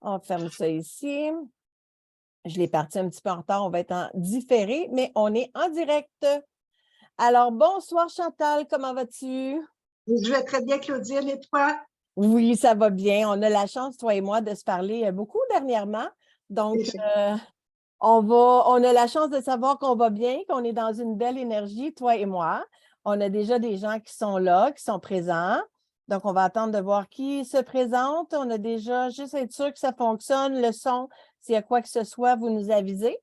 On ferme ça ici. Je l'ai parti un petit peu en retard, on va être en différé, mais on est en direct. Alors, bonsoir Chantal, comment vas-tu? Je vais très bien, Claudine, et toi? Oui, ça va bien. On a la chance, toi et moi, de se parler beaucoup dernièrement. Donc, on a la chance de savoir qu'on va bien, qu'on est dans une belle énergie, toi et moi. On a déjà des gens qui sont là, qui sont présents. Donc, on va attendre de voir qui se présente. On a déjà, juste être sûr que ça fonctionne, le son, s'il y a quoi que ce soit, vous nous avisez.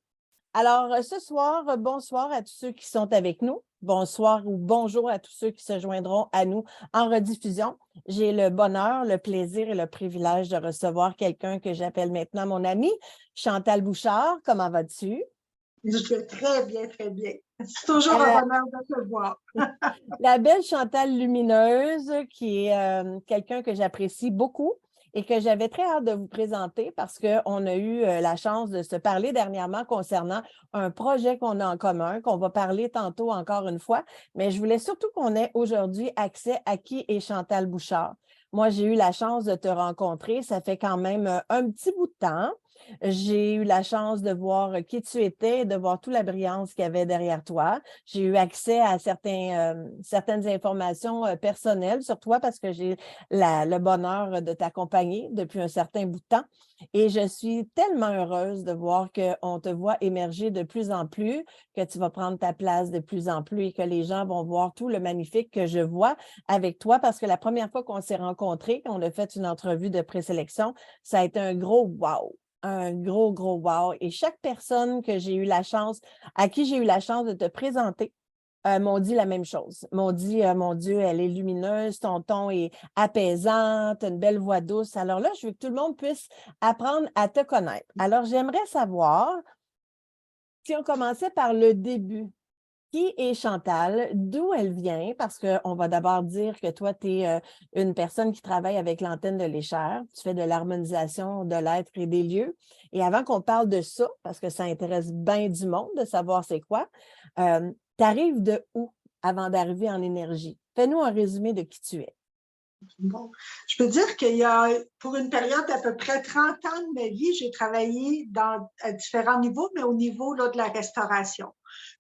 Alors, ce soir, bonsoir à tous ceux qui sont avec nous. Bonsoir ou bonjour à tous ceux qui se joindront à nous en rediffusion. J'ai le bonheur, le plaisir et le privilège de recevoir quelqu'un que j'appelle maintenant mon ami, Chantal Bouchard. Comment vas-tu? Je vais très bien, très bien. C'est toujours un Euh, bonheur de te voir. la belle Chantal lumineuse, qui est quelqu'un que j'apprécie beaucoup et que j'avais très hâte de vous présenter parce qu'on a eu la chance de se parler dernièrement concernant un projet qu'on a en commun, qu'on va parler tantôt encore une fois, mais je voulais surtout qu'on ait aujourd'hui accès à qui est Chantal Bouchard. Moi, j'ai eu la chance de te rencontrer, ça fait quand même un petit bout de temps. J'ai eu la chance de voir qui tu étais, de voir toute la brillance qu'il y avait derrière toi. J'ai eu accès à certaines informations personnelles sur toi parce que j'ai le bonheur de t'accompagner depuis un certain bout de temps. Et je suis tellement heureuse de voir qu'on te voit émerger de plus en plus, que tu vas prendre ta place de plus en plus et que les gens vont voir tout le magnifique que je vois avec toi parce que la première fois qu'on s'est rencontrés, qu'on a fait une entrevue de présélection, ça a été un gros wow. Un gros, gros wow. Et chaque personne que j'ai eu la chance, à qui j'ai eu la chance de te présenter, m'ont dit la même chose. M'ont dit, mon Dieu, elle est lumineuse, ton ton est apaisant, tu as une belle voix douce. Alors là, je veux que tout le monde puisse apprendre à te connaître. Alors, j'aimerais savoir, si on commençait par le début, qui est Chantal? D'où elle vient? Parce qu'on va d'abord dire que toi, tu es une personne qui travaille avec l'antenne de l'Échelle. Tu fais de l'harmonisation de l'être et des lieux. Et avant qu'on parle de ça, parce que ça intéresse bien du monde de savoir c'est quoi, tu arrives de où avant d'arriver en énergie? Fais-nous un résumé de qui tu es. Bon, je peux dire qu'il y a, pour une période d'à peu près 30 ans de ma vie, j'ai travaillé à différents niveaux, mais au niveau là, de la restauration.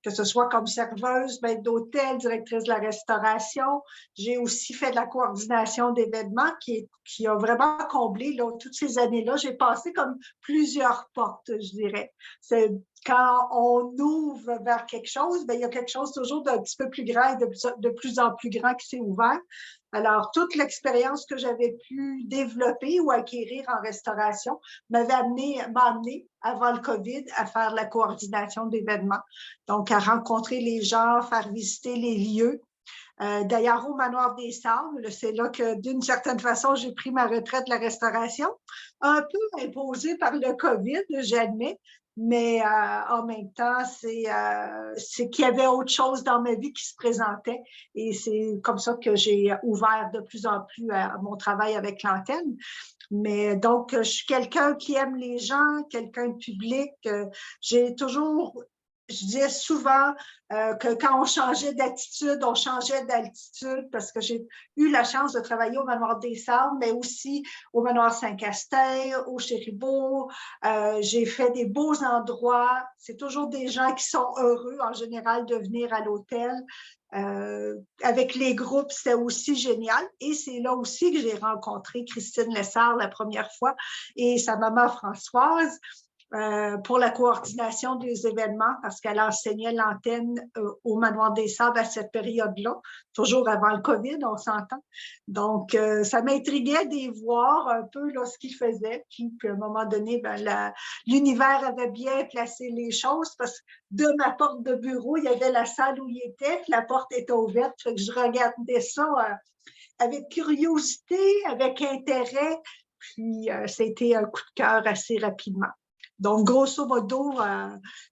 Que ce soit comme serveuse, maître d'hôtel, directrice de la restauration. J'ai aussi fait de la coordination d'événements qui a vraiment comblé là, toutes ces années-là. J'ai passé comme plusieurs portes, je dirais. C'est quand on ouvre vers quelque chose, bien, il y a quelque chose toujours d'un petit peu plus grand et de plus en plus grand qui s'est ouvert. Alors, toute l'expérience que j'avais pu développer ou acquérir en restauration m'a amené avant le COVID à faire la coordination d'événements. Donc, à rencontrer les gens, faire visiter les lieux. D'ailleurs, au Manoir des Sables, c'est là que, d'une certaine façon, j'ai pris ma retraite de la restauration, un peu imposée par le COVID, j'admets, mais en même temps, c'est qu'il y avait autre chose dans ma vie qui se présentait et c'est comme ça que j'ai ouvert de plus en plus à mon travail avec l'antenne. Mais donc, je suis quelqu'un qui aime les gens, quelqu'un de public. J'ai toujours, je disais souvent que quand on changeait d'attitude, on changeait d'altitude parce que j'ai eu la chance de travailler au Manoir des Sables, mais aussi au Manoir Saint-Castin, au Chéribeau. J'ai fait des beaux endroits. C'est toujours des gens qui sont heureux en général de venir à l'hôtel. Avec les groupes, c'était aussi génial. Et c'est là aussi que j'ai rencontré Christine Lessard la première fois et sa maman Françoise pour la coordination des événements parce qu'elle enseignait l'antenne au Manoir des Sables à cette période-là, toujours avant le COVID, on s'entend. Donc, ça m'intriguait de les voir un peu là, ce qu'ils faisaient. Puis, à un moment donné, ben, l'univers avait bien placé les choses parce que de ma porte de bureau, il y avait la salle où il était, puis la porte était ouverte. Fait que je regardais ça avec curiosité, avec intérêt. Puis, c'était un coup de cœur assez rapidement. Donc, grosso modo,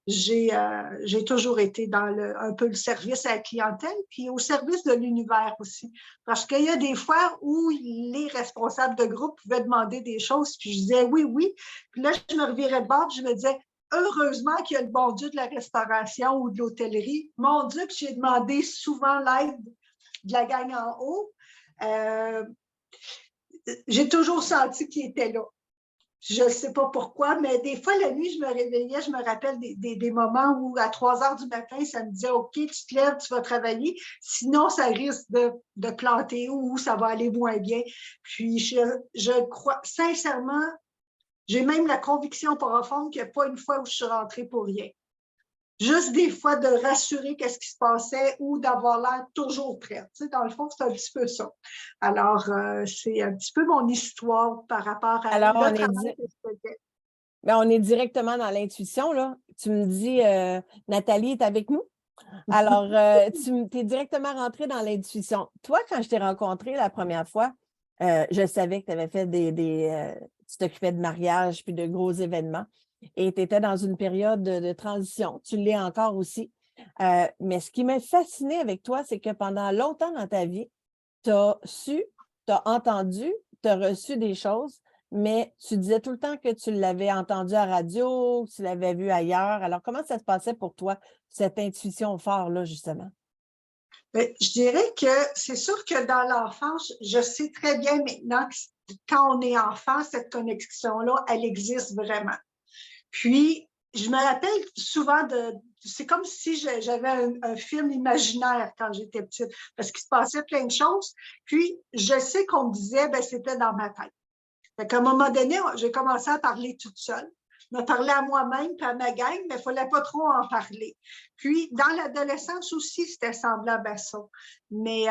j'ai toujours été dans un peu le service à la clientèle, puis au service de l'univers aussi. Parce qu'il y a des fois où les responsables de groupe pouvaient demander des choses, puis je disais oui, oui. Puis là, je me revirais de bord, puis je me disais, heureusement qu'il y a le bon Dieu de la restauration ou de l'hôtellerie. Mon Dieu, puis j'ai demandé souvent l'aide de la gang en haut. J'ai toujours senti qu'il était là. Je ne sais pas pourquoi, mais des fois, la nuit, je me réveillais, je me rappelle des moments où, à 3 heures du matin, ça me disait, OK, tu te lèves, tu vas travailler, sinon, ça risque de planter ou ça va aller moins bien. Puis, je crois, sincèrement, j'ai même la conviction profonde qu'il n'y a pas une fois où je suis rentrée pour rien. Juste des fois de rassurer qu'est-ce qui se passait ou d'avoir l'air toujours prête. Tu sais, dans le fond, c'est un petit peu ça. Alors, c'est un petit peu mon histoire par rapport à Alors, le travail que je faisais. ben, on est directement dans l'intuition, là. Tu me dis, Nathalie est avec nous. Alors, tu es directement rentrée dans l'intuition. Toi, quand je t'ai rencontrée la première fois, je savais que tu avais fait tu t'occupais de mariage puis de gros événements et tu étais dans une période de transition. Tu l'es encore aussi. Mais ce qui m'a fasciné avec toi, c'est que pendant longtemps dans ta vie, tu as su, tu as entendu, tu as reçu des choses, mais tu disais tout le temps que tu l'avais entendu à la radio, que tu l'avais vu ailleurs. Alors, comment ça se passait pour toi, cette intuition forte-là, justement? Mais je dirais que c'est sûr que dans l'enfance, je sais très bien maintenant que quand on est enfant, cette connexion-là, elle existe vraiment. Puis, je me rappelle souvent c'est comme si j'avais un film imaginaire quand j'étais petite, parce qu'il se passait plein de choses. Puis, je sais qu'on me disait, ben, c'était dans ma tête. Fait qu'à un moment donné, j'ai commencé à parler toute seule. Je me parlais à moi-même puis à ma gang, mais il ne fallait pas trop en parler. Puis, dans l'adolescence aussi, c'était semblable à ça. Mais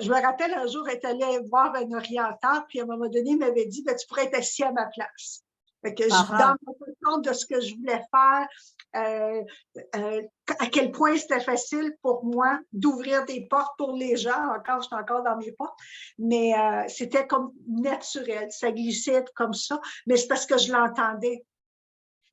je me rappelle, un jour, elle est allée voir un orienteur, puis à un moment donné, il m'avait dit, ben, tu pourrais être assis à ma place. Fait que Ah dans ah. mon compte de ce que je voulais faire, à quel point c'était facile pour moi d'ouvrir des portes pour les gens. Encore, je suis encore dans mes portes, mais c'était comme naturel. Ça glissait comme ça, mais c'est parce que je l'entendais.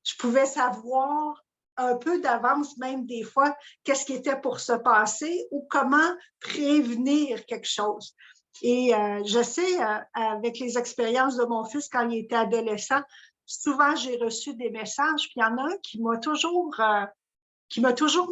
Je pouvais savoir un peu d'avance, même des fois, qu'est-ce qui était pour se passer ou comment prévenir quelque chose. Et je sais, avec les expériences de mon fils quand il était adolescent, souvent j'ai reçu des messages, puis il y en a un qui m'a toujours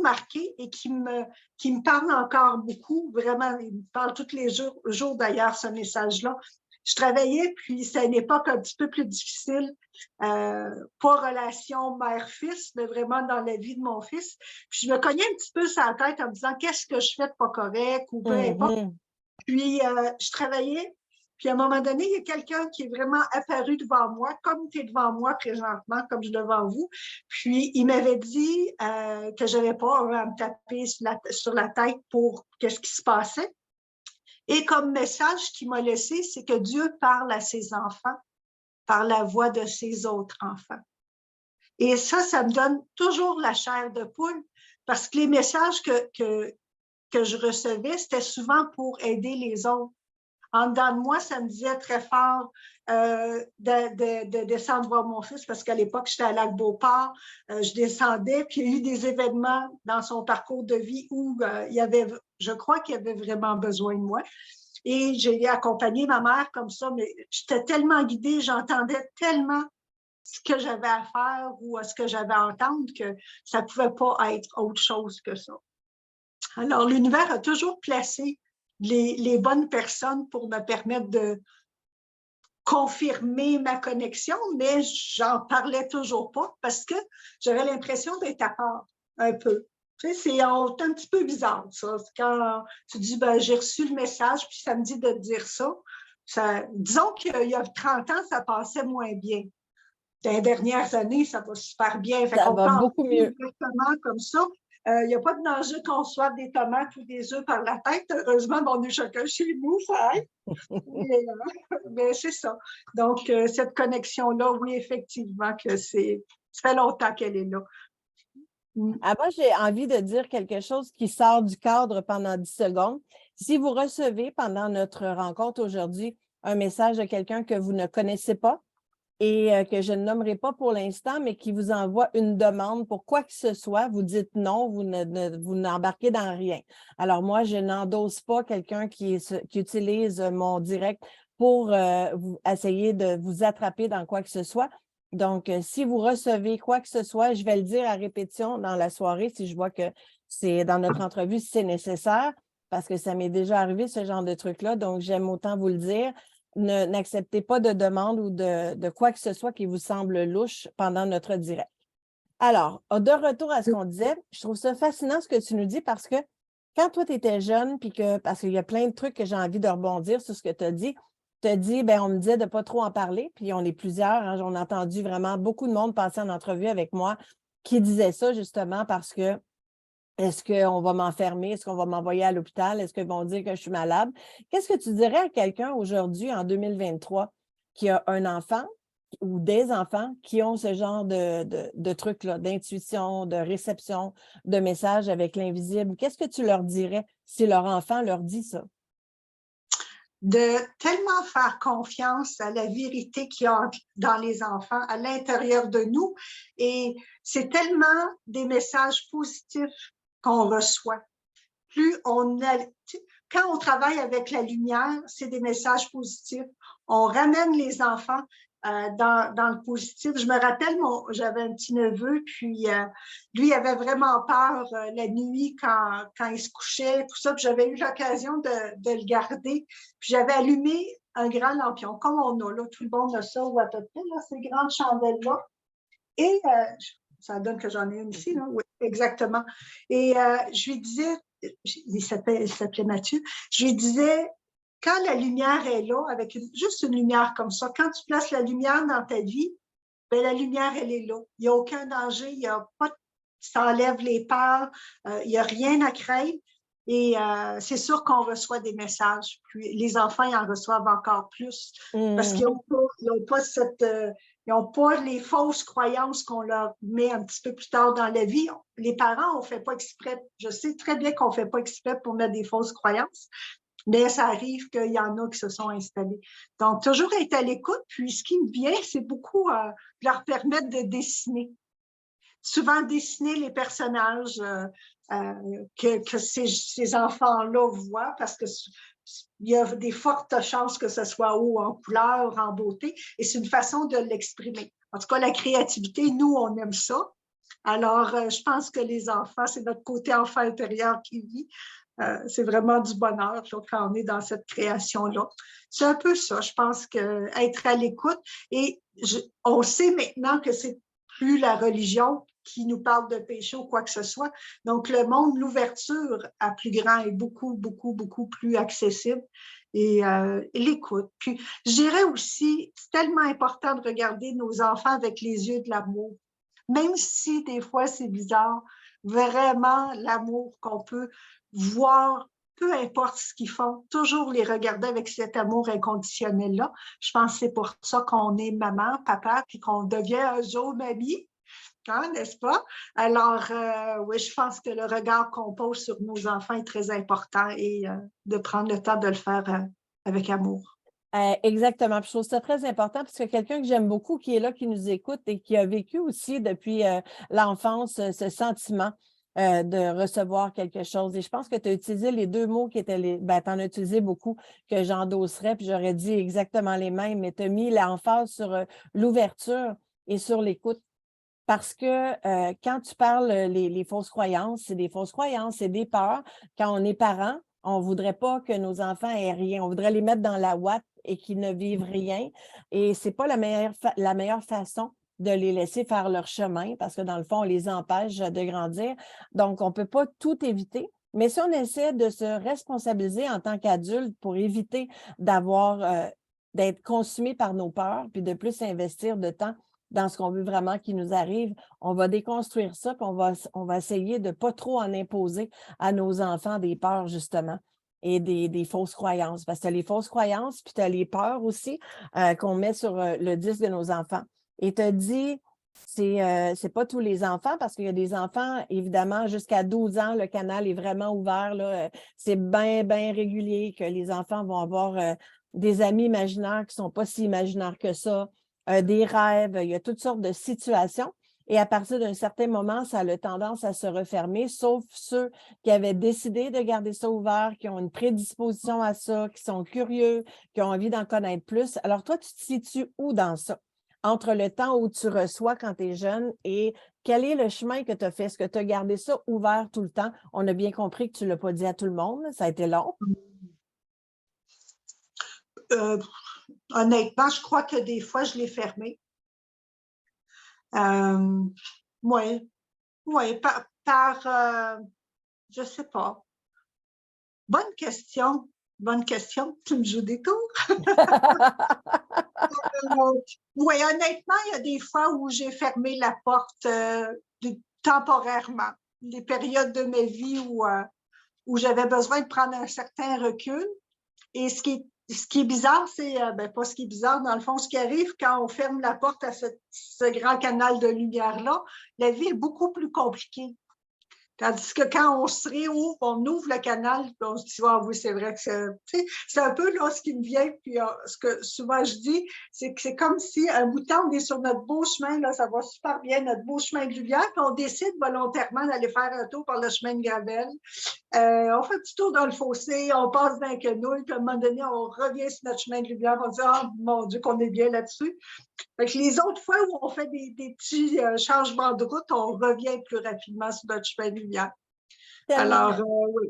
marqué et qui me parle encore beaucoup. Vraiment, il me parle tous les jours d'ailleurs, ce message-là. Je travaillais, puis c'est une époque un petit peu plus difficile, pas relation mère-fils, mais vraiment dans la vie de mon fils. Puis je me cognais un petit peu sur la tête en me disant qu'est-ce que je fais de pas correct ou peu importe. Puis je travaillais, puis à un moment donné, il y a quelqu'un qui est vraiment apparu devant moi, comme tu es devant moi présentement, comme je suis devant vous. Puis il m'avait dit que je n'avais pas à me taper sur la tête pour qu'est-ce qui se passait. Et comme message qu'il m'a laissé, c'est que Dieu parle à ses enfants par la voix de ses autres enfants. Et ça me donne toujours la chair de poule parce que les messages que je recevais, c'était souvent pour aider les autres. En dedans de moi, ça me disait très fort de descendre voir mon fils parce qu'à l'époque, j'étais à Lac-Beauport. Je descendais, puis il y a eu des événements dans son parcours de vie où je crois qu'il avait vraiment besoin de moi. Et j'ai accompagné ma mère comme ça, mais j'étais tellement guidée, j'entendais tellement ce que j'avais à faire ou ce que j'avais à entendre que ça ne pouvait pas être autre chose que ça. Alors, l'univers a toujours placé les bonnes personnes pour me permettre de confirmer ma connexion, mais j'en parlais toujours pas parce que j'avais l'impression d'être à part un peu. Tu sais, c'est un petit peu bizarre, ça. Quand tu dis, ben, j'ai reçu le message, puis ça me dit de te dire ça. Disons qu'il y a 30 ans, ça passait moins bien. Dans les dernières années, ça va super bien. Fait Ça qu'on va pense beaucoup mieux. exactement comme ça. Il n'y a pas de danger qu'on soit des tomates ou des œufs par la tête. Heureusement, on est chacun chez nous, ça aide. Mais c'est ça. Donc, cette connexion-là, oui, effectivement, ça fait longtemps qu'elle est là. Ah, moi, j'ai envie de dire quelque chose qui sort du cadre pendant 10 secondes. Si vous recevez pendant notre rencontre aujourd'hui un message de quelqu'un que vous ne connaissez pas et que je ne nommerai pas pour l'instant, mais qui vous envoie une demande pour quoi que ce soit, vous dites non, vous n'embarquez dans rien. Alors moi, je n'endosse pas quelqu'un qui utilise mon direct pour essayer de vous attraper dans quoi que ce soit. Donc, si vous recevez quoi que ce soit, je vais le dire à répétition dans la soirée si je vois que c'est dans notre entrevue, si c'est nécessaire, parce que ça m'est déjà arrivé ce genre de truc-là. Donc, j'aime autant vous le dire. n'acceptez pas de demande ou de quoi que ce soit qui vous semble louche pendant notre direct. Alors, de retour à ce qu'on disait, je trouve ça fascinant ce que tu nous dis parce que quand toi, tu étais jeune, puis parce qu'il y a plein de trucs que j'ai envie de rebondir sur ce que tu as dit, ben, on me disait de ne pas trop en parler, puis on est plusieurs, hein, on a entendu vraiment beaucoup de monde passer en entrevue avec moi qui disait ça justement parce que est-ce qu'on va m'enfermer? Est-ce qu'on va m'envoyer à l'hôpital? Est-ce qu'ils vont dire que je suis malade? Qu'est-ce que tu dirais à quelqu'un aujourd'hui, en 2023, qui a un enfant ou des enfants qui ont ce genre de trucs-là, d'intuition, de réception de messages avec l'invisible? Qu'est-ce que tu leur dirais si leur enfant leur dit ça? De tellement faire confiance à la vérité qu'il y a dans les enfants, à l'intérieur de nous. Et c'est tellement des messages positifs qu'on reçoit. Plus on a, quand on travaille avec la lumière, c'est des messages positifs. On ramène les enfants dans le positif. Je me rappelle, j'avais un petit neveu, puis lui il avait vraiment peur la nuit quand il se couchait, tout ça. Puis j'avais eu l'occasion de le garder. Puis j'avais allumé un grand lampion, comme on a là, tout le monde a ça ou à peu près, là, ces grandes chandelles-là. Et ça donne que j'en ai une ici, là. Oui, exactement. Et je lui disais, il s'appelait Mathieu, je lui disais, quand la lumière est là, avec juste une lumière comme ça, quand tu places la lumière dans ta vie, ben, la lumière, elle est là. Il n'y a aucun danger, il n'y a pas ça enlève les peurs, il n'y a rien à craindre. Et c'est sûr qu'on reçoit des messages. Puis les enfants, ils en reçoivent encore plus parce qu'ils n'ont pas cette... ils n'ont pas les fausses croyances qu'on leur met un petit peu plus tard dans la vie. Les parents, on ne fait pas exprès. Je sais très bien qu'on ne fait pas exprès pour mettre des fausses croyances, mais ça arrive qu'il y en a qui se sont installés. Donc, toujours être à l'écoute. Puis, ce qui me vient, c'est beaucoup leur permettre de dessiner. Souvent, dessiner les personnages que ces enfants-là voient parce que il y a des fortes chances que ce soit haut en couleur, en beauté, et c'est une façon de l'exprimer. En tout cas, la créativité, nous, on aime ça. Alors, je pense que les enfants, c'est notre côté enfant intérieur qui vit. C'est vraiment du bonheur là, quand on est dans cette création-là. C'est un peu ça, je pense qu'être à l'écoute. Et on sait maintenant que c'est plus la religion qui nous parle de péché ou quoi que ce soit. Donc, le monde, l'ouverture à plus grand est beaucoup, beaucoup, beaucoup plus accessible. Et l'écoute. Puis, je dirais aussi, c'est tellement important de regarder nos enfants avec les yeux de l'amour. Même si des fois c'est bizarre, vraiment l'amour qu'on peut voir, peu importe ce qu'ils font, toujours les regarder avec cet amour inconditionnel-là. Je pense que c'est pour ça qu'on est maman, papa, puis qu'on devient un jour mamie. Hein, n'est-ce pas? Alors, oui, je pense que le regard qu'on pose sur nos enfants est très important et de prendre le temps de le faire avec amour. Exactement. Puis je trouve ça très important parce que quelqu'un que j'aime beaucoup qui est là, qui nous écoute et qui a vécu aussi depuis l'enfance ce sentiment de recevoir quelque chose. Et je pense que tu as utilisé les deux mots qui étaient ben, tu en as utilisé beaucoup que j'endosserais, puis j'aurais dit exactement les mêmes, mais tu as mis l'emphase sur l'ouverture et sur l'écoute. Parce que quand tu parles les fausses croyances, c'est des fausses croyances, c'est des peurs. Quand on est parent, on ne voudrait pas que nos enfants aient rien. On voudrait les mettre dans la ouate et qu'ils ne vivent rien. Et ce n'est pas la meilleure façon de les laisser faire leur chemin parce que dans le fond, on les empêche de grandir. Donc, on ne peut pas tout éviter. Mais si on essaie de se responsabiliser en tant qu'adulte pour éviter d'être consumé par nos peurs, puis de plus investir de temps dans ce qu'on veut vraiment qui nous arrive, on va déconstruire ça, puis on va essayer de ne pas trop en imposer à nos enfants des peurs, justement, et des fausses croyances. Parce que tu as les fausses croyances, puis tu as les peurs aussi qu'on met sur le disque de nos enfants. Et tu as dit, c'est pas tous les enfants, parce qu'il y a des enfants, évidemment, jusqu'à 12 ans, le canal est vraiment ouvert. C'est bien, bien régulier que les enfants vont avoir des amis imaginaires qui ne sont pas si imaginaires que ça. Des rêves, il y a toutes sortes de situations. Et à partir d'un certain moment, ça a tendance à se refermer, sauf ceux qui avaient décidé de garder ça ouvert, qui ont une prédisposition à ça, qui sont curieux, qui ont envie d'en connaître plus. Alors, toi, tu te situes où dans ça? Entre le temps où tu reçois quand tu es jeune et quel est le chemin que tu as fait? Est-ce que tu as gardé ça ouvert tout le temps? On a bien compris que tu ne l'as pas dit à tout le monde, ça a été long. Honnêtement, je crois que des fois, je l'ai fermé. Oui, oui, je sais pas. Bonne question. Bonne question. Tu me joues des tours. Oui, honnêtement, il y a des fois où j'ai fermé la porte temporairement. Des périodes de ma vie où j'avais besoin de prendre un certain recul. Et ce qui est bizarre, c'est, pas ce qui est bizarre, dans le fond, ce qui arrive quand on ferme la porte à ce grand canal de lumière-là, la vie est beaucoup plus compliquée. Tandis que quand on se réouvre, on ouvre le canal, puis on se dit, ah oui, c'est vrai que c'est un peu là ce qui me vient, puis ce que souvent je dis, c'est que c'est comme si un bout de temps, on est sur notre beau chemin, là, ça va super bien, notre beau chemin de lumière, puis on décide volontairement d'aller faire un tour par le chemin de gravel. On fait un petit tour dans le fossé, on passe dans un quenouille, puis à un moment donné, on revient sur notre chemin de lumière, on dit, ah, mon Dieu, qu'on est bien là-dessus. Fait que les autres fois où on fait des petits changements de route, on revient plus rapidement sur notre chemin de lumière. Alors, oui.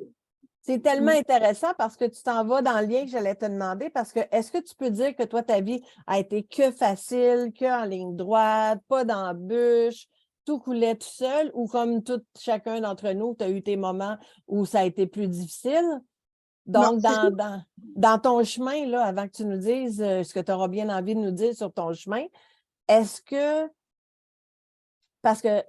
C'est tellement intéressant parce que tu t'en vas dans le lien que j'allais te demander, parce que est-ce que tu peux dire que toi, ta vie a été que facile, que en ligne droite, pas d'embûches, tout coulait tout seul, ou comme chacun d'entre nous, tu as eu tes moments où ça a été plus difficile? Non, Donc, dans ton chemin, là, avant que tu nous dises ce que tu auras bien envie de nous dire sur ton chemin, est-ce que parce que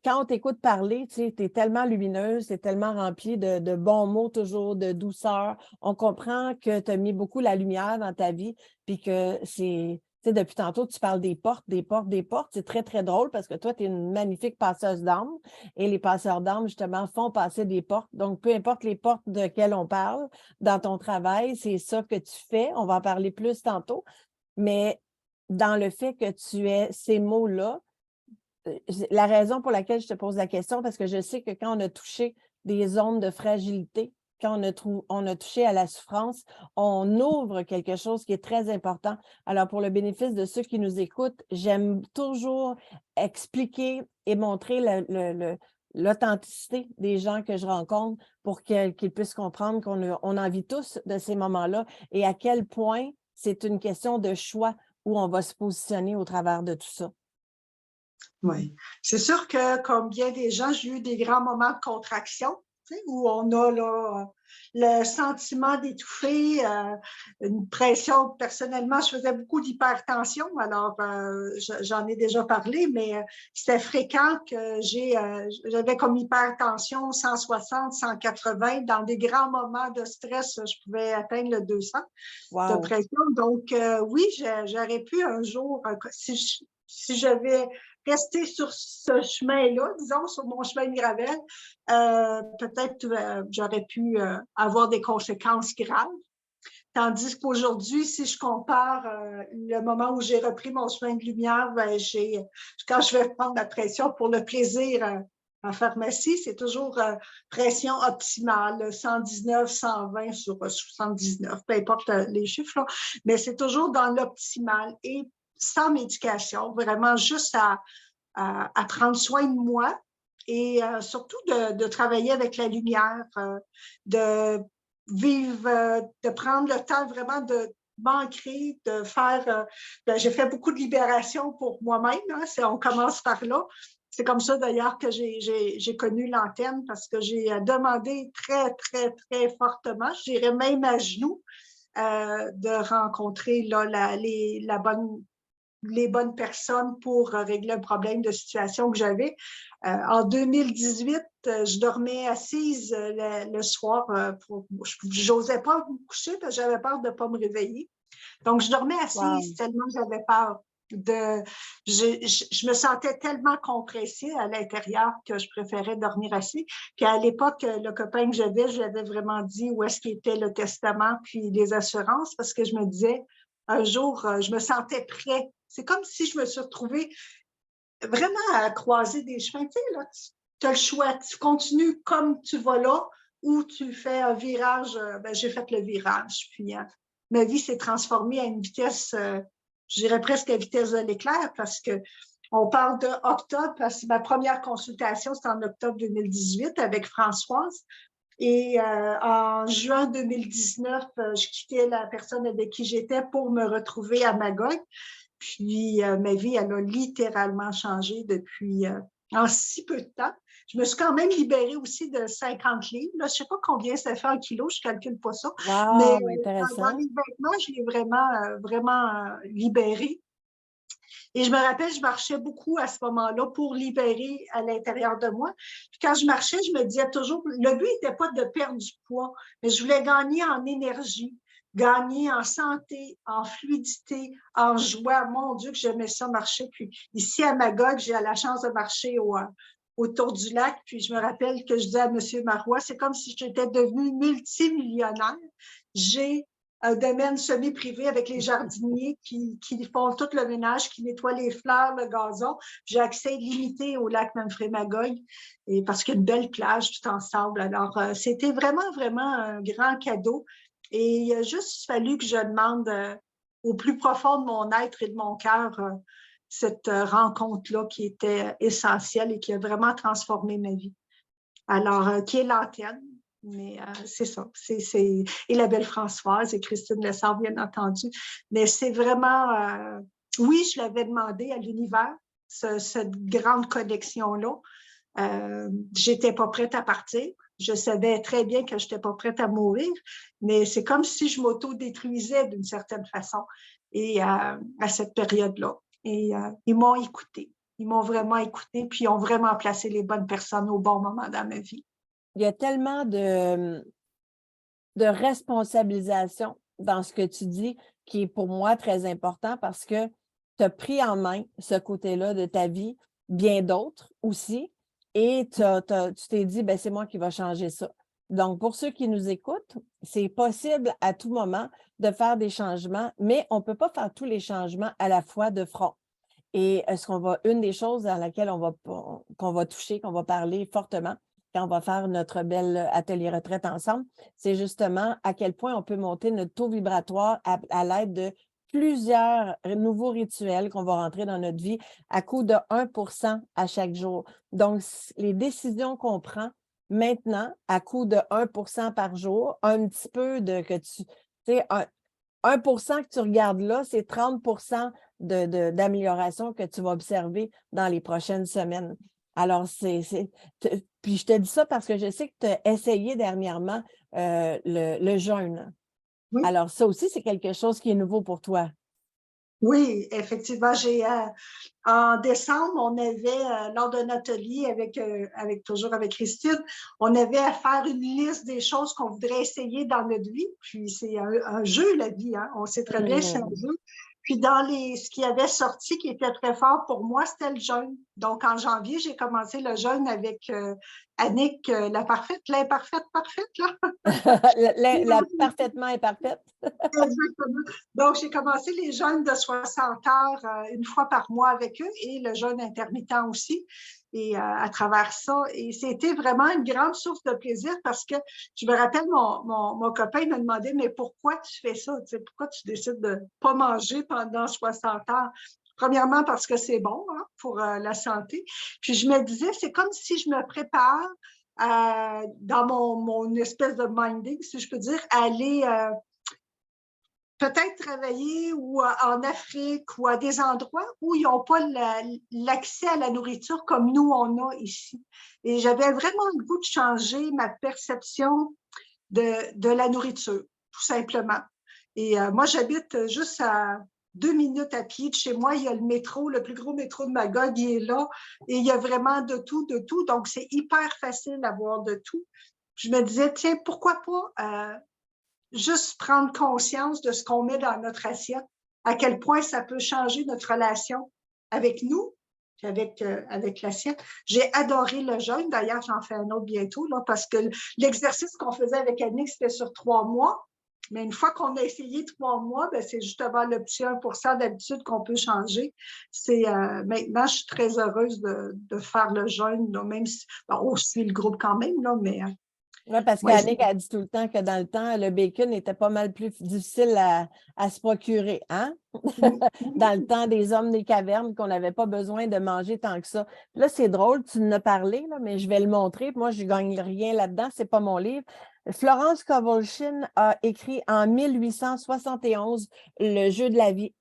quand on t'écoute parler, tu es tellement lumineuse, tu es tellement remplie de bons mots toujours, de douceur. On comprend que tu as mis beaucoup la lumière dans ta vie, puis que c'est, tu sais, depuis tantôt, tu parles des portes, des portes, des portes. C'est très, très drôle parce que toi, tu es une magnifique passeuse d'âme et les passeurs d'âme, justement, font passer des portes. Donc, peu importe les portes de quelles on parle dans ton travail, c'est ça que tu fais. On va en parler plus tantôt. Mais dans le fait que tu aies ces mots-là, la raison pour laquelle je te pose la question, parce que je sais que quand on a touché des zones de fragilité, quand on a touché à la souffrance, on ouvre quelque chose qui est très important. Alors, pour le bénéfice de ceux qui nous écoutent, j'aime toujours expliquer et montrer l'authenticité des gens que je rencontre pour qu'ils puissent comprendre qu'on en vit tous de ces moments-là et à quel point c'est une question de choix où on va se positionner au travers de tout ça. Oui. C'est sûr que, comme bien des gens, j'ai eu des grands moments de contraction, tu sais, où on a là, le sentiment d'étouffer, une pression. Personnellement, je faisais beaucoup d'hypertension, alors j'en ai déjà parlé, mais c'était fréquent que j'avais comme hypertension 160, 180. Dans des grands moments de stress, je pouvais atteindre le 200 de Wow. pression. Donc, oui, j'aurais pu un jour, si j'avais resté sur ce chemin-là, disons, sur mon chemin de gravel, peut-être j'aurais pu avoir des conséquences graves. Tandis qu'aujourd'hui, si je compare le moment où j'ai repris mon chemin de lumière, ben, quand je vais prendre la pression pour le plaisir en pharmacie, c'est toujours pression optimale, 119, 120 sur 79, peu importe les chiffres, là, mais c'est toujours dans l'optimal et sans médication, vraiment juste à prendre soin de moi et surtout de travailler avec la lumière, de vivre, de prendre le temps vraiment de m'ancrer, de faire. J'ai fait beaucoup de libération pour moi-même. Hein, on commence par là. C'est comme ça d'ailleurs que j'ai connu l'antenne parce que j'ai demandé très, très, très fortement, je dirais même à genoux, de rencontrer là, les bonnes personnes pour régler un problème de situation que j'avais. En 2018, je dormais assise le soir. Je n'osais pas me coucher parce que j'avais peur de ne pas me réveiller. Donc, je dormais assise tellement j'avais peur. Je me sentais tellement compressée à l'intérieur que je préférais dormir assis. Puis à l'époque, le copain que j'avais, je lui avais vraiment dit où est-ce qu'était le testament puis les assurances parce que je me disais, un jour, je me sentais prêt. C'est comme si je me suis retrouvée vraiment à croiser des chemins. Tu sais, là, tu as le choix. Tu continues comme tu vas là ou tu fais un virage. Ben, j'ai fait le virage. Puis ma vie s'est transformée à une vitesse, je dirais presque à vitesse de l'éclair parce que on parle d'octobre parce que ma première consultation, c'était en octobre 2018 avec Françoise. Et en juin 2019, je quittais la personne avec qui j'étais pour me retrouver à Magog. Puis ma vie, elle a littéralement changé depuis en si peu de temps. Je me suis quand même libérée aussi de 50 livres. Là, je ne sais pas combien ça fait en kilos, je ne calcule pas ça. Mais Wow, dans intéressant. les vêtements, je l'ai vraiment libérée. Et je me rappelle, je marchais beaucoup à ce moment-là pour libérer à l'intérieur de moi. Puis quand je marchais, je me disais toujours, le but n'était pas de perdre du poids, mais je voulais gagner en énergie, gagner en santé, en fluidité, en joie. Mon Dieu, que j'aimais ça marcher. Puis ici à Magog, j'ai la chance de marcher autour du lac. Puis je me rappelle que je disais à M. Marois, c'est comme si j'étais devenue multimillionnaire. J'ai un domaine semi-privé avec les jardiniers qui font tout le ménage, qui nettoient les fleurs, le gazon. J'ai accès limité au lac Manfred-Magog et parce qu'il y a une belle plage tout ensemble. Alors, c'était vraiment un grand cadeau. Et il a juste fallu que je demande au plus profond de mon être et de mon cœur cette rencontre-là qui était essentielle et qui a vraiment transformé ma vie. Alors, qui est l'antenne. Mais c'est ça. Et la belle Françoise et Christine Lessard, bien entendu. Mais c'est vraiment, oui, je l'avais demandé à l'univers, cette grande connexion-là. J'étais pas prête à partir. Je savais très bien que je n'étais pas prête à mourir, mais c'est comme si je m'auto-détruisais d'une certaine façon et à cette période-là. Et ils m'ont écouté. Ils m'ont vraiment écouté, puis ils ont vraiment placé les bonnes personnes au bon moment dans ma vie. Il y a tellement de responsabilisation dans ce que tu dis qui est pour moi très important parce que tu as pris en main ce côté-là de ta vie, bien d'autres aussi, et tu t'es dit, ben, c'est moi qui va changer ça. Donc, pour ceux qui nous écoutent, c'est possible à tout moment de faire des changements, mais on ne peut pas faire tous les changements à la fois de front. Et une des choses dans laquelle qu'on va toucher, qu'on va parler fortement, quand on va faire notre bel atelier retraite ensemble, c'est justement à quel point on peut monter notre taux vibratoire à l'aide de plusieurs nouveaux rituels qu'on va rentrer dans notre vie à coût de 1% à chaque jour. Donc, les décisions qu'on prend maintenant à coût de 1% par jour, un petit peu de que tu sais, 1% que tu regardes là, c'est 30% d'amélioration que tu vas observer dans les prochaines semaines. Alors, puis je te dis ça parce que je sais que tu as essayé dernièrement le jeûne. Oui. Alors, ça aussi, c'est quelque chose qui est nouveau pour toi. Oui, effectivement, en décembre, on avait, lors d'un atelier toujours avec Christine, on avait à faire une liste des choses qu'on voudrait essayer dans notre vie. Puis c'est un jeu, la vie, hein? On sait très bien que c'est un jeu. Puis ce qui avait sorti, qui était très fort pour moi, c'était le jeûne. Donc, en janvier, j'ai commencé le jeûne avec Annick, l'imparfaite parfaite, là. La parfaitement imparfaite. Exactement. Donc, j'ai commencé les jeûnes de 60 heures une fois par mois avec eux et le jeûne intermittent aussi. Et à travers ça, et c'était vraiment une grande source de plaisir parce que je me rappelle, mon copain me demandait, mais pourquoi tu fais ça? Tu sais, pourquoi tu décides de ne pas manger pendant 60 heures? Premièrement, parce que c'est bon hein, pour la santé. Puis je me disais, c'est comme si je me prépare dans mon espèce de minding, si je peux dire, à aller peut-être travailler ou en Afrique ou à des endroits où ils n'ont pas l'accès à la nourriture comme nous, on a ici. Et j'avais vraiment le goût de changer ma perception de la nourriture, tout simplement. Et moi, j'habite juste à 2 minutes à pied de chez moi. Il y a le métro, le plus gros métro de Magog, il est là. Et il y a vraiment de tout, de tout. Donc, c'est hyper facile d'avoir de tout. Je me disais, tiens, pourquoi pas juste prendre conscience de ce qu'on met dans notre assiette, à quel point ça peut changer notre relation avec nous, avec l'assiette. J'ai adoré le jeûne. D'ailleurs, j'en fais un autre bientôt, là, parce que l'exercice qu'on faisait avec Annick, c'était sur 3 mois. Mais une fois qu'on a essayé 3 mois, ben, c'est justement le petit 1% d'habitude qu'on peut changer. Maintenant, je suis très heureuse de faire le jeûne, là, même si on suit le groupe quand même, là, mais Oui, parce Oui, qu'Annick a dit tout le temps que dans le temps, le bacon était pas mal plus difficile à se procurer, hein? Dans le temps des hommes des cavernes, qu'on n'avait pas besoin de manger tant que ça. Là, c'est drôle, tu en as parlé, là, mais je vais le montrer. Moi, je ne gagne rien là-dedans, c'est pas mon livre. Florence Kovolchine a écrit en 1871 Le jeu de la vie.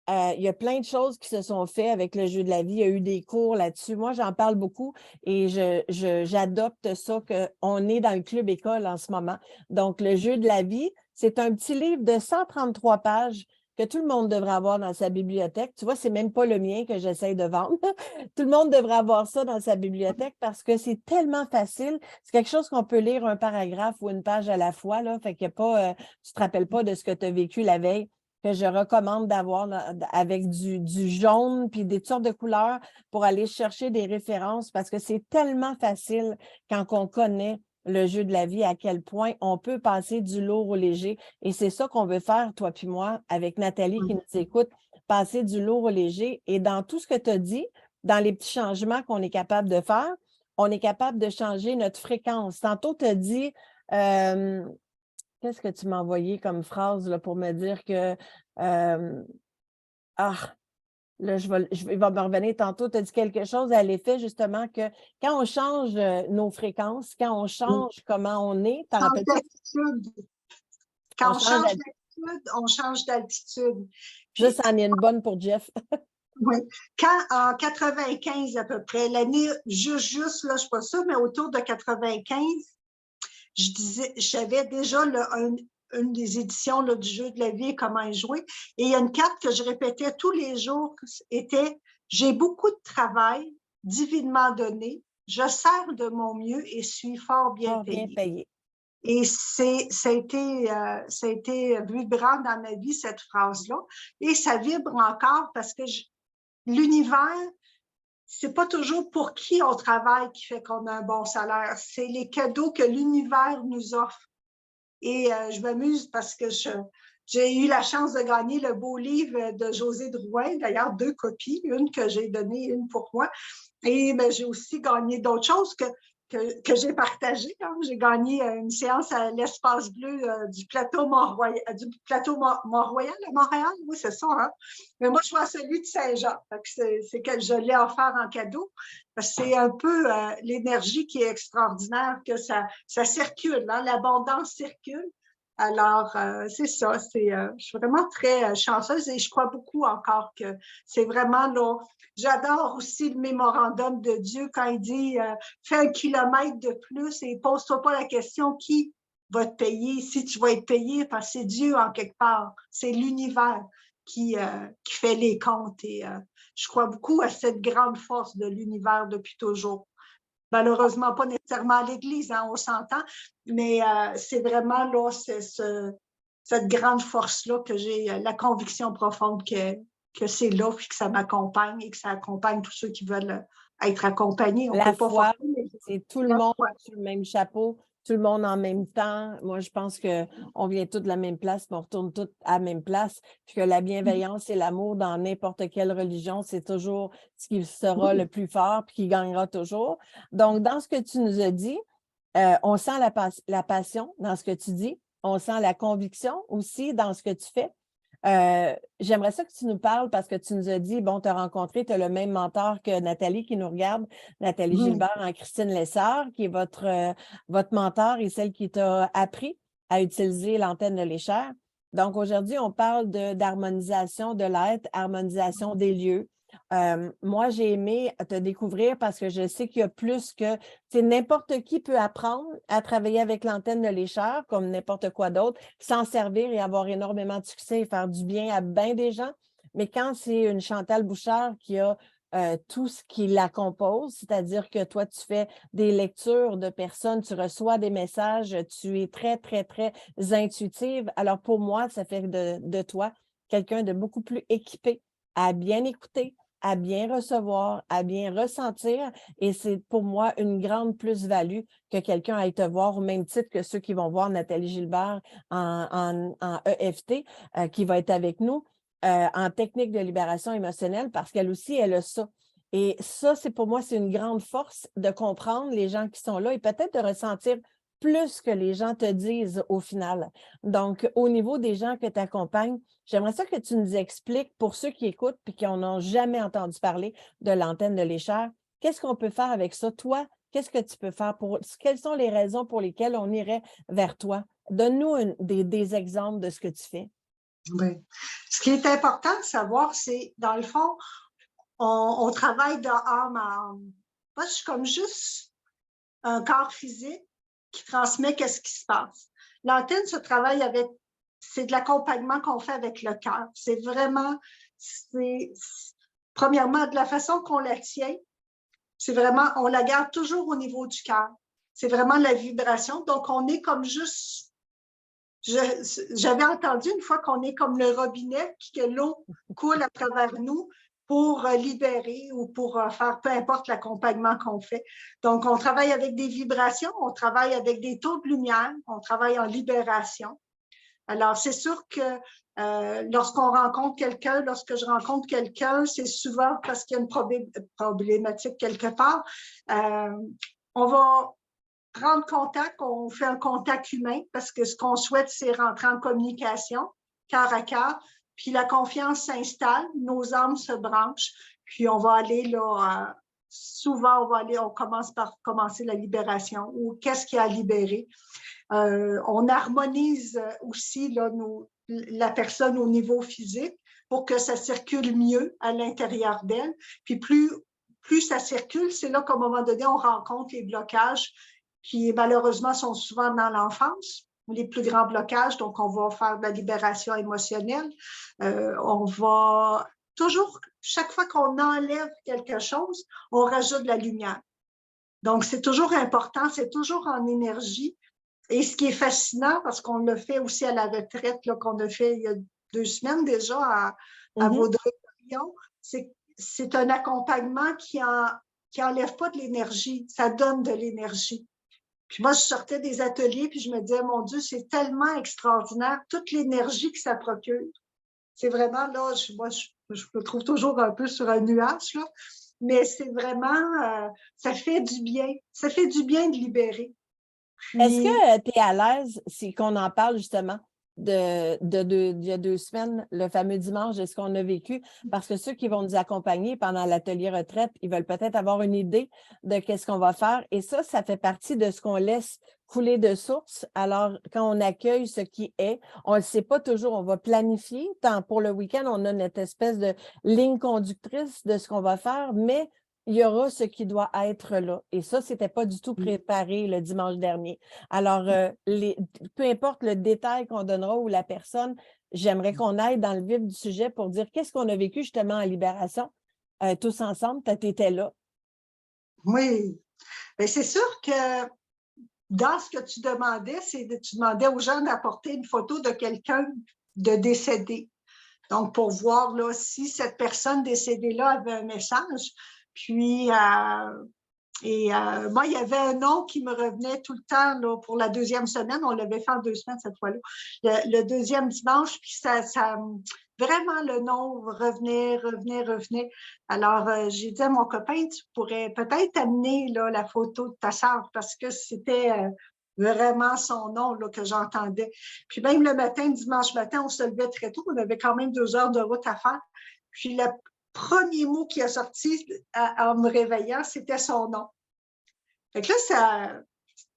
Il y a plein de choses qui se sont faites avec le jeu de la vie. Il y a eu des cours là-dessus. Moi, j'en parle beaucoup et j'adopte ça qu'on est dans le club école en ce moment. Donc, le jeu de la vie, c'est un petit livre de 133 pages que tout le monde devrait avoir dans sa bibliothèque. Tu vois, c'est même pas le mien que j'essaye de vendre. Tout le monde devrait avoir ça dans sa bibliothèque parce que c'est tellement facile. C'est quelque chose qu'on peut lire un paragraphe ou une page à la fois, là. Fait qu'il y a pas, tu te rappelles pas de ce que tu as vécu la veille que je recommande d'avoir avec du jaune puis des sortes de couleurs pour aller chercher des références parce que c'est tellement facile quand on connaît le jeu de la vie, à quel point on peut passer du lourd au léger. Et c'est ça qu'on veut faire, toi puis moi, avec Nathalie qui nous écoute, passer du lourd au léger. Et dans tout ce que tu as dit, dans les petits changements qu'on est capable de faire, on est capable de changer notre fréquence. Tantôt, tu as dit, qu'est-ce que tu m'as envoyé comme phrase là, pour me dire que euh, ah, là, il va me revenir tantôt, tu as dit quelque chose à l'effet justement que quand on change nos fréquences, quand on change comment on est, t'en change rappelles-tu? d'altitude. On Quand on change change d'altitude. d'altitude, on change d'altitude. Ça, Puis, c'en est une bonne pour Jeff. oui, quand en 95 à peu près, l'année juste, là, je ne suis pas sûre, mais autour de 95, j'avais déjà une des éditions là, du jeu de la vie, comment y jouer. Et il y a une carte que je répétais tous les jours, était j'ai beaucoup de travail divinement donné, je sers de mon mieux et suis fort bien Fort bien payé. payé. Et ça a été vibrant dans ma vie, cette phrase-là. Et ça vibre encore parce que l'univers, c'est pas toujours pour qui on travaille qui fait qu'on a un bon salaire. C'est les cadeaux que l'univers nous offre. Et je m'amuse parce que j'ai eu la chance de gagner le beau livre de José Drouin, d'ailleurs 2 copies, une que j'ai donnée, une pour moi. Et ben, j'ai aussi gagné d'autres choses que j'ai partagées. Hein. J'ai gagné une séance à l'Espace Bleu du plateau Mont-Royal, à Montréal. Oui, c'est ça. Hein? Mais moi, je suis à celui de Saint-Jean. C'est que je l'ai offert en cadeau. C'est un peu l'énergie qui est extraordinaire, que ça circule. Hein? L'abondance circule. Alors, c'est ça. Je suis vraiment très chanceuse et je crois beaucoup encore que c'est vraiment là. J'adore aussi le mémorandum de Dieu quand il dit fais 1 kilomètre de plus et pose-toi pas la question qui va te payer, si tu vas être payé, parce que c'est Dieu en quelque part. C'est l'univers qui fait les comptes et je crois beaucoup à cette grande force de l'univers depuis toujours. Malheureusement, pas nécessairement à l'Église, hein, on s'entend, mais c'est vraiment là, cette grande force-là que j'ai la conviction profonde que c'est là, puis que ça m'accompagne et que ça accompagne tous ceux qui veulent être accompagnés. On ne La peut pas foi, forcer, mais c'est tout le la monde foi. sur le même chapeau, tout le monde en même temps. Moi, je pense qu'on vient tous de la même place, mais on retourne tous à la même place. Puis que la bienveillance et l'amour dans n'importe quelle religion, c'est toujours ce qui sera le plus fort puis qui gagnera toujours. Donc, dans ce que tu nous as dit, on sent la passion dans ce que tu dis. On sent la conviction aussi dans ce que tu fais. J'aimerais ça que tu nous parles parce que tu nous as dit, bon, tu as rencontré, tu as le même mentor que Nathalie qui nous regarde, Nathalie Gilbert en Christine Lessard, qui est votre mentor et celle qui t'a appris à utiliser l'antenne de l'échelle. Donc, aujourd'hui, on parle d'harmonisation de l'être, harmonisation des lieux. Moi, j'ai aimé te découvrir parce que je sais qu'il y a plus que n'importe qui peut apprendre à travailler avec l'antenne de l'échelle, comme n'importe quoi d'autre, s'en servir et avoir énormément de succès et faire du bien à bien des gens. Mais quand c'est une Chantal Bouchard qui a tout ce qui la compose, c'est-à-dire que toi, tu fais des lectures de personnes, tu reçois des messages, tu es très, très, très intuitive. Alors, pour moi, ça fait de toi quelqu'un de beaucoup plus équipé à bien écouter, à bien recevoir, à bien ressentir. Et c'est pour moi une grande plus-value que quelqu'un aille te voir au même titre que ceux qui vont voir Nathalie Gilbert en EFT, qui va être avec nous, en technique de libération émotionnelle, parce qu'elle aussi, elle a ça. Et ça, c'est pour moi, c'est une grande force de comprendre les gens qui sont là et peut-être de ressentir plus que les gens te disent au final. Donc, au niveau des gens que tu accompagnes, j'aimerais ça que tu nous expliques, pour ceux qui écoutent et qui n'en ont jamais entendu parler de l'antenne de l'échelle, qu'est-ce qu'on peut faire avec ça? Toi, qu'est-ce que tu peux faire quelles sont les raisons pour lesquelles on irait vers toi? Donne-nous des exemples de ce que tu fais. Oui. Ce qui est important de savoir, c'est, dans le fond, on travaille de âme à âme. Moi, je suis comme juste un corps physique qui transmet qu'est-ce qui se passe. L'antenne se travaille avec, c'est de l'accompagnement qu'on fait avec le cœur. C'est vraiment, premièrement, de la façon qu'on la tient, c'est vraiment, on la garde toujours au niveau du cœur. C'est vraiment la vibration. Donc, on est comme juste, j'avais entendu une fois qu'on est comme le robinet, puis que l'eau coule à travers nous pour libérer ou pour faire peu importe l'accompagnement qu'on fait. Donc, on travaille avec des vibrations, on travaille avec des taux de lumière, on travaille en libération. Alors, c'est sûr que lorsqu'on rencontre quelqu'un, lorsque je rencontre quelqu'un, c'est souvent parce qu'il y a une problématique quelque part. On va prendre contact, on fait un contact humain parce que ce qu'on souhaite, c'est rentrer en communication, cœur à cœur, puis la confiance s'installe, nos âmes se branchent, puis on va aller là, souvent on commence par commencer la libération ou qu'est-ce qu'il y a à libérer. On harmonise aussi là, la personne au niveau physique pour que ça circule mieux à l'intérieur d'elle. Puis plus ça circule, c'est là qu'à un moment donné, on rencontre les blocages qui malheureusement sont souvent dans l'enfance, les plus grands blocages. Donc, on va faire de la libération émotionnelle. On va toujours, chaque fois qu'on enlève quelque chose, on rajoute de la lumière. Donc, c'est toujours important, c'est toujours en énergie. Et ce qui est fascinant, parce qu'on l'a fait aussi à la retraite, qu'on a fait il y a 2 semaines déjà à Vaudreuil-Dorion, c'est un accompagnement qui enlève pas de l'énergie, ça donne de l'énergie. Puis moi, je sortais des ateliers, puis je me disais, mon Dieu, c'est tellement extraordinaire, toute l'énergie que ça procure. C'est vraiment, là, moi, je me trouve toujours un peu sur un nuage, là, mais c'est vraiment, ça fait du bien. Ça fait du bien de libérer. Est-ce Puis, que tu es à l'aise, si qu'on en parle justement il y a 2 semaines, le fameux dimanche de ce qu'on a vécu, parce que ceux qui vont nous accompagner pendant l'atelier retraite, ils veulent peut-être avoir une idée de qu'est-ce qu'on va faire. Et ça fait partie de ce qu'on laisse couler de source. Alors, quand on accueille ce qui est, on ne le sait pas toujours, on va planifier. Tant pour le week-end, on a notre espèce de ligne conductrice de ce qu'on va faire, mais il y aura ce qui doit être là. Et ça, ce n'était pas du tout préparé le dimanche dernier. Alors, peu importe le détail qu'on donnera ou la personne, j'aimerais qu'on aille dans le vif du sujet pour dire qu'est-ce qu'on a vécu justement en libération, tous ensemble, tu étais là. oui, mais c'est sûr que dans ce que tu demandais, tu demandais aux gens d'apporter une photo de quelqu'un de décédé. Donc, pour voir là, si cette personne décédée-là avait un message. Puis, moi, il y avait un nom qui me revenait tout le temps là, pour la 2e semaine. On l'avait fait en 2 semaines cette fois-là. Le 2e dimanche, puis vraiment, le nom revenait. Alors, j'ai dit à mon copain, tu pourrais peut-être amener là, la photo de ta sœur parce que c'était vraiment son nom là, que j'entendais. Puis même le matin, dimanche matin, on se levait très tôt. On avait quand même 2 heures de route à faire. Puis le premier mot qui a sorti en me réveillant, c'était son nom. Fait que là,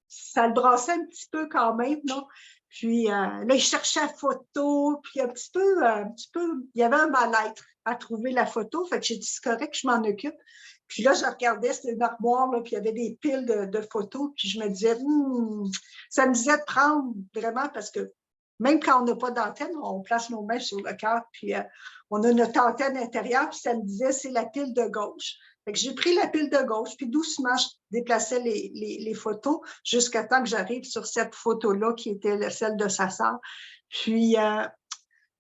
ça le brassait un petit peu quand même, là. Puis là, il cherchait la photo, puis un petit peu, il y avait un mal-être à trouver la photo. Fait que j'ai dit, c'est correct, je m'en occupe. Puis là, je regardais, c'était une armoire, là, puis il y avait des piles de photos. Puis je me disais, ça me disait de prendre vraiment, parce que même quand on n'a pas d'antenne, on place nos mains sur le cœur, puis on a notre antenne intérieure, puis ça me disait, c'est la pile de gauche. Fait que j'ai pris la pile de gauche, puis doucement, je déplaçais les photos jusqu'à temps que j'arrive sur cette photo-là qui était celle de sa sœur. Puis,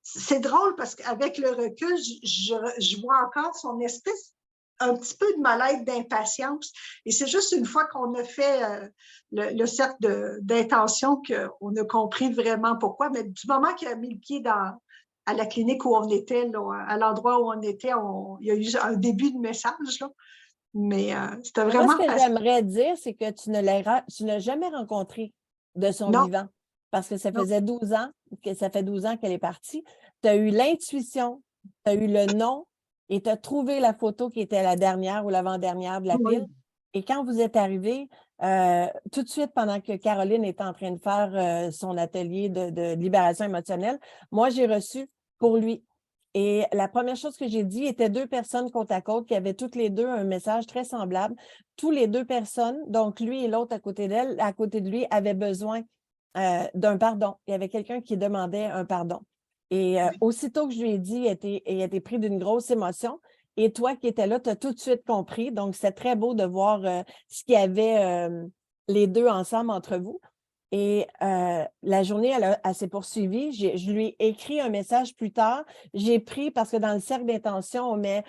c'est drôle parce qu'avec le recul, je vois encore son espèce, un petit peu de mal-être, d'impatience. Et c'est juste une fois qu'on a fait le cercle d'intention qu'on a compris vraiment pourquoi. Mais du moment qu'il a mis le pied à la clinique où on était, là, à l'endroit où on était, il y a eu un début de message, là. Mais c'était Moi, ce vraiment que facile. j'aimerais dire, c'est que tu ne l'as jamais rencontré. de son Non, vivant. Parce que ça non. faisait 12 ans, que ça fait 12 ans qu'elle est partie. Tu as eu l'intuition, tu as eu le nom et tu as trouvé la photo qui était la dernière ou l'avant-dernière de la pile. Oui. Et quand vous êtes arrivé, tout de suite, pendant que Caroline était en train de faire son atelier de libération émotionnelle, moi, j'ai reçu pour lui. Et la première chose que j'ai dit était deux personnes côte à côte qui avaient toutes les deux un message très semblable. Tous les deux personnes, donc lui et l'autre à côté d'elle, à côté de lui, avaient besoin d'un pardon. Il y avait quelqu'un qui demandait un pardon. Et aussitôt que je lui ai dit, il a été pris d'une grosse émotion. Et toi qui étais là, tu as tout de suite compris. Donc, c'est très beau de voir ce qu'il y avait les deux ensemble entre vous. Et la journée, elle s'est poursuivie. Je lui ai écrit un message plus tard. J'ai pris, parce que dans le cercle d'intention, on met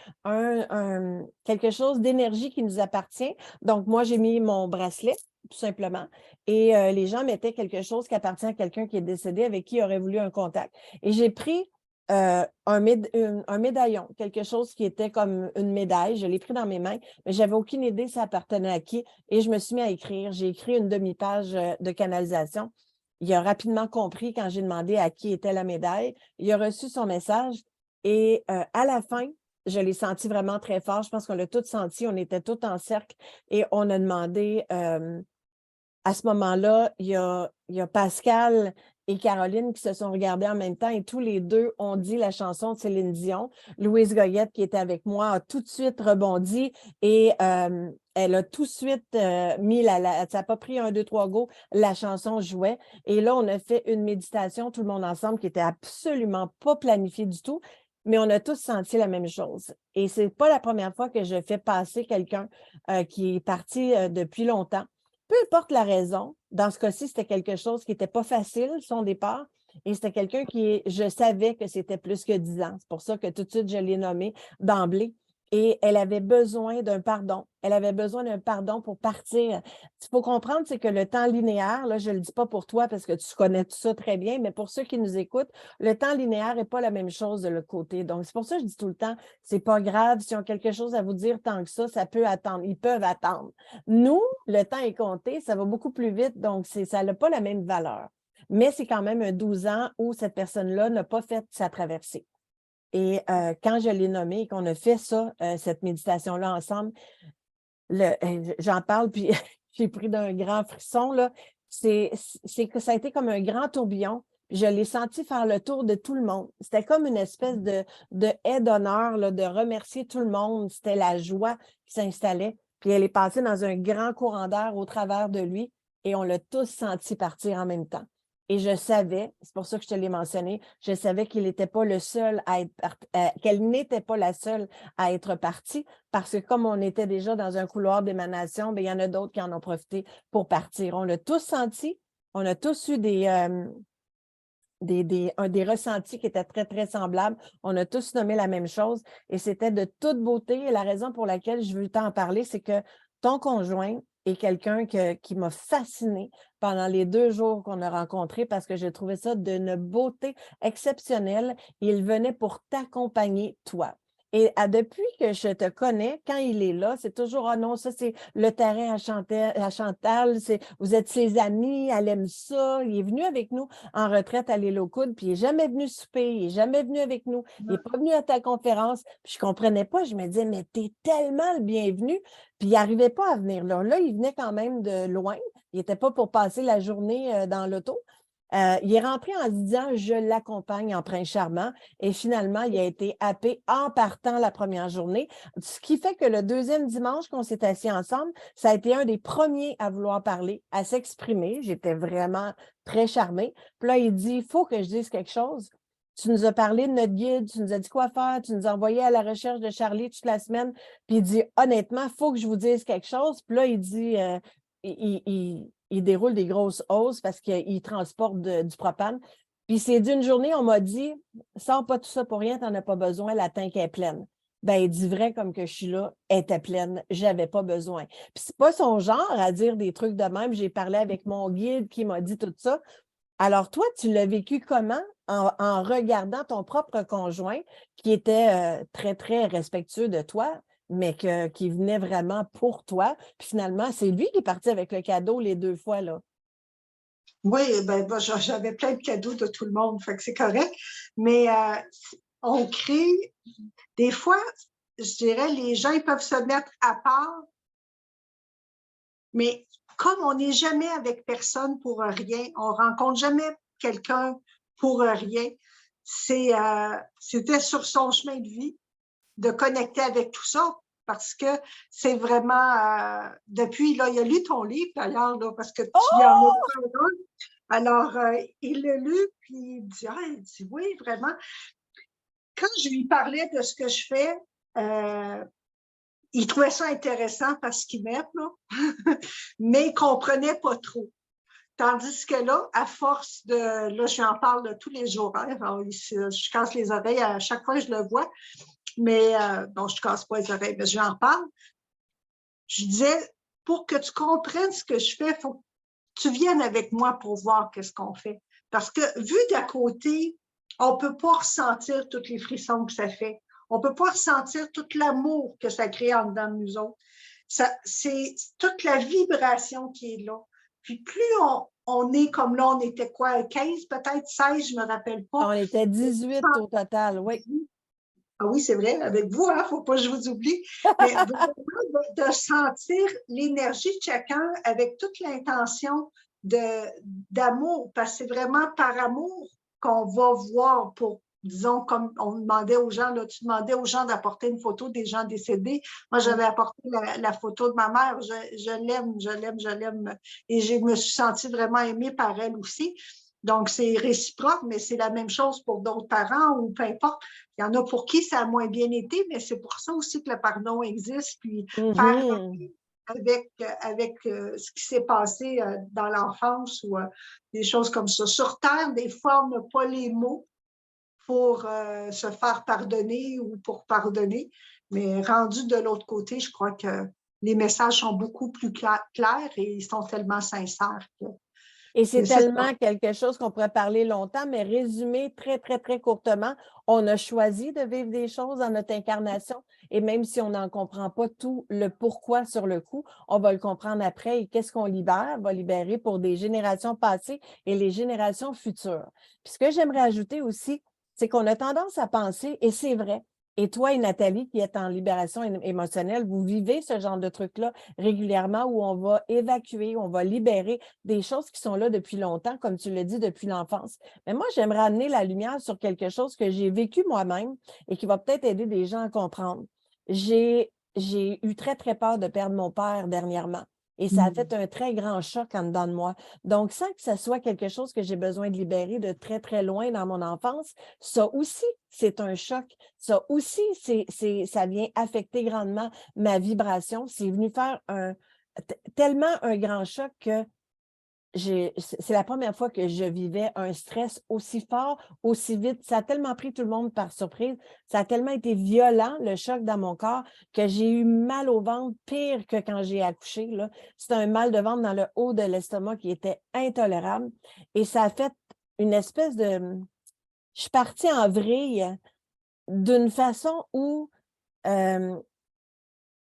quelque chose d'énergie qui nous appartient. Donc, moi, j'ai mis mon bracelet, tout simplement. Et les gens mettaient quelque chose qui appartient à quelqu'un qui est décédé, avec qui aurait voulu un contact. Et j'ai pris un médaillon, quelque chose qui était comme une médaille. Je l'ai pris dans mes mains, mais je n'avais aucune idée ça appartenait à qui. Et je me suis mis à écrire. J'ai écrit une demi-page de canalisation. Il a rapidement compris quand j'ai demandé à qui était la médaille. Il a reçu son message et à la fin, je l'ai senti vraiment très fort. Je pense qu'on l'a tous senti. On était tous en cercle et on a demandé à ce moment-là, il y a Pascal et Caroline qui se sont regardés en même temps et tous les deux ont dit la chanson de Céline Dion. Louise Goyette, qui était avec moi, a tout de suite rebondi et elle a tout de suite mis ça n'a pas pris 1, 2, 3 go, la chanson jouait. Et là, on a fait une méditation, tout le monde ensemble, qui était absolument pas planifiée du tout, mais on a tous senti la même chose. Et c'est pas la première fois que je fais passer quelqu'un qui est parti depuis longtemps. Peu importe la raison, dans ce cas-ci, c'était quelque chose qui n'était pas facile, son départ, et c'était quelqu'un je savais que c'était plus que 10 ans. C'est pour ça que tout de suite, je l'ai nommé d'emblée. Et elle avait besoin d'un pardon. Elle avait besoin d'un pardon pour partir. Ce qu'il faut comprendre, c'est que le temps linéaire, là, je ne le dis pas pour toi parce que tu connais tout ça très bien, mais pour ceux qui nous écoutent, le temps linéaire n'est pas la même chose de l'autre côté. Donc, c'est pour ça que je dis tout le temps, c'est pas grave. S'ils ont quelque chose à vous dire tant que ça peut attendre. Ils peuvent attendre. Nous, le temps est compté, ça va beaucoup plus vite, donc ça n'a pas la même valeur. Mais c'est quand même un 12 ans où cette personne-là n'a pas fait sa traversée. Et quand je l'ai nommé et qu'on a fait ça, cette méditation-là ensemble, j'en parle, puis j'ai pris d'un grand frisson, là. C'est que ça a été comme un grand tourbillon. Je l'ai senti faire le tour de tout le monde. C'était comme une espèce de haie d'honneur, là, de remercier tout le monde. C'était la joie qui s'installait. Puis elle est passée dans un grand courant d'air au travers de lui et on l'a tous senti partir en même temps. Et je savais, c'est pour ça que je te l'ai mentionné, je savais qu'il n'était pas le seul à être qu'elle n'était pas la seule à être partie, parce que comme on était déjà dans un couloir d'émanation, il y en a d'autres qui en ont profité pour partir. On l'a tous senti, on a tous eu des ressentis qui étaient très, très semblables. On a tous nommé la même chose et c'était de toute beauté. Et la raison pour laquelle je veux t'en parler, c'est que ton conjoint est quelqu'un qui m'a fascinée pendant les 2 jours qu'on a rencontrés parce que j'ai trouvé ça d'une beauté exceptionnelle. Il venait pour t'accompagner, toi. Et depuis que je te connais, quand il est là, c'est toujours « Ah non, ça c'est le terrain à Chantal, vous êtes ses amis, elle aime ça. » Il est venu avec nous en retraite à l'île aux Coudes, puis il n'est jamais venu souper, il n'est jamais venu avec nous, il n'est pas venu à ta conférence. Puis je ne comprenais pas, je me disais « Mais tu es tellement le bienvenu. » Puis il n'arrivait pas à venir là. Là, il venait quand même de loin. Il n'était pas pour passer la journée dans l'auto. Il est rentré en se disant « Je l'accompagne en prince charmant » et finalement, il a été happé en partant la première journée, ce qui fait que le deuxième dimanche qu'on s'est assis ensemble, ça a été un des premiers à vouloir parler, à s'exprimer. J'étais vraiment très charmée. Puis là, il dit « Il faut que je dise quelque chose. Tu nous as parlé de notre guide, tu nous as dit quoi faire, tu nous as envoyé à la recherche de Charlie toute la semaine. » Puis il dit « Honnêtement, il faut que je vous dise quelque chose. » Puis là, il dit il déroule des grosses hausses parce qu'il transporte du propane. Puis c'est d'une journée, on m'a dit « Sors pas tout ça pour rien, tu n'en as pas besoin, la tank est pleine. » Ben, il dit vrai comme que je suis là, elle était pleine, j'avais pas besoin. Puis c'est pas son genre à dire des trucs de même. J'ai parlé avec mon guide qui m'a dit tout ça. Alors toi, tu l'as vécu comment en regardant ton propre conjoint qui était très, très respectueux de toi, mais qui venait vraiment pour toi. Puis finalement, c'est lui qui est parti avec le cadeau les 2 fois, là. Oui, ben, j'avais plein de cadeaux de tout le monde, fait que c'est correct. Mais on crée, des fois, je dirais, les gens ils peuvent se mettre à part, mais comme on n'est jamais avec personne pour rien, on rencontre jamais quelqu'un pour rien, c'était sur son chemin de vie de connecter avec tout ça parce que c'est vraiment, depuis, là, il a lu ton livre d'ailleurs, là, parce que tu y en as Oh! fait un. Alors, il l'a lu, puis il dit oui, vraiment. Quand je lui parlais de ce que je fais, euh, il trouvait ça intéressant parce qu'il m'aime, là, mais il ne comprenait pas trop. Tandis que là, à force de... Là, je lui en parle tous les jours. Hein, alors, je casse les oreilles à chaque fois que je le vois. Mais non, je ne casse pas les oreilles, mais je lui en parle. Je disais, pour que tu comprennes ce que je fais, il faut que tu viennes avec moi pour voir qu'est-ce qu'on fait. Parce que vu d'à côté, on ne peut pas ressentir tous les frissons que ça fait. On ne peut pas ressentir tout l'amour que ça crée en dedans de nous autres. C'est toute la vibration qui est là. Puis plus on est comme là, on était quoi, 15, peut-être 16, je ne me rappelle pas. On était 18 au total, oui. Ah oui, c'est vrai, avec vous, il ne faut pas que je vous oublie. Mais vraiment, de sentir l'énergie de chacun avec toute l'intention d'amour, parce que c'est vraiment par amour qu'on va voir pour, disons, comme on demandait aux gens, là, tu demandais aux gens d'apporter une photo des gens décédés. Moi, j'avais apporté la photo de ma mère. Je l'aime, je l'aime, je l'aime. Et je me suis sentie vraiment aimée par elle aussi. Donc, c'est réciproque, mais c'est la même chose pour d'autres parents ou peu importe. Il y en a pour qui ça a moins bien été, mais c'est pour ça aussi que le pardon existe, puis faire Mhm. avec ce qui s'est passé dans l'enfance ou des choses comme ça. Sur Terre, des fois, on n'a pas les mots pour se faire pardonner ou pour pardonner, mais rendu de l'autre côté, je crois que les messages sont beaucoup plus clairs et ils sont tellement sincères. Et c'est C'est ça. tellement quelque chose qu'on pourrait parler longtemps, mais résumé très, très, très courtement, on a choisi de vivre des choses dans notre incarnation et même si on n'en comprend pas tout le pourquoi sur le coup, on va le comprendre après et qu'est-ce qu'on libère, va libérer pour des générations passées et les générations futures. Puis ce que j'aimerais ajouter aussi, c'est qu'on a tendance à penser, et c'est vrai, et toi et Nathalie qui êtes en libération émotionnelle, vous vivez ce genre de truc-là régulièrement où on va évacuer, on va libérer des choses qui sont là depuis longtemps, comme tu l'as dit, depuis l'enfance. Mais moi, j'aimerais amener la lumière sur quelque chose que j'ai vécu moi-même et qui va peut-être aider des gens à comprendre. J'ai eu très, très peur de perdre mon père dernièrement. Et ça a fait un très grand choc en dedans de moi. Donc, sans que ça soit quelque chose que j'ai besoin de libérer de très, très loin dans mon enfance, ça aussi, c'est un choc. Ça aussi, ça vient affecter grandement ma vibration. C'est venu faire tellement un grand choc que c'est la première fois que je vivais un stress aussi fort, aussi vite. Ça a tellement pris tout le monde par surprise. Ça a tellement été violent, le choc dans mon corps, que j'ai eu mal au ventre, pire que quand j'ai accouché, là. C'était un mal de ventre dans le haut de l'estomac qui était intolérable. Et ça a fait une espèce de... Je suis partie en vrille d'une façon où je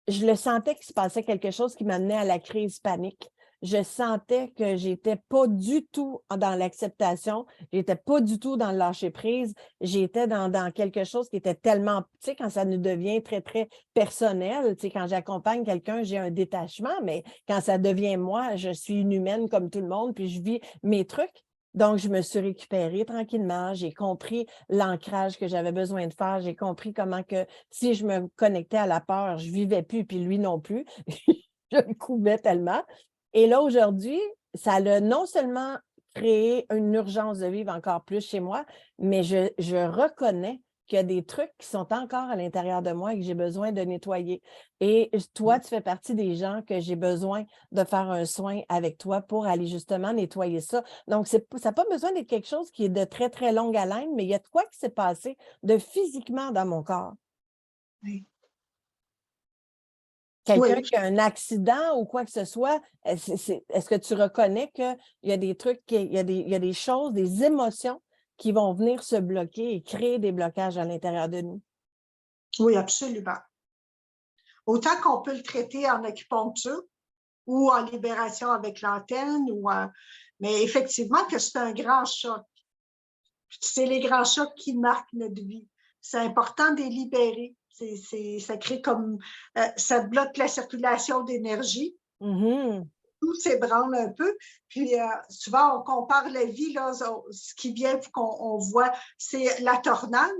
le sentais qu'il se passait quelque chose qui m'amenait à la crise panique. Je sentais que j'étais pas du tout dans l'acceptation, j'étais pas du tout dans le lâcher-prise, j'étais dans quelque chose qui était tellement, tu sais, quand ça nous devient très, très personnel, tu sais, quand j'accompagne quelqu'un, j'ai un détachement, mais quand ça devient moi, je suis une humaine comme tout le monde, puis je vis mes trucs. Donc, je me suis récupérée tranquillement, j'ai compris l'ancrage que j'avais besoin de faire, j'ai compris comment que si je me connectais à la peur, je ne vivais plus, puis lui non plus. Je me couvais tellement. Et là, aujourd'hui, ça a non seulement créé une urgence de vivre encore plus chez moi, mais je reconnais qu'il y a des trucs qui sont encore à l'intérieur de moi et que j'ai besoin de nettoyer. Et toi, tu fais partie des gens que j'ai besoin de faire un soin avec toi pour aller justement nettoyer ça. Donc, ça n'a pas besoin d'être quelque chose qui est de très, très longue haleine, mais il y a de quoi qui s'est passé de physiquement dans mon corps. Oui. Quelqu'un Oui. qui a un accident ou quoi que ce soit, est-ce que tu reconnais qu'il y a des trucs, il y a des choses, des émotions qui vont venir se bloquer et créer des blocages à l'intérieur de nous? Oui, absolument. Autant qu'on peut le traiter en acupuncture ou en libération avec l'antenne, Mais effectivement que c'est un grand choc. C'est les grands chocs qui marquent notre vie. C'est important de les libérer. Ça crée comme... ça bloque la circulation d'énergie. Mhm. Tout s'ébranle un peu. Puis souvent, on compare la vie, là, ce qui vient qu'on voit, c'est la tornade.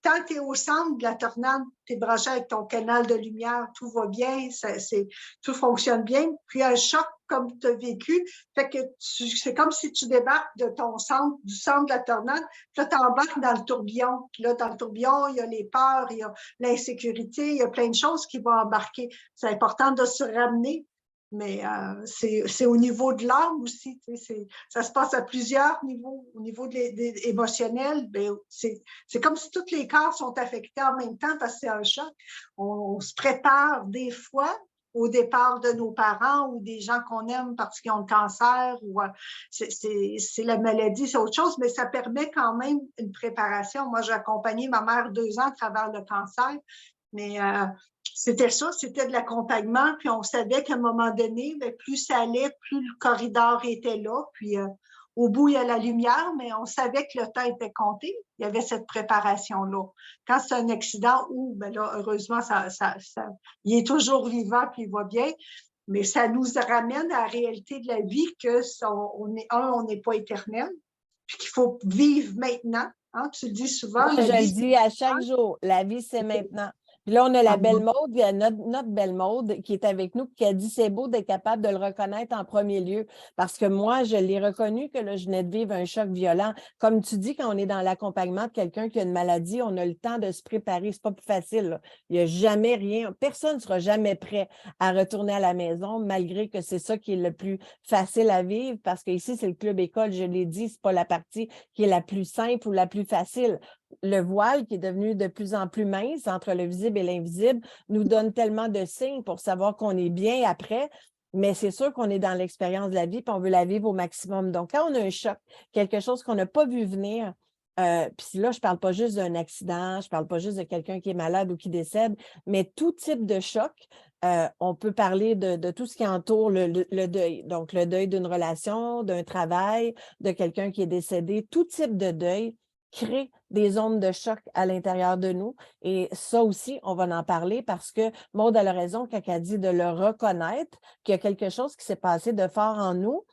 Tant tu es au centre de la tornade, tu es branché avec ton canal de lumière, tout va bien, tout fonctionne bien. Puis un choc comme tu as vécu, fait que c'est comme si tu débarques de ton centre, du centre de la tornade, puis là, tu embarques dans le tourbillon. Puis là, dans le tourbillon, il y a les peurs, il y a l'insécurité, il y a plein de choses qui vont embarquer. C'est important de se ramener. Mais c'est au niveau de l'âme aussi. Ça se passe à plusieurs niveaux. Au niveau émotionnel, ben, c'est comme si tous les corps sont affectés en même temps parce que c'est un choc. On se prépare des fois au départ de nos parents ou des gens qu'on aime parce qu'ils ont le cancer ou c'est la maladie, c'est autre chose, mais ça permet quand même une préparation. Moi, j'ai accompagné ma mère 2 ans à travers le cancer, mais c'était ça, c'était de l'accompagnement, puis on savait qu'à un moment donné, bien, plus ça allait, plus le corridor était là, puis au bout, il y a la lumière, mais on savait que le temps était compté. Il y avait cette préparation-là. Quand c'est un accident, ben là, heureusement, il est toujours vivant, puis il va bien, mais ça nous ramène à la réalité de la vie que on n'est pas éternel, puis qu'il faut vivre maintenant. Hein? Tu le dis souvent, Moi, la je le vie, dis à chaque jour, la vie, c'est maintenant. Puis là, on a la belle Maude, notre belle Maude qui est avec nous, qui a dit c'est beau d'être capable de le reconnaître en premier lieu. Parce que moi, je l'ai reconnu que là, je venais de vivre un choc violent. Comme tu dis, quand on est dans l'accompagnement de quelqu'un qui a une maladie, on a le temps de se préparer. C'est pas plus facile, là. Il n'y a jamais rien. Personne ne sera jamais prêt à retourner à la maison, malgré que c'est ça qui est le plus facile à vivre. Parce que ici, c'est le club école, je l'ai dit, c'est pas la partie qui est la plus simple ou la plus facile. Le voile qui est devenu de plus en plus mince entre le visible et l'invisible nous donne tellement de signes pour savoir qu'on est bien après, mais c'est sûr qu'on est dans l'expérience de la vie et on veut la vivre au maximum. Donc, quand on a un choc, quelque chose qu'on n'a pas vu venir, puis là, je ne parle pas juste d'un accident, je ne parle pas juste de quelqu'un qui est malade ou qui décède, mais tout type de choc, on peut parler de tout ce qui entoure le deuil. Donc, le deuil d'une relation, d'un travail, de quelqu'un qui est décédé, tout type de deuil crée des ondes de choc à l'intérieur de nous. Et ça aussi, on va en parler parce que Maude a raison quand elle dit de le reconnaître, qu'il y a quelque chose qui s'est passé de fort en nous.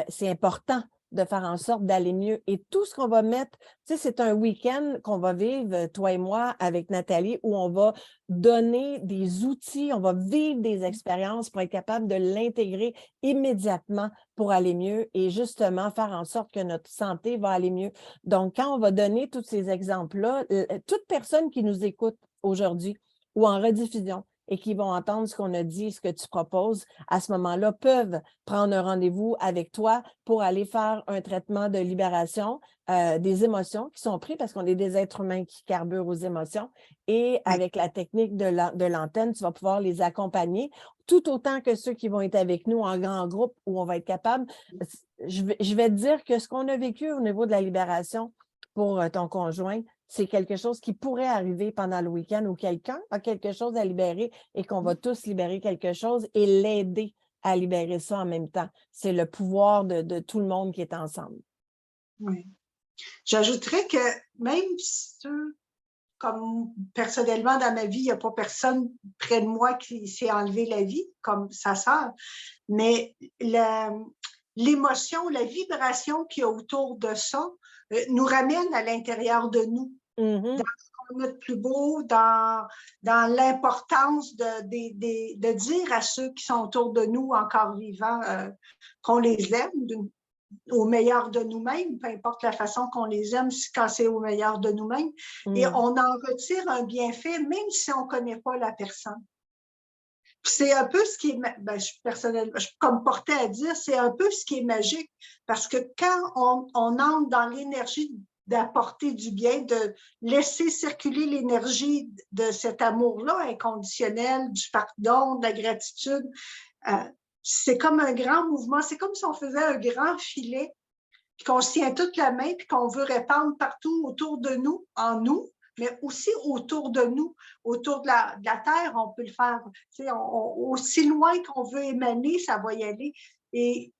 C'est important de faire en sorte d'aller mieux. Et tout ce qu'on va mettre, tu sais, c'est un week-end qu'on va vivre, toi et moi, avec Nathalie, où on va donner des outils, on va vivre des expériences pour être capable de l'intégrer immédiatement pour aller mieux et justement faire en sorte que notre santé va aller mieux. Donc, quand on va donner tous ces exemples-là, toute personne qui nous écoute aujourd'hui ou en rediffusion et qui vont entendre ce qu'on a dit, ce que tu proposes, à ce moment-là, peuvent prendre un rendez-vous avec toi pour aller faire un traitement de libération des émotions qui sont prises parce qu'on est des êtres humains qui carburent aux émotions. Et avec la technique de l'antenne, tu vas pouvoir les accompagner tout autant que ceux qui vont être avec nous en grand groupe où on va être capable. Je vais te dire que ce qu'on a vécu au niveau de la libération pour ton conjoint, c'est quelque chose qui pourrait arriver pendant le week-end où quelqu'un a quelque chose à libérer et qu'on va tous libérer quelque chose et l'aider à libérer ça en même temps. C'est le pouvoir de tout le monde qui est ensemble. Oui. J'ajouterais que même ceux, comme personnellement dans ma vie, il n'y a pas personne près de moi qui s'est enlevé la vie, comme sa sœur, mais l'émotion, la vibration qu'il y a autour de ça nous ramène à l'intérieur de nous. Mm-hmm. Dans ce qu'on a de plus beau, dans l'importance de dire à ceux qui sont autour de nous, encore vivants, qu'on les aime au meilleur de nous-mêmes, peu importe la façon qu'on les aime, quand c'est au meilleur de nous-mêmes. Et on en retire un bienfait, même si on ne connaît pas la personne. C'est un peu ce qui est, ben, personnellement, je suis comme portée à dire, c'est un peu ce qui est magique, parce que quand on entre dans l'énergie d'apporter du bien, de laisser circuler l'énergie de cet amour-là inconditionnel, du pardon, de la gratitude, c'est comme un grand mouvement, c'est comme si on faisait un grand filet, puis qu'on se tient toute la main, puis qu'on veut répandre partout autour de nous, en nous, mais aussi autour de nous, autour de la Terre, on peut le faire. Aussi loin qu'on veut émaner, ça va y aller. Et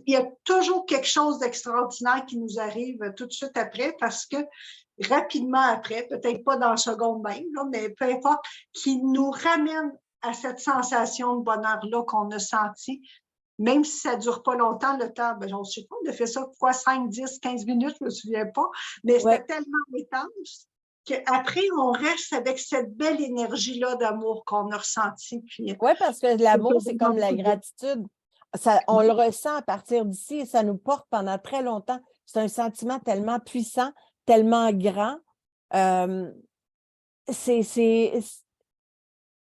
il y a toujours quelque chose d'extraordinaire qui nous arrive tout de suite après parce que rapidement après, peut-être pas dans le second même, là, mais peu importe, qui nous ramène à cette sensation de bonheur-là qu'on a senti, même si ça ne dure pas longtemps, le temps, ben, on ne sait pas, on a fait ça quoi, 5, 10, 15 minutes, je ne me souviens pas, mais c'était Ouais. tellement intense qu'après, on reste avec cette belle énergie-là d'amour qu'on a ressentie. Puis, Ouais, parce que l'amour, c'est comme la gratitude. Ça, on le ressent à partir d'ici et ça nous porte pendant très longtemps. C'est un sentiment tellement puissant, tellement grand. Euh,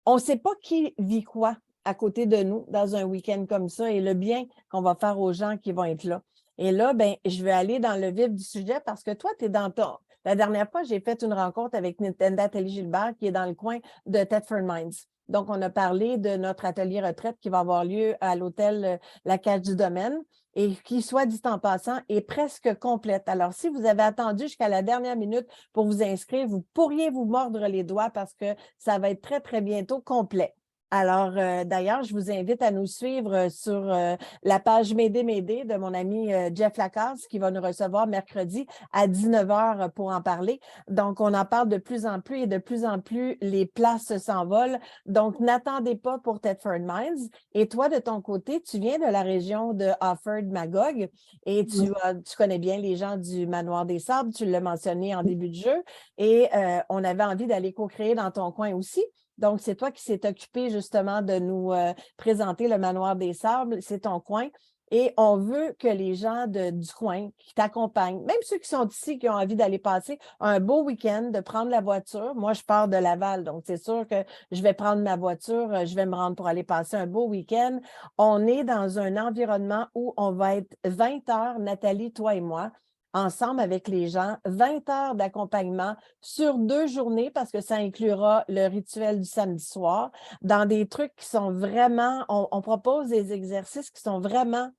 on ne sait pas qui vit quoi à côté de nous dans un week-end comme ça et le bien qu'on va faire aux gens qui vont être là. Et là, ben, je vais aller dans le vif du sujet parce que toi, tu es dans ton. La dernière fois, j'ai fait une rencontre avec Nathalie Gilbert qui est dans le coin de Thetford Mines. Donc, on a parlé de notre atelier retraite qui va avoir lieu à l'hôtel La Cage du Domaine et qui, soit dit en passant, est presque complète. Alors, si vous avez attendu jusqu'à la dernière minute pour vous inscrire, vous pourriez vous mordre les doigts parce que ça va être très, très bientôt complet. Alors, d'ailleurs, je vous invite à nous suivre sur la page M'aider de mon ami Jeff Lacasse qui va nous recevoir mercredi à 19h pour en parler. Donc, on en parle de plus en plus et de plus en plus, les places s'envolent. Donc, n'attendez pas pour Thetford Mines. Et toi, de ton côté, tu viens de la région de Offord-Magog et tu connais bien les gens du Manoir des Sables. Tu l'as mentionné en début de jeu. Et on avait envie d'aller co-créer dans ton coin aussi. Donc, c'est toi qui s'est occupé justement de nous présenter le Manoir des Sables, c'est ton coin. Et on veut que les gens du coin qui t'accompagnent, même ceux qui sont ici, qui ont envie d'aller passer un beau week-end, de prendre la voiture. Moi, je pars de Laval, donc c'est sûr que je vais prendre ma voiture, je vais me rendre pour aller passer un beau week-end. On est dans un environnement où on va être 20 heures, Nathalie, toi et moi, ensemble avec les gens, 20 heures d'accompagnement sur 2 journées parce que ça inclura le rituel du samedi soir dans des trucs qui sont vraiment, on propose des exercices qui sont vraiment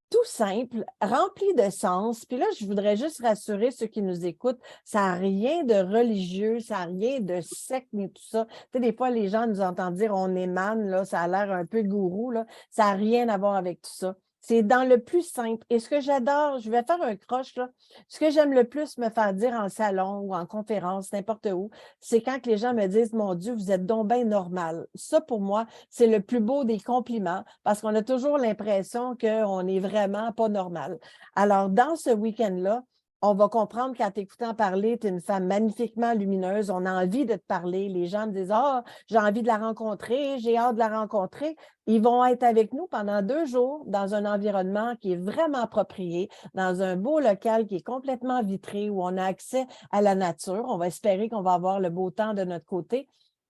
tout simples, remplis de sens. Puis là, je voudrais juste rassurer ceux qui nous écoutent, ça n'a rien de religieux, ça n'a rien de secte ni tout ça. Tu sais, des fois, les gens nous entendent dire on émane, là, ça a l'air un peu gourou, là. Ça n'a rien à voir avec tout ça. C'est dans le plus simple. Et ce que j'adore, je vais faire un croche, là. Ce que j'aime le plus me faire dire en salon ou en conférence, n'importe où, c'est quand les gens me disent, mon Dieu, vous êtes donc bien normal. Ça, pour moi, c'est le plus beau des compliments parce qu'on a toujours l'impression qu'on n'est vraiment pas normal. Alors, dans ce week-end-là, on va comprendre qu'en t'écoutant parler, tu es une femme magnifiquement lumineuse. On a envie de te parler. Les gens me disent, ah, j'ai envie de la rencontrer, j'ai hâte de la rencontrer. Ils vont être avec nous pendant 2 jours dans un environnement qui est vraiment approprié, dans un beau local qui est complètement vitré, où on a accès à la nature. On va espérer qu'on va avoir le beau temps de notre côté.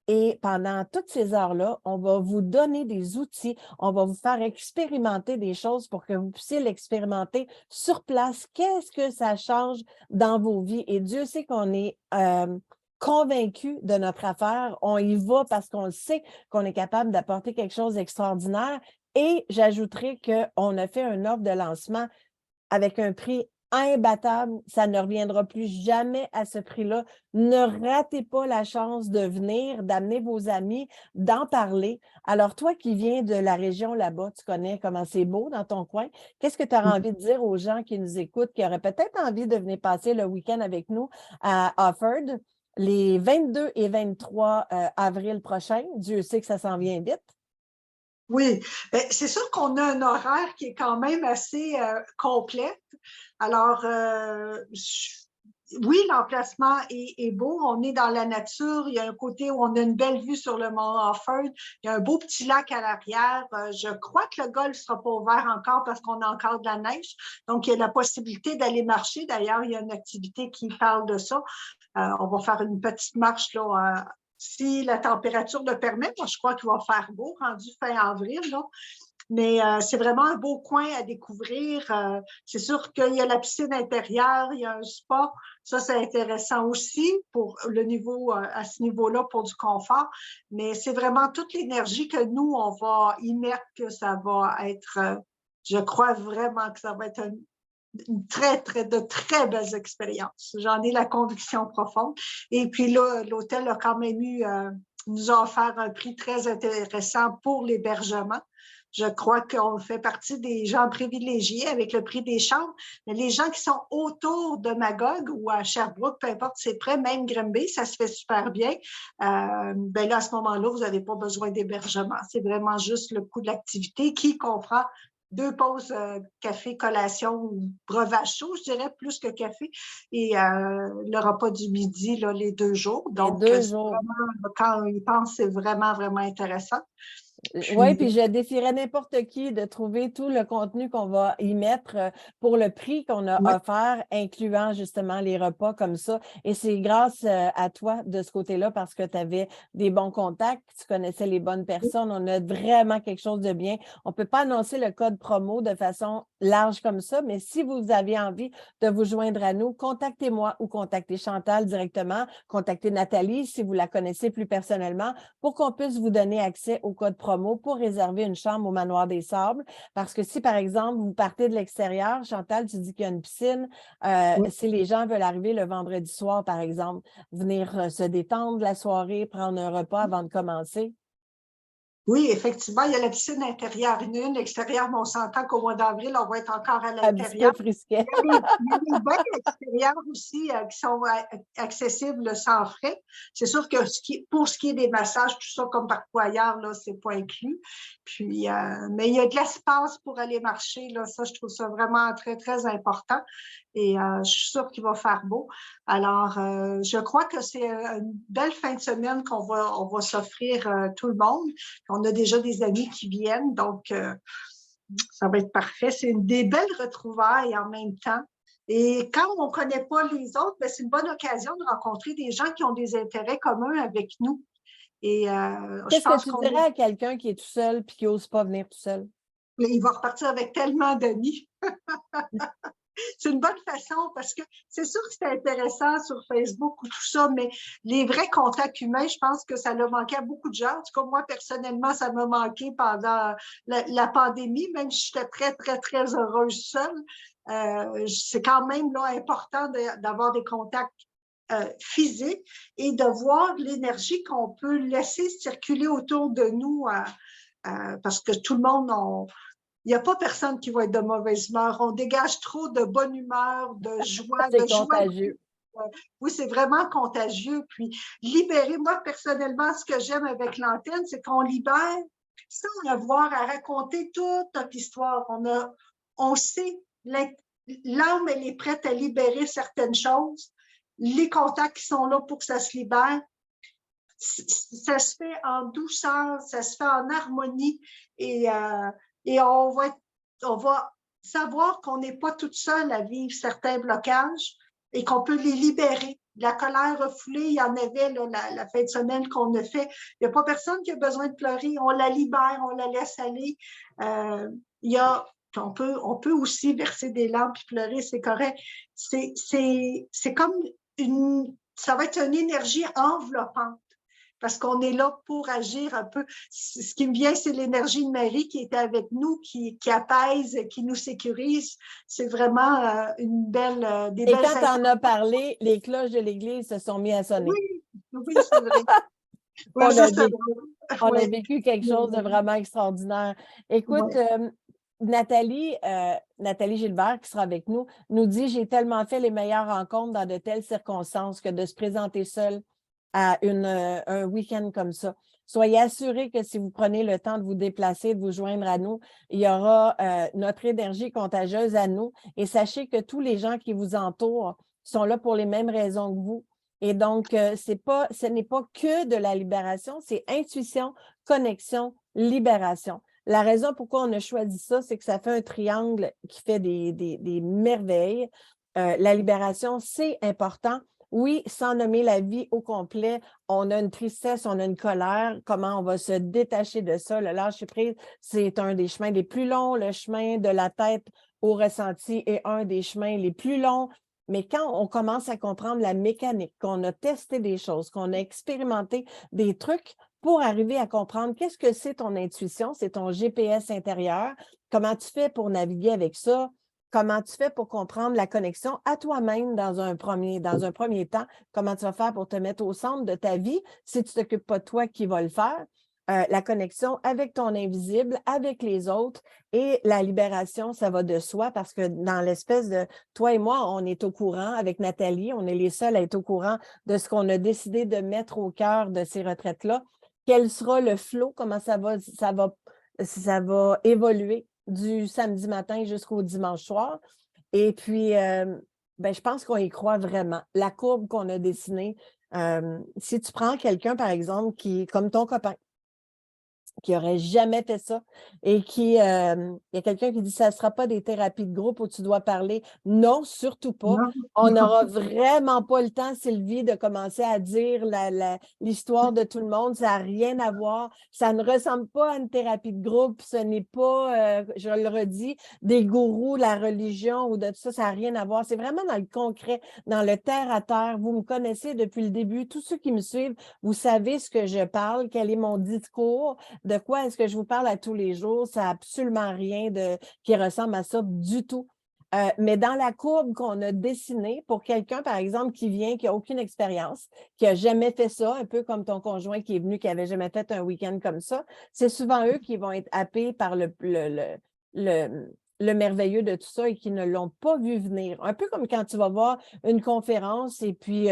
Et pendant toutes ces heures-là, on va vous donner des outils, on va vous faire expérimenter des choses pour que vous puissiez l'expérimenter sur place. Qu'est-ce que ça change dans vos vies? Et Dieu sait qu'on est convaincu de notre affaire. On y va parce qu'on sait qu'on est capable d'apporter quelque chose d'extraordinaire. Et j'ajouterai qu'on a fait une offre de lancement avec un prix imbattable. Ça ne reviendra plus jamais à ce prix-là. Ne ratez pas la chance de venir, d'amener vos amis, d'en parler. Alors, toi qui viens de la région là-bas, tu connais comment c'est beau dans ton coin. Qu'est-ce que tu auras envie de dire aux gens qui nous écoutent, qui auraient peut-être envie de venir passer le week-end avec nous à Offord les 22 et 23 avril prochains? Dieu sait que ça s'en vient vite. Oui, ben, c'est sûr qu'on a un horaire qui est quand même assez complet. Alors, oui, l'emplacement est beau. On est dans la nature. Il y a un côté où on a une belle vue sur le mont Offord. Il y a un beau petit lac à l'arrière. Je crois que le golf ne sera pas ouvert encore parce qu'on a encore de la neige. Donc, il y a la possibilité d'aller marcher. D'ailleurs, il y a une activité qui parle de ça. On va faire une petite marche là, si la température le permet. Moi, je crois qu'il va faire beau, rendu fin avril, là. Mais c'est vraiment un beau coin à découvrir. C'est sûr qu'il y a la piscine intérieure, il y a un spa. Ça, c'est intéressant aussi pour le niveau, à ce niveau-là, pour du confort. Mais c'est vraiment toute l'énergie que nous, on va y mettre, que ça va être, je crois vraiment que ça va être de très belles expériences. J'en ai la conviction profonde. Et puis là, l'hôtel a quand même nous a offert un prix très intéressant pour l'hébergement. Je crois qu'on fait partie des gens privilégiés avec le prix des chambres, mais les gens qui sont autour de Magog ou à Sherbrooke, peu importe, c'est près, même Grimby, ça se fait super bien. Ben là, à ce moment-là, vous n'avez pas besoin d'hébergement. C'est vraiment juste le coût de l'activité qui comprend 2 pauses café, collation ou breuvage chaud, je dirais, plus que café, et le repas du midi, là, les 2 jours. Les Donc, 2 jours. vraiment, quand on y pense, c'est vraiment, vraiment intéressant. Oui, Puis, puis je défierais n'importe qui de trouver tout le contenu qu'on va y mettre pour le prix qu'on a ouais, offert, incluant justement les repas comme ça. Et c'est grâce à toi de ce côté-là parce que tu avais des bons contacts, tu connaissais les bonnes personnes. On a vraiment quelque chose de bien. On ne peut pas annoncer le code promo de façon large comme ça, mais si vous avez envie de vous joindre à nous, contactez-moi ou contactez Chantal directement, contactez Nathalie si vous la connaissez plus personnellement pour qu'on puisse vous donner accès au code promo pour réserver une chambre au Manoir des Sables. Parce que si, par exemple, vous partez de l'extérieur, Chantal, tu dis qu'il y a une piscine, ouais. si les gens veulent arriver le vendredi soir, par exemple, venir se détendre la soirée, prendre un repas avant de commencer. Oui, effectivement, il y a la piscine intérieure une. L'extérieur, mais on s'entend qu'au mois d'avril, on va être encore à Un petit peu l'intérieur. frisquet. Il y a des bains extérieurs aussi qui sont accessibles sans frais. C'est sûr que pour ce qui est des massages, tout ça, comme partout ailleurs, là, c'est pas inclus. Puis, mais il y a de l'espace pour aller marcher. Là, ça, je trouve ça vraiment très, très important. Et je suis sûre qu'il va faire beau. Alors, je crois que c'est une belle fin de semaine on va s'offrir tout le monde. On a déjà des amis qui viennent, donc ça va être parfait. C'est des belles retrouvailles en même temps. Et quand on ne connaît pas les autres, ben, c'est une bonne occasion de rencontrer des gens qui ont des intérêts communs avec nous. Et je Qu'est-ce que pense tu qu'on dirais à quelqu'un qui est tout seul et qui n'ose pas venir tout seul? il va repartir avec tellement d'amis. C'est une bonne façon parce que c'est sûr que c'est intéressant sur Facebook ou tout ça, mais les vrais contacts humains, je pense que ça l'a manqué à beaucoup de gens. En tout cas, moi, personnellement, ça m'a manqué pendant la pandémie, même si j'étais très, très, très heureuse seule. C'est quand même là, important d'avoir des contacts physiques et de voir l'énergie qu'on peut laisser circuler autour de nous parce que tout le monde, il n'y a pas personne qui va être de mauvaise humeur. On dégage trop de bonne humeur, de joie, C'est de joie. contagieux. Oui, c'est vraiment contagieux. Puis libérer, moi, personnellement, ce que j'aime avec l'antenne, c'est qu'on libère sans avoir à raconter toute notre histoire. On sait, l'âme, elle est prête à libérer certaines choses. Les contacts qui sont là pour que ça se libère, ça se fait en douceur, ça se fait en harmonie et on va savoir qu'on n'est pas toute seule à vivre certains blocages et qu'on peut les libérer. La colère refoulée, il y en avait là, la fin de semaine qu'on a fait. Il n'y a pas personne qui a besoin de pleurer. On la libère, on la laisse aller. Il y a, on peut aussi verser des larmes et pleurer, c'est correct. C'est comme ça va être une énergie enveloppante parce qu'on est là pour agir un peu. Ce qui me vient, c'est l'énergie de Marie qui était avec nous, qui apaise, qui nous sécurise. C'est vraiment des Et belles quand tu en intentions. as parlé, les cloches de l'Église se sont mises à sonner. Oui, oui, c'est vrai. Oui, On ça, a c'est vécu, drôle. on a Oui, vécu quelque chose de vraiment extraordinaire. Écoute, oui. Nathalie Gilbert, qui sera avec nous, nous dit: j'ai tellement fait les meilleures rencontres dans de telles circonstances que de se présenter seul à un week-end comme ça. Soyez assurés que si vous prenez le temps de vous déplacer, de vous joindre à nous, il y aura notre énergie contagieuse à nous. Et sachez que tous les gens qui vous entourent sont là pour les mêmes raisons que vous. Et donc, ce n'est pas que de la libération, c'est intuition, connexion, libération. La raison pourquoi on a choisi ça, c'est que ça fait un triangle qui fait des merveilles. La libération, c'est important. Oui, sans nommer la vie au complet, on a une tristesse, on a une colère. Comment on va se détacher de ça? Le lâcher-prise, c'est un des chemins les plus longs. Le chemin de la tête au ressenti est un des chemins les plus longs. Mais quand on commence à comprendre la mécanique, qu'on a testé des choses, qu'on a expérimenté des trucs pour arriver à comprendre qu'est-ce que c'est ton intuition, c'est ton GPS intérieur, comment tu fais pour naviguer avec ça, comment tu fais pour comprendre la connexion à toi-même dans un premier temps, comment tu vas faire pour te mettre au centre de ta vie si tu ne t'occupes pas de toi qui va le faire. la connexion avec ton invisible, avec les autres, et la libération, ça va de soi parce que dans l'espèce de toi et moi, on est au courant avec Nathalie, on est les seuls à être au courant de ce qu'on a décidé de mettre au cœur de ces retraites-là. Quel sera le flot, comment ça va évoluer du samedi matin jusqu'au dimanche soir. Et puis, ben, je pense qu'on y croit vraiment. La courbe qu'on a dessinée, si tu prends quelqu'un, par exemple, qui, comme ton copain, qui n'aurait jamais fait ça et il y a quelqu'un qui dit ça ne sera pas des thérapies de groupe où tu dois parler. Non, surtout pas. Non. On n'aura vraiment pas le temps, Sylvie, de commencer à dire l'histoire de tout le monde. Ça n'a rien à voir. Ça ne ressemble pas à une thérapie de groupe. Ce n'est pas, je le redis, des gourous, la religion ou de tout ça. Ça n'a rien à voir. C'est vraiment dans le concret, dans le terre à terre. Vous me connaissez depuis le début. Tous ceux qui me suivent, vous savez ce que je parle, quel est mon discours. De quoi est-ce que je vous parle à tous les jours? Ça n'a absolument rien qui ressemble à ça du tout. Mais dans la courbe qu'on a dessinée, pour quelqu'un, par exemple, qui vient, qui n'a aucune expérience, qui n'a jamais fait ça, un peu comme ton conjoint qui est venu, qui n'avait jamais fait un week-end comme ça, c'est souvent eux qui vont être happés par le merveilleux de tout ça et qui ne l'ont pas vu venir. Un peu comme quand tu vas voir une conférence et puis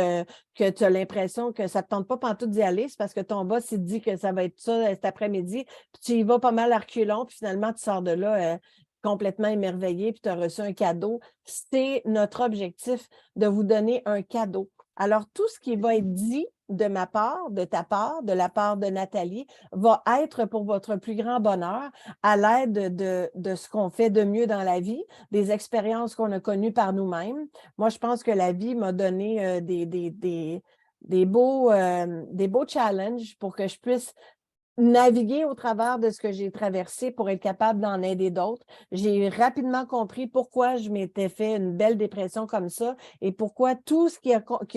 que tu as l'impression que ça ne te tente pas pantoute d'y aller, c'est parce que ton boss il te dit que ça va être ça cet après-midi, puis tu y vas pas mal à reculons, puis finalement tu sors de là complètement émerveillé, puis tu as reçu un cadeau. C'est notre objectif de vous donner un cadeau. Alors, tout ce qui va être dit de ma part, de ta part, de la part de Nathalie, va être pour votre plus grand bonheur à l'aide de ce qu'on fait de mieux dans la vie, des expériences qu'on a connues par nous-mêmes. Moi, je pense que la vie m'a donné des beaux challenges pour que je puisse naviguer au travers de ce que j'ai traversé pour être capable d'en aider d'autres. J'ai rapidement compris pourquoi je m'étais fait une belle dépression comme ça et pourquoi tout ce qui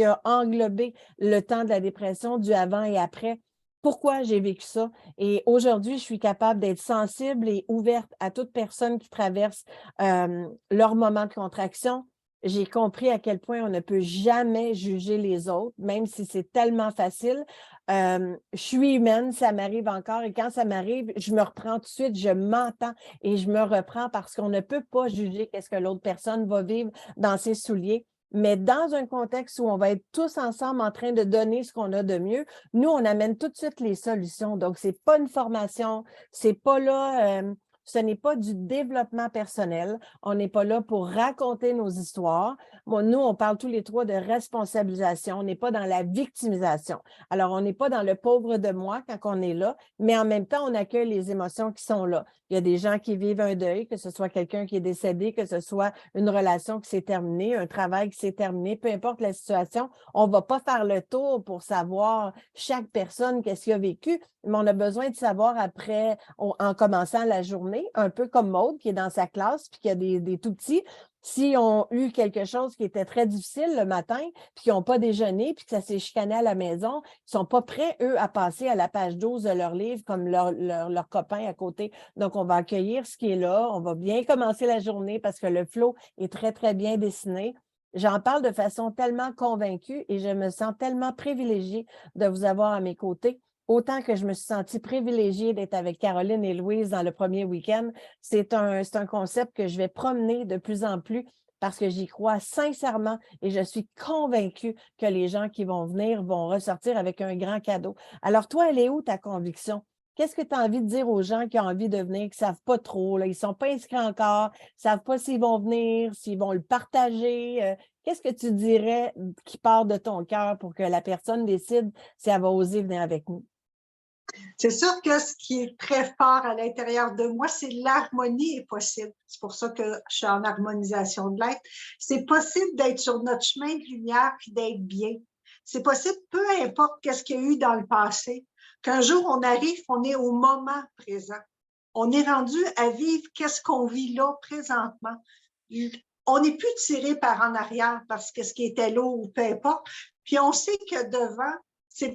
a englobé le temps de la dépression, du avant et après, pourquoi j'ai vécu ça. Et aujourd'hui, je suis capable d'être sensible et ouverte à toute personne qui traverse leur moment de contraction. J'ai compris à quel point on ne peut jamais juger les autres, même si c'est tellement facile. Je suis humaine, ça m'arrive encore et quand ça m'arrive, je me reprends tout de suite, je m'entends et je me reprends parce qu'on ne peut pas juger qu'est-ce que l'autre personne va vivre dans ses souliers. Mais dans un contexte où on va être tous ensemble en train de donner ce qu'on a de mieux, nous, on amène tout de suite les solutions. Donc, ce n'est pas une formation, c'est pas là, ce n'est pas du développement personnel. On n'est pas là pour raconter nos histoires. Bon, nous, on parle tous les trois de responsabilisation. On n'est pas dans la victimisation. Alors, on n'est pas dans le pauvre de moi quand on est là, mais en même temps, on accueille les émotions qui sont là. Il y a des gens qui vivent un deuil, que ce soit quelqu'un qui est décédé, que ce soit une relation qui s'est terminée, un travail qui s'est terminé, peu importe la situation, on ne va pas faire le tour pour savoir chaque personne qu'est-ce qu'il a vécu, mais on a besoin de savoir après, en commençant la journée, un peu comme Maude qui est dans sa classe puis qui a des tout petits, s'ils ont eu quelque chose qui était très difficile le matin, puis qu'ils n'ont pas déjeuné, puis que ça s'est chicané à la maison, ils ne sont pas prêts, eux, à passer à la page 12 de leur livre comme leur copain à côté. Donc, on va accueillir ce qui est là. On va bien commencer la journée parce que le flow est très, très bien dessiné. J'en parle de façon tellement convaincue et je me sens tellement privilégiée de vous avoir à mes côtés. Autant que je me suis sentie privilégiée d'être avec Caroline et Louise dans le premier week-end, c'est un concept que je vais promener de plus en plus parce que j'y crois sincèrement et je suis convaincue que les gens qui vont venir vont ressortir avec un grand cadeau. Alors toi, elle est où ta conviction? Qu'est-ce que tu as envie de dire aux gens qui ont envie de venir, qui ne savent pas trop, là, ils ne sont pas inscrits encore, ils ne savent pas s'ils vont venir, s'ils vont le partager? Qu'est-ce que tu dirais qui part de ton cœur pour que la personne décide si elle va oser venir avec nous? C'est sûr que ce qui est très fort à l'intérieur de moi, c'est l'harmonie est possible. C'est pour ça que je suis en harmonisation de l'être. C'est possible d'être sur notre chemin de lumière puis d'être bien. C'est possible, peu importe qu'est-ce qu'il y a eu dans le passé, qu'un jour on arrive, on est au moment présent. On est rendu à vivre qu'est-ce qu'on vit là présentement. On n'est plus tiré par en arrière parce que ce qui était là ou peu importe. Puis on sait que devant, c'est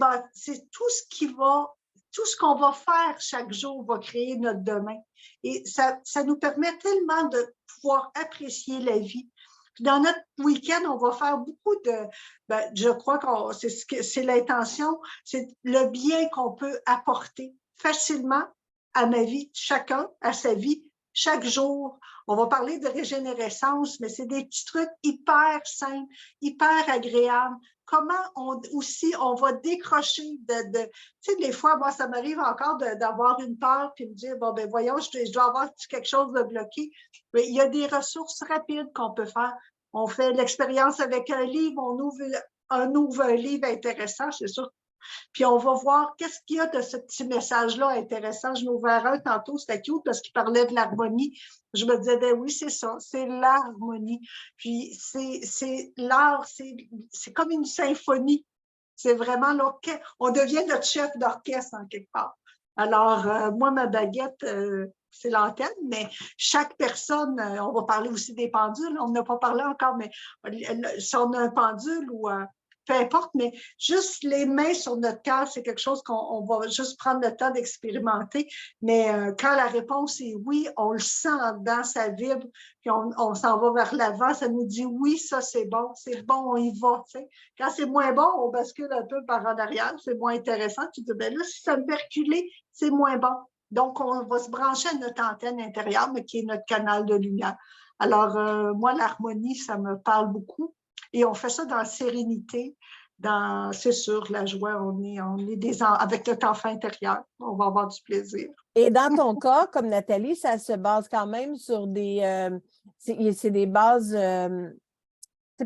tout ce qu'on va faire chaque jour va créer notre demain. Et ça nous permet tellement de pouvoir apprécier la vie. Puis dans notre week-end, on va faire beaucoup je crois que c'est l'intention, c'est le bien qu'on peut apporter. facilement à ma vie, chacun à sa vie, chaque jour. On va parler de régénérescence, mais c'est des petits trucs hyper simples, hyper agréables. Comment on va décrocher tu sais, des fois, moi, ça m'arrive encore d'avoir une peur puis me dire, bon, ben voyons, je dois avoir quelque chose de bloqué. Mais il y a des ressources rapides qu'on peut faire. On fait l'expérience avec un livre, on ouvre un livre intéressant, c'est sûr. Puis on va voir qu'est-ce qu'il y a de ce petit message-là intéressant. Je m'ai ouvert un tantôt, c'était cute parce qu'il parlait de l'harmonie. Je me disais, ben oui, c'est ça, c'est l'harmonie. Puis c'est l'art, c'est comme une symphonie. C'est vraiment l'orchestre. On devient notre chef d'orchestre en quelque part. Alors, moi, ma baguette, c'est l'antenne, mais chaque personne, on va parler aussi des pendules, on n'a pas parlé encore, mais si on a un pendule ou peu importe, mais juste les mains sur notre cœur, c'est quelque chose qu'on va juste prendre le temps d'expérimenter. Mais quand la réponse est oui, on le sent dans sa vibre, puis on s'en va vers l'avant, ça nous dit oui, ça c'est bon, on y va. Tu sais. Quand c'est moins bon, on bascule un peu par en arrière, c'est moins intéressant. Tu dis, ben là, si ça me fait reculer, c'est moins bon. Donc, on va se brancher à notre antenne intérieure, mais qui est notre canal de lumière. Alors, moi, l'harmonie, ça me parle beaucoup. Et on fait ça dans la sérénité, c'est sûr, la joie, on est avec notre enfant intérieur, on va avoir du plaisir. Et dans ton cas, comme Nathalie, ça se base quand même sur c'est des bases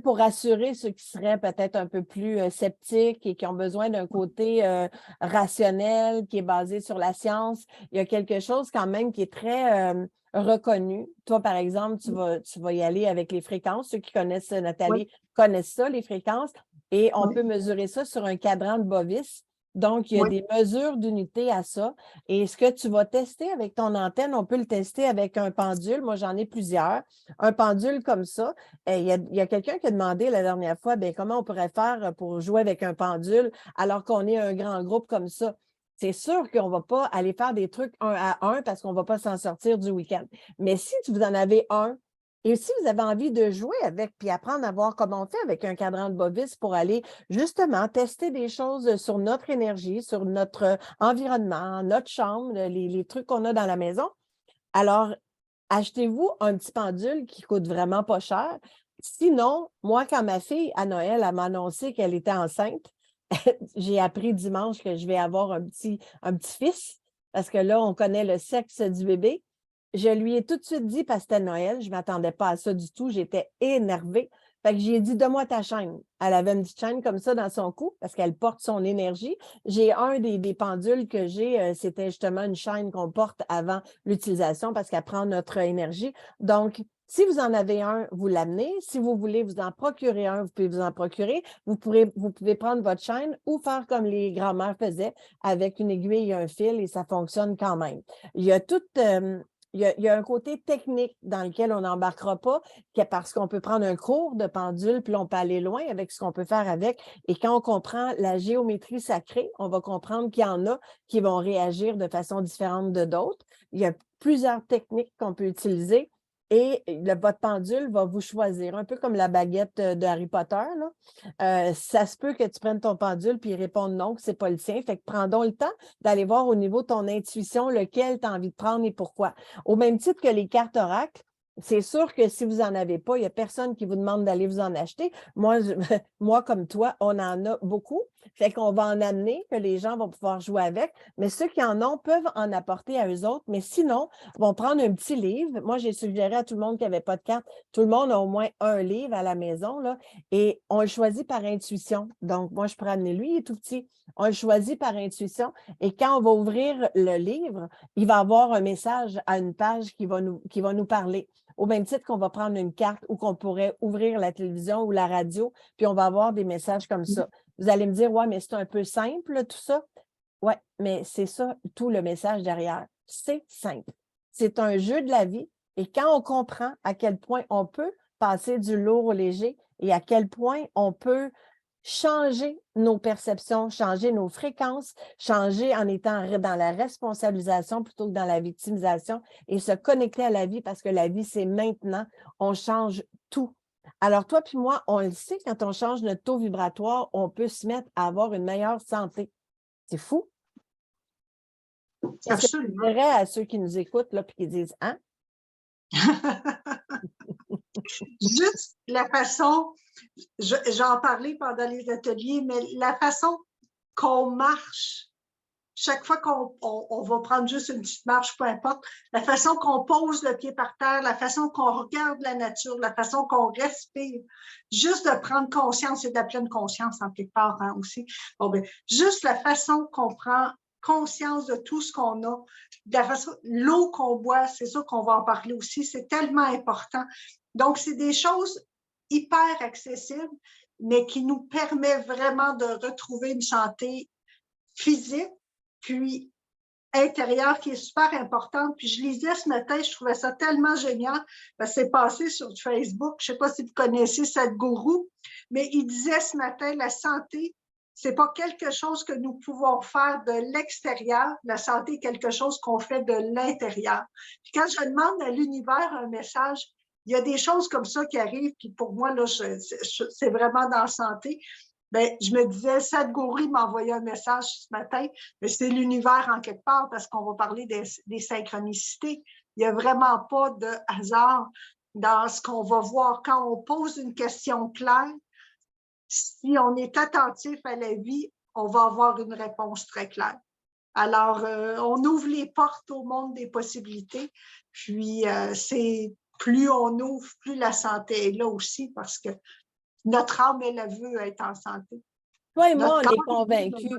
pour rassurer ceux qui seraient peut-être un peu plus sceptiques et qui ont besoin d'un côté rationnel, qui est basé sur la science. Il y a quelque chose quand même qui est très reconnu. Toi, par exemple, tu vas y aller avec les fréquences. Ceux qui connaissent Nathalie connaissent ça, les fréquences. Et on peut mesurer ça sur un cadran de Bovis. Donc, il y a des mesures d'unité à ça. Et ce que tu vas tester avec ton antenne, on peut le tester avec un pendule. Moi, j'en ai plusieurs. Un pendule comme ça. Il y a quelqu'un qui a demandé la dernière fois, bien, comment on pourrait faire pour jouer avec un pendule alors qu'on est un grand groupe comme ça. C'est sûr qu'on ne va pas aller faire des trucs un à un parce qu'on ne va pas s'en sortir du week-end. Mais si vous en avez un, et si vous avez envie de jouer avec puis apprendre à voir comment on fait avec un cadran de Bovis pour aller justement tester des choses sur notre énergie, sur notre environnement, notre chambre, les trucs qu'on a dans la maison, alors achetez-vous un petit pendule qui coûte vraiment pas cher. Sinon, moi, quand ma fille, à Noël, elle m'a annoncé qu'elle était enceinte, j'ai appris dimanche que je vais avoir un petit-fils, parce que là, on connaît le sexe du bébé. Je lui ai tout de suite dit, parce que c'était Noël, je ne m'attendais pas à ça du tout, j'étais énervée. Fait que j'ai dit, donne-moi ta chaîne. Elle avait une petite chaîne comme ça dans son cou, parce qu'elle porte son énergie. J'ai un des pendules que j'ai, c'était justement une chaîne qu'on porte avant l'utilisation, parce qu'elle prend notre énergie. Donc, si vous en avez un, vous l'amenez. Si vous voulez vous en procurer un, vous pouvez vous en procurer. Vous pouvez prendre votre chaîne ou faire comme les grands-mères faisaient avec une aiguille et un fil et ça fonctionne quand même. Il y a il y a un côté technique dans lequel on n'embarquera pas parce qu'on peut prendre un cours de pendule puis on peut aller loin avec ce qu'on peut faire avec. Et quand on comprend la géométrie sacrée, on va comprendre qu'il y en a qui vont réagir de façon différente de d'autres. Il y a plusieurs techniques qu'on peut utiliser. Et votre pendule va vous choisir, un peu comme la baguette de Harry Potter. Là. Ça se peut que tu prennes ton pendule puis il réponde non, que ce n'est pas le tien. Fait que prends donc le temps d'aller voir au niveau de ton intuition lequel tu as envie de prendre et pourquoi. Au même titre que les cartes oracles, c'est sûr que si vous n'en avez pas, il n'y a personne qui vous demande d'aller vous en acheter. Moi, moi, comme toi, on en a beaucoup. Fait qu'on va en amener, que les gens vont pouvoir jouer avec. Mais ceux qui en ont peuvent en apporter à eux autres. Mais sinon, vont prendre un petit livre. Moi, j'ai suggéré à tout le monde qui n'avait pas de carte. Tout le monde a au moins un livre à la maison, là, et on le choisit par intuition. Donc, moi, je pourrais amener lui, il est tout petit. On le choisit par intuition. Et quand on va ouvrir le livre, il va avoir un message à une page qui va nous parler. Au même titre qu'on va prendre une carte ou qu'on pourrait ouvrir la télévision ou la radio, puis on va avoir des messages comme ça. Vous allez me dire, ouais, mais c'est un peu simple, tout ça. Oui, mais c'est ça, tout le message derrière. C'est simple. C'est un jeu de la vie. Et quand on comprend à quel point on peut passer du lourd au léger et à quel point on peut changer nos perceptions, changer nos fréquences, changer en étant dans la responsabilisation plutôt que dans la victimisation et se connecter à la vie parce que la vie, c'est maintenant. On change tout. Alors, toi puis moi, on le sait, quand on change notre taux vibratoire, on peut se mettre à avoir une meilleure santé. C'est fou. Qu'est-ce que tu Absolument. dirais à ceux qui nous écoutent là, puis qui disent hein? Juste la façon, j'en parlais pendant les ateliers, mais la façon qu'on marche, chaque fois qu'on va prendre juste une petite marche, peu importe, la façon qu'on pose le pied par terre, la façon qu'on regarde la nature, la façon qu'on respire, juste de prendre conscience et de la pleine conscience en quelque part hein, aussi. Bon, ben, juste la façon qu'on prend conscience de tout ce qu'on a, de la façon, l'eau qu'on boit, c'est ça qu'on va en parler aussi, c'est tellement important. Donc, c'est des choses hyper accessibles, mais qui nous permet vraiment de retrouver une santé physique, puis intérieure qui est super importante. Puis je lisais ce matin, je trouvais ça tellement génial. C'est passé sur Facebook. Je ne sais pas si vous connaissez Sadhguru, mais il disait ce matin, la santé, ce n'est pas quelque chose que nous pouvons faire de l'extérieur. La santé est quelque chose qu'on fait de l'intérieur. Puis quand je demande à l'univers un message, il y a des choses comme ça qui arrivent, puis pour moi, là, c'est vraiment dans la santé. Ben, je me disais, Sadhguru m'a envoyé un message ce matin, mais c'est l'univers en quelque part parce qu'on va parler des synchronicités. Il n'y a vraiment pas de hasard dans ce qu'on va voir quand on pose une question claire. Si on est attentif à la vie, on va avoir une réponse très claire. Alors, on ouvre les portes au monde des possibilités, puis c'est plus on ouvre, plus la santé est là aussi parce que notre âme, elle veut être en santé. Toi et Notre moi, on corps, est convaincus.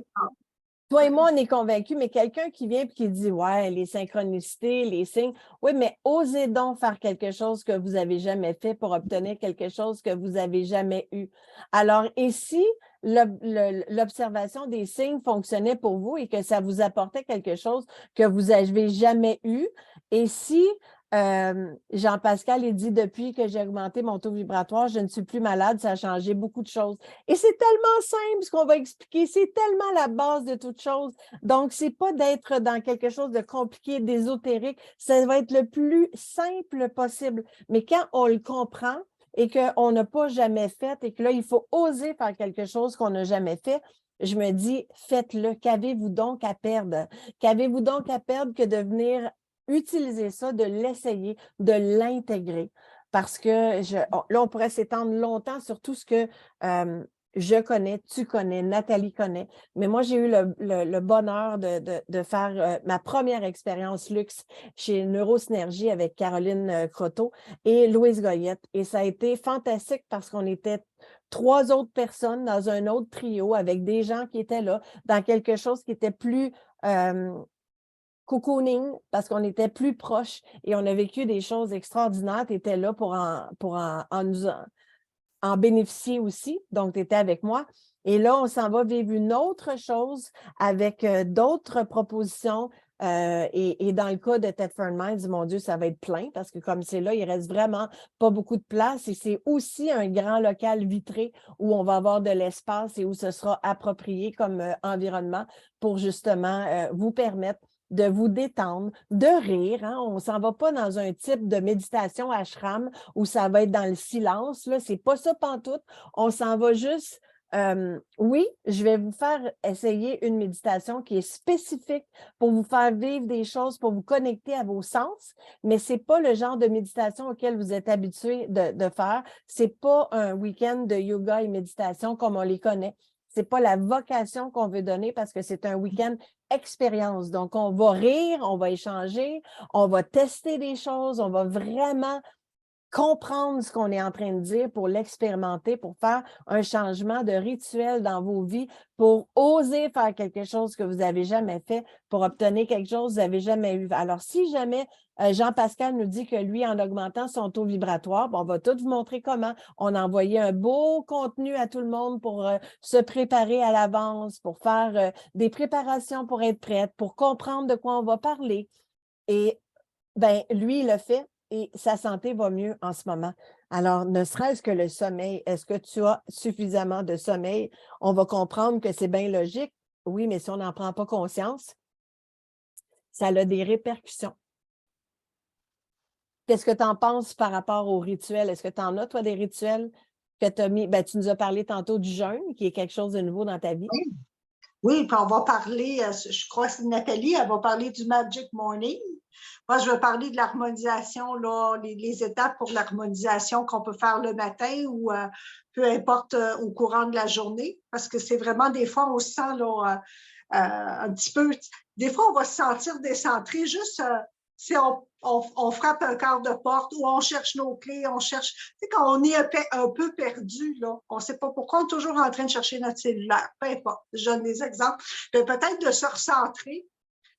Toi et moi, on est convaincus, mais quelqu'un qui vient et qui dit ouais, les synchronicités, les signes, oui, mais osez donc faire quelque chose que vous n'avez jamais fait pour obtenir quelque chose que vous n'avez jamais eu. Alors, et si l'observation des signes fonctionnait pour vous et que ça vous apportait quelque chose que vous n'avez jamais eu, et si Jean-Pascal, il dit depuis que j'ai augmenté mon taux vibratoire, je ne suis plus malade, ça a changé beaucoup de choses. Et c'est tellement simple ce qu'on va expliquer, c'est tellement la base de toute chose. Donc, c'est pas d'être dans quelque chose de compliqué, d'ésotérique, ça va être le plus simple possible. Mais quand on le comprend et qu'on n'a pas jamais fait et que là, il faut oser faire quelque chose qu'on n'a jamais fait, je me dis, faites-le. Qu'avez-vous donc à perdre? Qu'avez-vous donc à perdre que de venir utiliser ça, de l'essayer, de l'intégrer? Parce que là, on pourrait s'étendre longtemps sur tout ce que je connais, tu connais, Nathalie connaît. Mais moi, j'ai eu le bonheur de faire ma première expérience luxe chez Neurosynergie avec Caroline Croteau et Louise Goyette. Et ça a été fantastique parce qu'on était 3 autres personnes dans un autre trio avec des gens qui étaient là, dans quelque chose qui était plus cocooning, parce qu'on était plus proches et on a vécu des choses extraordinaires. Tu étais là pour en bénéficier aussi. Donc, tu étais avec moi. Et là, on s'en va vivre une autre chose avec d'autres propositions. Et dans le cas de Thetford Mines, mon Dieu, ça va être plein parce que comme c'est là, il reste vraiment pas beaucoup de place et c'est aussi un grand local vitré où on va avoir de l'espace et où ce sera approprié comme environnement pour justement vous permettre de vous détendre, de rire. Hein? On ne s'en va pas dans un type de méditation ashram où ça va être dans le silence. Là, c'est pas ça pantoute. On s'en va juste. Oui, je vais vous faire essayer une méditation qui est spécifique pour vous faire vivre des choses, pour vous connecter à vos sens, mais ce n'est pas le genre de méditation auquel vous êtes habitué de faire. Ce n'est pas un week-end de yoga et méditation comme on les connaît. Ce n'est pas la vocation qu'on veut donner parce que c'est un week-end expérience. Donc, on va rire, on va échanger, on va tester des choses, on va vraiment comprendre ce qu'on est en train de dire pour l'expérimenter, pour faire un changement de rituel dans vos vies, pour oser faire quelque chose que vous n'avez jamais fait, pour obtenir quelque chose que vous n'avez jamais eu. Alors, si jamais Jean-Pascal nous dit que lui, en augmentant son taux vibratoire, on va tout vous montrer comment. On a envoyé un beau contenu à tout le monde pour se préparer à l'avance, pour faire des préparations pour être prête, pour comprendre de quoi on va parler. Et ben, lui, il le fait et sa santé va mieux en ce moment. Alors, ne serait-ce que le sommeil, est-ce que tu as suffisamment de sommeil? On va comprendre que c'est bien logique. Oui, mais si on n'en prend pas conscience, ça a des répercussions. Qu'est-ce que tu en penses par rapport aux rituels? Est-ce que tu en as, toi, des rituels que tu as mis? Ben, tu nous as parlé tantôt du jeûne, qui est quelque chose de nouveau dans ta vie. Oui, puis on va parler, je crois que c'est Nathalie, elle va parler du Magic Morning. Moi, je vais parler de l'harmonisation, là, les étapes pour l'harmonisation qu'on peut faire le matin ou peu importe au courant de la journée, parce que c'est vraiment des fois, on se sent là, un petit peu, des fois, on va se sentir décentré juste si on frappe un quart de porte ou on cherche nos clés, on cherche, tu sais, quand on est un peu perdu, là, on ne sait pas pourquoi on est toujours en train de chercher notre cellulaire, peu importe, je donne des exemples, mais peut-être de se recentrer,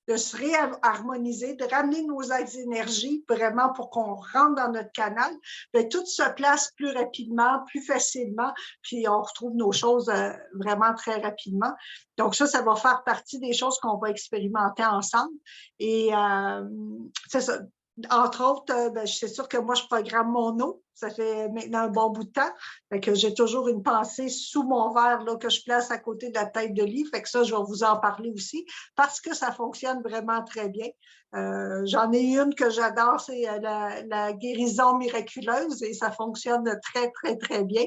de se réharmoniser, de ramener nos énergies vraiment pour qu'on rentre dans notre canal, bien, tout se place plus rapidement, plus facilement, puis on retrouve nos choses vraiment très rapidement. Donc ça va faire partie des choses qu'on va expérimenter ensemble. Et c'est ça. Entre autres, ben, c'est sûr que moi, je programme mon eau. Ça fait maintenant un bon bout de temps. Fait que j'ai toujours une pensée sous mon verre là, que je place à côté de la tête de lit. Fait que ça, je vais vous en parler aussi parce que ça fonctionne vraiment très bien. J'en ai une que j'adore, c'est la guérison miraculeuse et ça fonctionne très, très, très bien.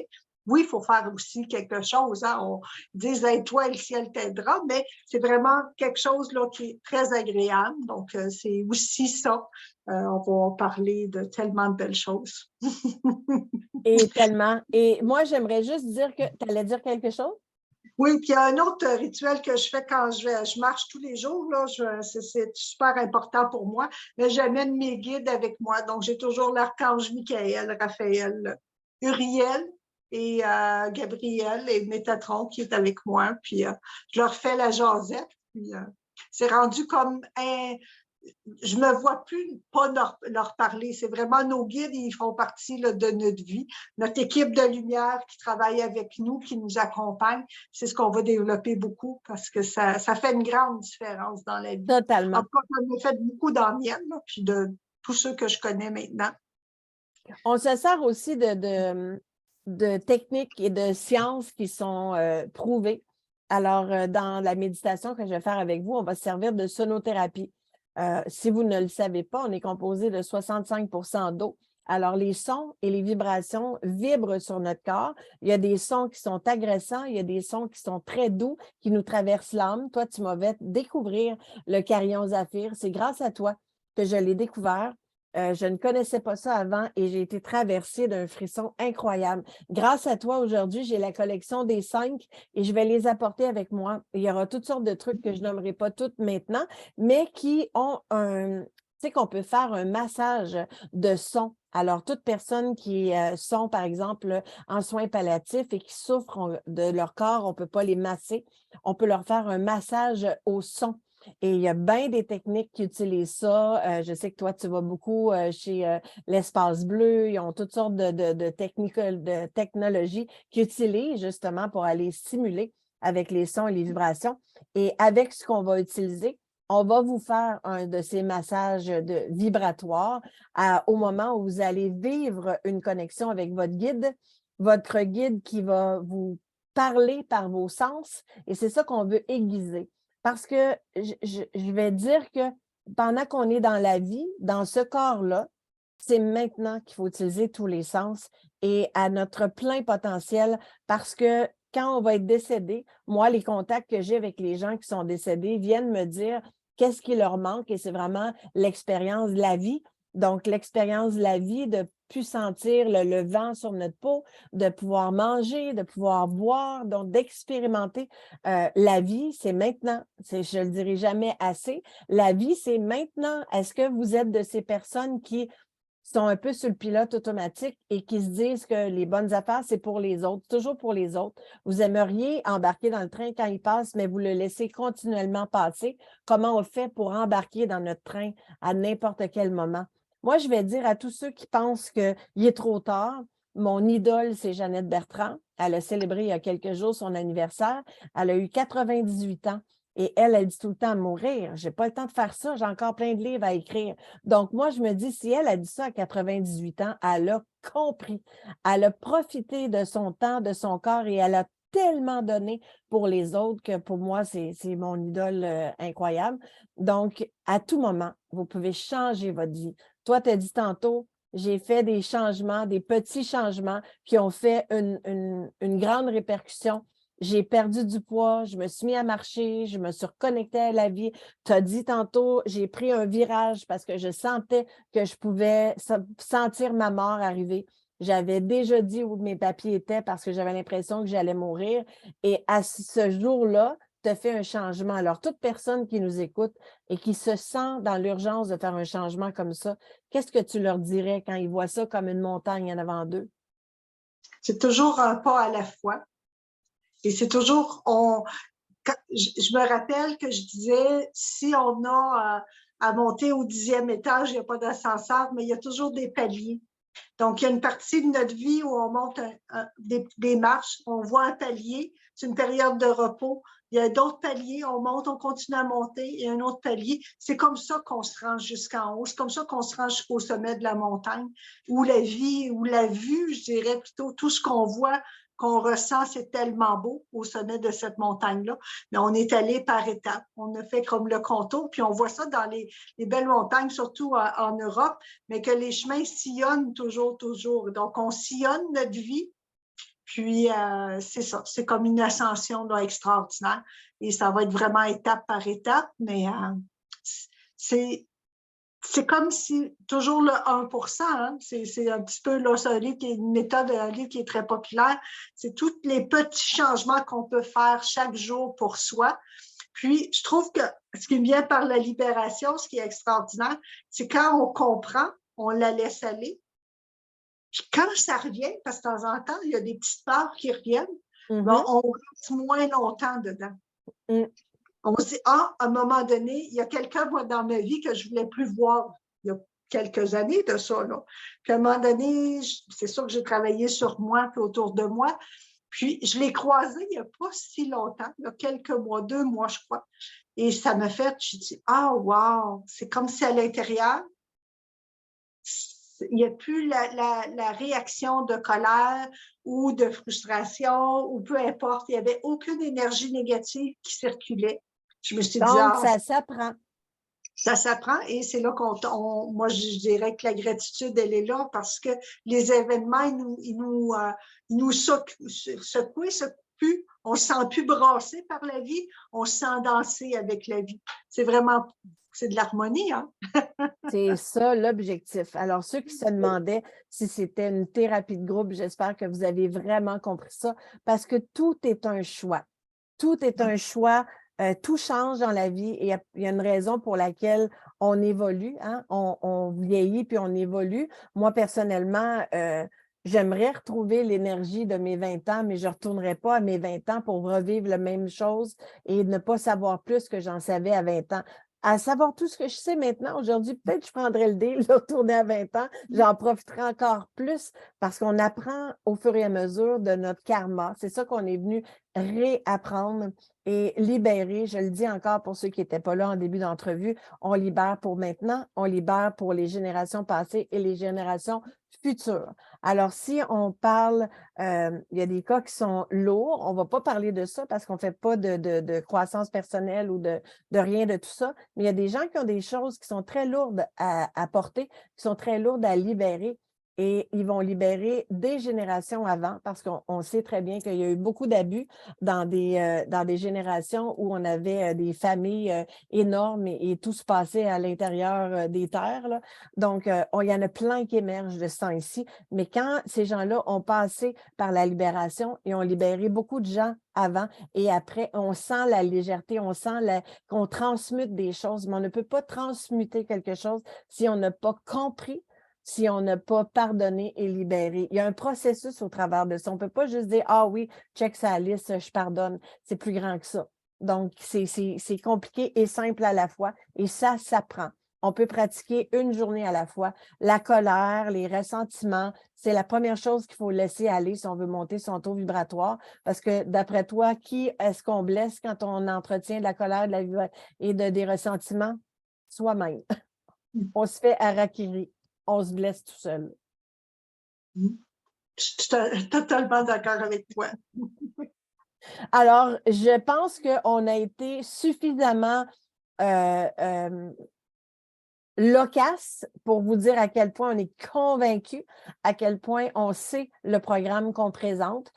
Oui, il faut faire aussi quelque chose. Hein? On dit aide-toi et le ciel t'aidera, mais c'est vraiment quelque chose là, qui est très agréable. Donc, c'est aussi ça. On va parler de tellement de belles choses. Et tellement. Et moi, j'aimerais juste dire que tu allais dire quelque chose? Oui, puis il y a un autre rituel que je fais quand je marche tous les jours, là, c'est super important pour moi, mais j'amène mes guides avec moi. Donc, j'ai toujours l'archange Michael, Raphaël, Uriel et Gabriel et Métatron qui est avec moi. Puis, je leur fais la jasette. Puis, c'est rendu comme je me vois plus pas leur parler. C'est vraiment nos guides, ils font partie là, de notre vie. Notre équipe de lumière qui travaille avec nous, qui nous accompagne, c'est ce qu'on va développer beaucoup parce que ça fait une grande différence dans la vie. En Totalement. tout cas, ça me fait beaucoup dans la mienne, là, puis de tous ceux que je connais maintenant. On se sert aussi de techniques et de sciences qui sont prouvées. Alors, dans la méditation que je vais faire avec vous, on va se servir de sonothérapie. Si vous ne le savez pas, on est composé de 65 d'eau. Alors, les sons et les vibrations vibrent sur notre corps. Il y a des sons qui sont agressants, il y a des sons qui sont très doux, qui nous traversent l'âme. Toi, tu m'as fait découvrir le carillon Zéphyr. C'est grâce à toi que je l'ai découvert. Je ne connaissais pas ça avant et j'ai été traversée d'un frisson incroyable. Grâce à toi, aujourd'hui, j'ai la collection des 5 et je vais les apporter avec moi. Il y aura toutes sortes de trucs que je nommerai pas toutes maintenant, mais qui ont tu sais, qu'on peut faire un massage de son. Alors, toute personne qui sont, par exemple, en soins palliatifs et qui souffrent de leur corps, on ne peut pas les masser. On peut leur faire un massage au son. Et il y a bien des techniques qui utilisent ça. Je sais que toi, tu vas beaucoup chez l'Espace Bleu. Ils ont toutes sortes de technologies qu'ils utilisent justement pour aller stimuler avec les sons et les vibrations. Et avec ce qu'on va utiliser, on va vous faire un de ces massages vibratoires au moment où vous allez vivre une connexion avec votre guide qui va vous parler par vos sens. Et c'est ça qu'on veut aiguiser. Parce que je vais dire que pendant qu'on est dans la vie, dans ce corps-là, c'est maintenant qu'il faut utiliser tous les sens et à notre plein potentiel parce que quand on va être décédé, moi, les contacts que j'ai avec les gens qui sont décédés viennent me dire qu'est-ce qui leur manque et c'est vraiment l'expérience de la vie. Donc, l'expérience de la vie, de plus sentir le vent sur notre peau, de pouvoir manger, de pouvoir boire, donc d'expérimenter la vie, c'est maintenant. Je ne le dirai jamais assez. La vie, c'est maintenant. Est-ce que vous êtes de ces personnes qui sont un peu sur le pilote automatique et qui se disent que les bonnes affaires, c'est pour les autres, toujours pour les autres? Vous aimeriez embarquer dans le train quand il passe, mais vous le laissez continuellement passer. Comment on fait pour embarquer dans notre train à n'importe quel moment? Moi, je vais dire à tous ceux qui pensent qu'il est trop tard, mon idole, c'est Jeannette Bertrand. Elle a célébré il y a quelques jours son anniversaire. Elle a eu 98 ans. Et elle dit tout le temps mourir. Je n'ai pas le temps de faire ça. J'ai encore plein de livres à écrire. Donc, moi, je me dis, si elle a dit ça à 98 ans, elle a compris. Elle a profité de son temps, de son corps et elle a tellement donné pour les autres que pour moi, c'est mon idole incroyable. Donc, à tout moment, vous pouvez changer votre vie. Toi, tu as dit tantôt, j'ai fait des changements, des petits changements qui ont fait une grande répercussion. j'ai perdu du poids, je me suis mis à marcher, je me suis reconnectée à la vie. Tu as dit tantôt, j'ai pris un virage parce que je sentais que je pouvais sentir ma mort arriver. J'avais déjà dit où mes papiers étaient parce que j'avais l'impression que j'allais mourir. Et à ce jour-là, tu as fait un changement. Alors, toute personne qui nous écoute et qui se sent dans l'urgence de faire un changement comme ça, qu'est-ce que tu leur dirais quand ils voient ça comme une montagne en avant d'eux? C'est toujours un pas à la fois. Et c'est toujours, je me rappelle que je disais, si on a à monter au 10e étage, il n'y a pas d'ascenseur, mais il y a toujours des paliers. Donc, il y a une partie de notre vie où on monte des marches, on voit un palier, c'est une période de repos. Il y a d'autres paliers, on monte, on continue à monter, et un autre palier. C'est comme ça qu'on se rend jusqu'en haut, c'est comme ça qu'on se rend jusqu'au sommet de la montagne, où la vie, où la vue, je dirais plutôt, tout ce qu'on voit, qu'on ressent, c'est tellement beau au sommet de cette montagne-là. Mais on est allé par étapes. On a fait comme le contour, puis on voit ça dans les belles montagnes, surtout en Europe, mais que les chemins sillonnent toujours, toujours. Donc, on sillonne notre vie, puis c'est ça. C'est comme une ascension là, extraordinaire. Et ça va être vraiment étape par étape, mais c'est comme si, toujours le 1%, hein, c'est un petit peu, là, c'est un livre qui est une méthode, un livre qui est très populaire. C'est tous les petits changements qu'on peut faire chaque jour pour soi. Puis, je trouve que ce qui vient par la libération, ce qui est extraordinaire, c'est quand on comprend, on la laisse aller. Puis quand ça revient, parce que de temps en temps, il y a des petites parts qui reviennent, mais on reste moins longtemps dedans. On se dit, à un moment donné, il y a quelqu'un, moi, dans ma vie que je ne voulais plus voir il y a quelques années de ça. Là. Puis à un moment donné, c'est sûr que j'ai travaillé sur moi puis autour de moi. Puis je l'ai croisé il n'y a pas si longtemps, il y a quelques mois, 2 mois, je crois. Et ça m'a fait, je dis, ah, wow, c'est comme si à l'intérieur, il n'y a plus la réaction de colère ou de frustration ou peu importe, il n'y avait aucune énergie négative qui circulait. Je me suis dit, Donc, ah, ça s'apprend. ça s'apprend et c'est là moi, je dirais que la gratitude, elle est là parce que les événements, ils nous secouent, on se sent plus brassé par la vie, on se sent danser avec la vie. C'est vraiment, c'est de l'harmonie, hein? C'est ça l'objectif. Alors, ceux qui se demandaient si c'était une thérapie de groupe, j'espère que vous avez vraiment compris ça parce que tout est un choix. Tout est un choix. Tout change dans la vie et il y a une raison pour laquelle on évolue, hein? On vieillit puis on évolue. Moi, personnellement, j'aimerais retrouver l'énergie de mes 20 ans, mais je ne retournerai pas à mes 20 ans pour revivre la même chose et ne pas savoir plus que j'en savais à 20 ans. À savoir tout ce que je sais maintenant, aujourd'hui, peut-être je prendrais le deal de retourner à 20 ans, j'en profiterai encore plus parce qu'on apprend au fur et à mesure de notre karma. C'est ça qu'on est venu réapprendre et libérer. Je le dis encore pour ceux qui n'étaient pas là en début d'entrevue, on libère pour maintenant, on libère pour les générations passées et les générations futures. Alors, si on parle, il y a des cas qui sont lourds, on ne va pas parler de ça parce qu'on ne fait pas de croissance personnelle ou de rien de tout ça, mais il y a des gens qui ont des choses qui sont très lourdes à porter, qui sont très lourdes à libérer. Et ils vont libérer des générations avant parce qu'on sait très bien qu'il y a eu beaucoup d'abus dans des générations où on avait des familles énormes et tout se passait à l'intérieur des terres. Là. Donc, il y en a plein qui émergent de ce temps ici. Mais quand ces gens-là ont passé par la libération et ont libéré beaucoup de gens avant et après, on sent la légèreté, on sent qu'on transmute des choses, mais on ne peut pas transmuter quelque chose si on n'a pas compris, si on n'a pas pardonné et libéré. Il y a un processus au travers de ça. On ne peut pas juste dire, ah oui, check sa liste, je pardonne. C'est plus grand que ça. Donc, c'est compliqué et simple à la fois et ça s'apprend. On peut pratiquer une journée à la fois. La colère, les ressentiments, c'est la première chose qu'il faut laisser aller si on veut monter son taux vibratoire. Parce que d'après toi, qui est-ce qu'on blesse quand on entretient de la colère et des ressentiments? Soi-même. On se fait harakiri. On se blesse tout seul. Je suis totalement d'accord avec toi. Alors, je pense qu'on a été suffisamment loquace pour vous dire à quel point on est convaincu, à quel point on sait le programme qu'on présente.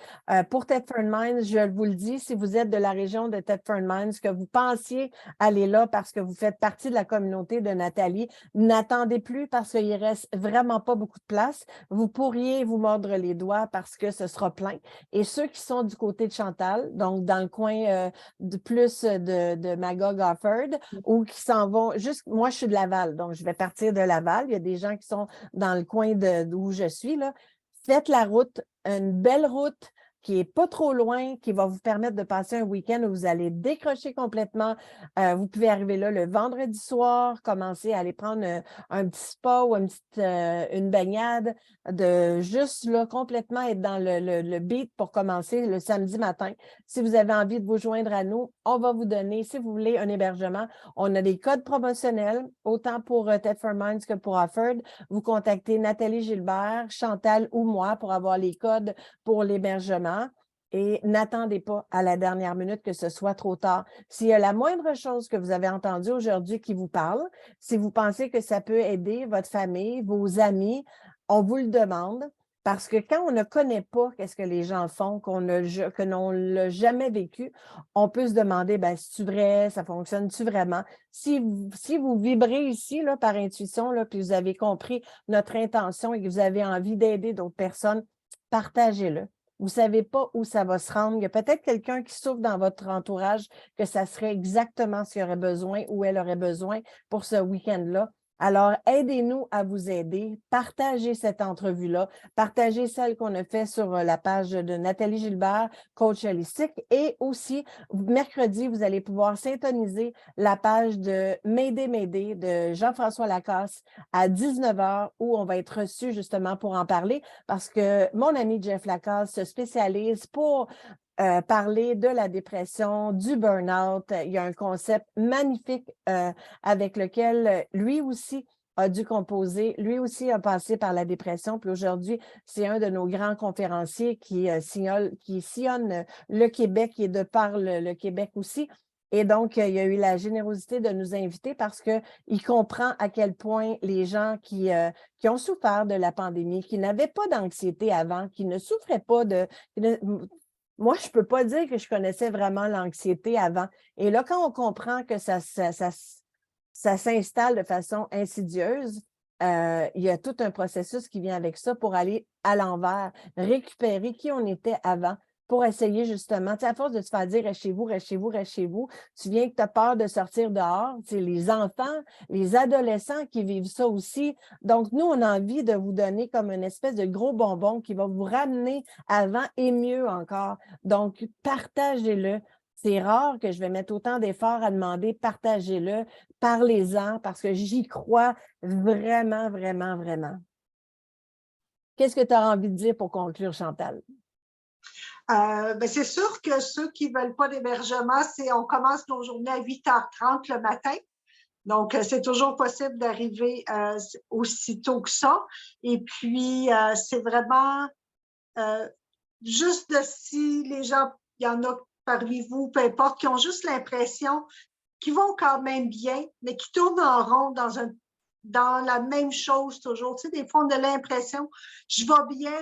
Pour Thetford Mines, je vous le dis, si vous êtes de la région de Thetford Mines, que vous pensiez aller là parce que vous faites partie de la communauté de Nathalie, n'attendez plus parce qu'il ne reste vraiment pas beaucoup de place. Vous pourriez vous mordre les doigts parce que ce sera plein. Et ceux qui sont du côté de Chantal, donc dans le coin de Magog-Offord, ou qui s'en vont, juste, moi je suis de Laval, donc je vais partir de Laval, il y a des gens qui sont dans le coin d'où je suis, là. Faites la route, une belle route qui n'est pas trop loin, qui va vous permettre de passer un week-end où vous allez décrocher complètement. Vous pouvez arriver là le vendredi soir, commencer à aller prendre un petit spa ou une baignade, de juste là complètement être dans le beat pour commencer le samedi matin. Si vous avez envie de vous joindre à nous, on va vous donner, si vous voulez, un hébergement. On a des codes promotionnels, autant pour Thetford Mines que pour Offord. Vous contactez Nathalie Gilbert, Chantal ou moi pour avoir les codes pour l'hébergement. Et n'attendez pas à la dernière minute que ce soit trop tard. S'il y a la moindre chose que vous avez entendue aujourd'hui qui vous parle, si vous pensez que ça peut aider votre famille, vos amis, on vous le demande. Parce que quand on ne connaît pas qu'est-ce que les gens font, que l'on ne l'a jamais vécu, on peut se demander, ben, c'est-tu vrai, ça fonctionne-tu vraiment? Si vous vibrez ici là, par intuition, là, puis vous avez compris notre intention et que vous avez envie d'aider d'autres personnes, partagez-le. Vous ne savez pas où ça va se rendre. Il y a peut-être quelqu'un qui souffre dans votre entourage que ça serait exactement ce qu'il aurait besoin ou elle aurait besoin pour ce week-end-là. Alors, aidez-nous à vous aider. Partagez cette entrevue-là. Partagez celle qu'on a fait sur la page de Nathalie Gilbert, coach holistique. Et aussi, mercredi, vous allez pouvoir syntoniser la page de M'aider de Jean-François Lacasse à 19h où on va être reçu justement pour en parler parce que mon ami Jeff Lacasse se spécialise pour parler de la dépression, du burn-out. Il y a un concept magnifique avec lequel lui aussi a dû composer. Lui aussi a passé par la dépression. Puis aujourd'hui, c'est un de nos grands conférenciers qui sillonne le Québec et de par le Québec aussi. Et donc, il a eu la générosité de nous inviter parce qu'il comprend à quel point les gens qui ont souffert de la pandémie, qui n'avaient pas d'anxiété avant, qui ne souffraient pas moi, je ne peux pas dire que je connaissais vraiment l'anxiété avant. Et là, quand on comprend que ça s'installe de façon insidieuse, il y a tout un processus qui vient avec ça pour aller à l'envers, récupérer qui on était avant, pour essayer justement, tu sais, à force de te faire dire « reste chez vous, reste chez vous, reste chez vous », tu viens que tu as peur de sortir dehors. Tu sais, les enfants, les adolescents qui vivent ça aussi. Donc, nous, on a envie de vous donner comme une espèce de gros bonbon qui va vous ramener avant et mieux encore. Donc, partagez-le. C'est rare que je vais mettre autant d'efforts à demander, partagez-le, parlez-en, parce que j'y crois vraiment, vraiment, vraiment. Qu'est-ce que tu as envie de dire pour conclure, Chantal? Ben c'est sûr que ceux qui ne veulent pas d'hébergement, on commence nos journées à 8h30 le matin. Donc, c'est toujours possible d'arriver aussitôt que ça. Et puis, c'est vraiment juste si les gens, il y en a parmi vous, peu importe, qui ont juste l'impression qu'ils vont quand même bien, mais qui tournent en rond dans la même chose toujours. Tu sais, des fois, on a l'impression, je vais bien,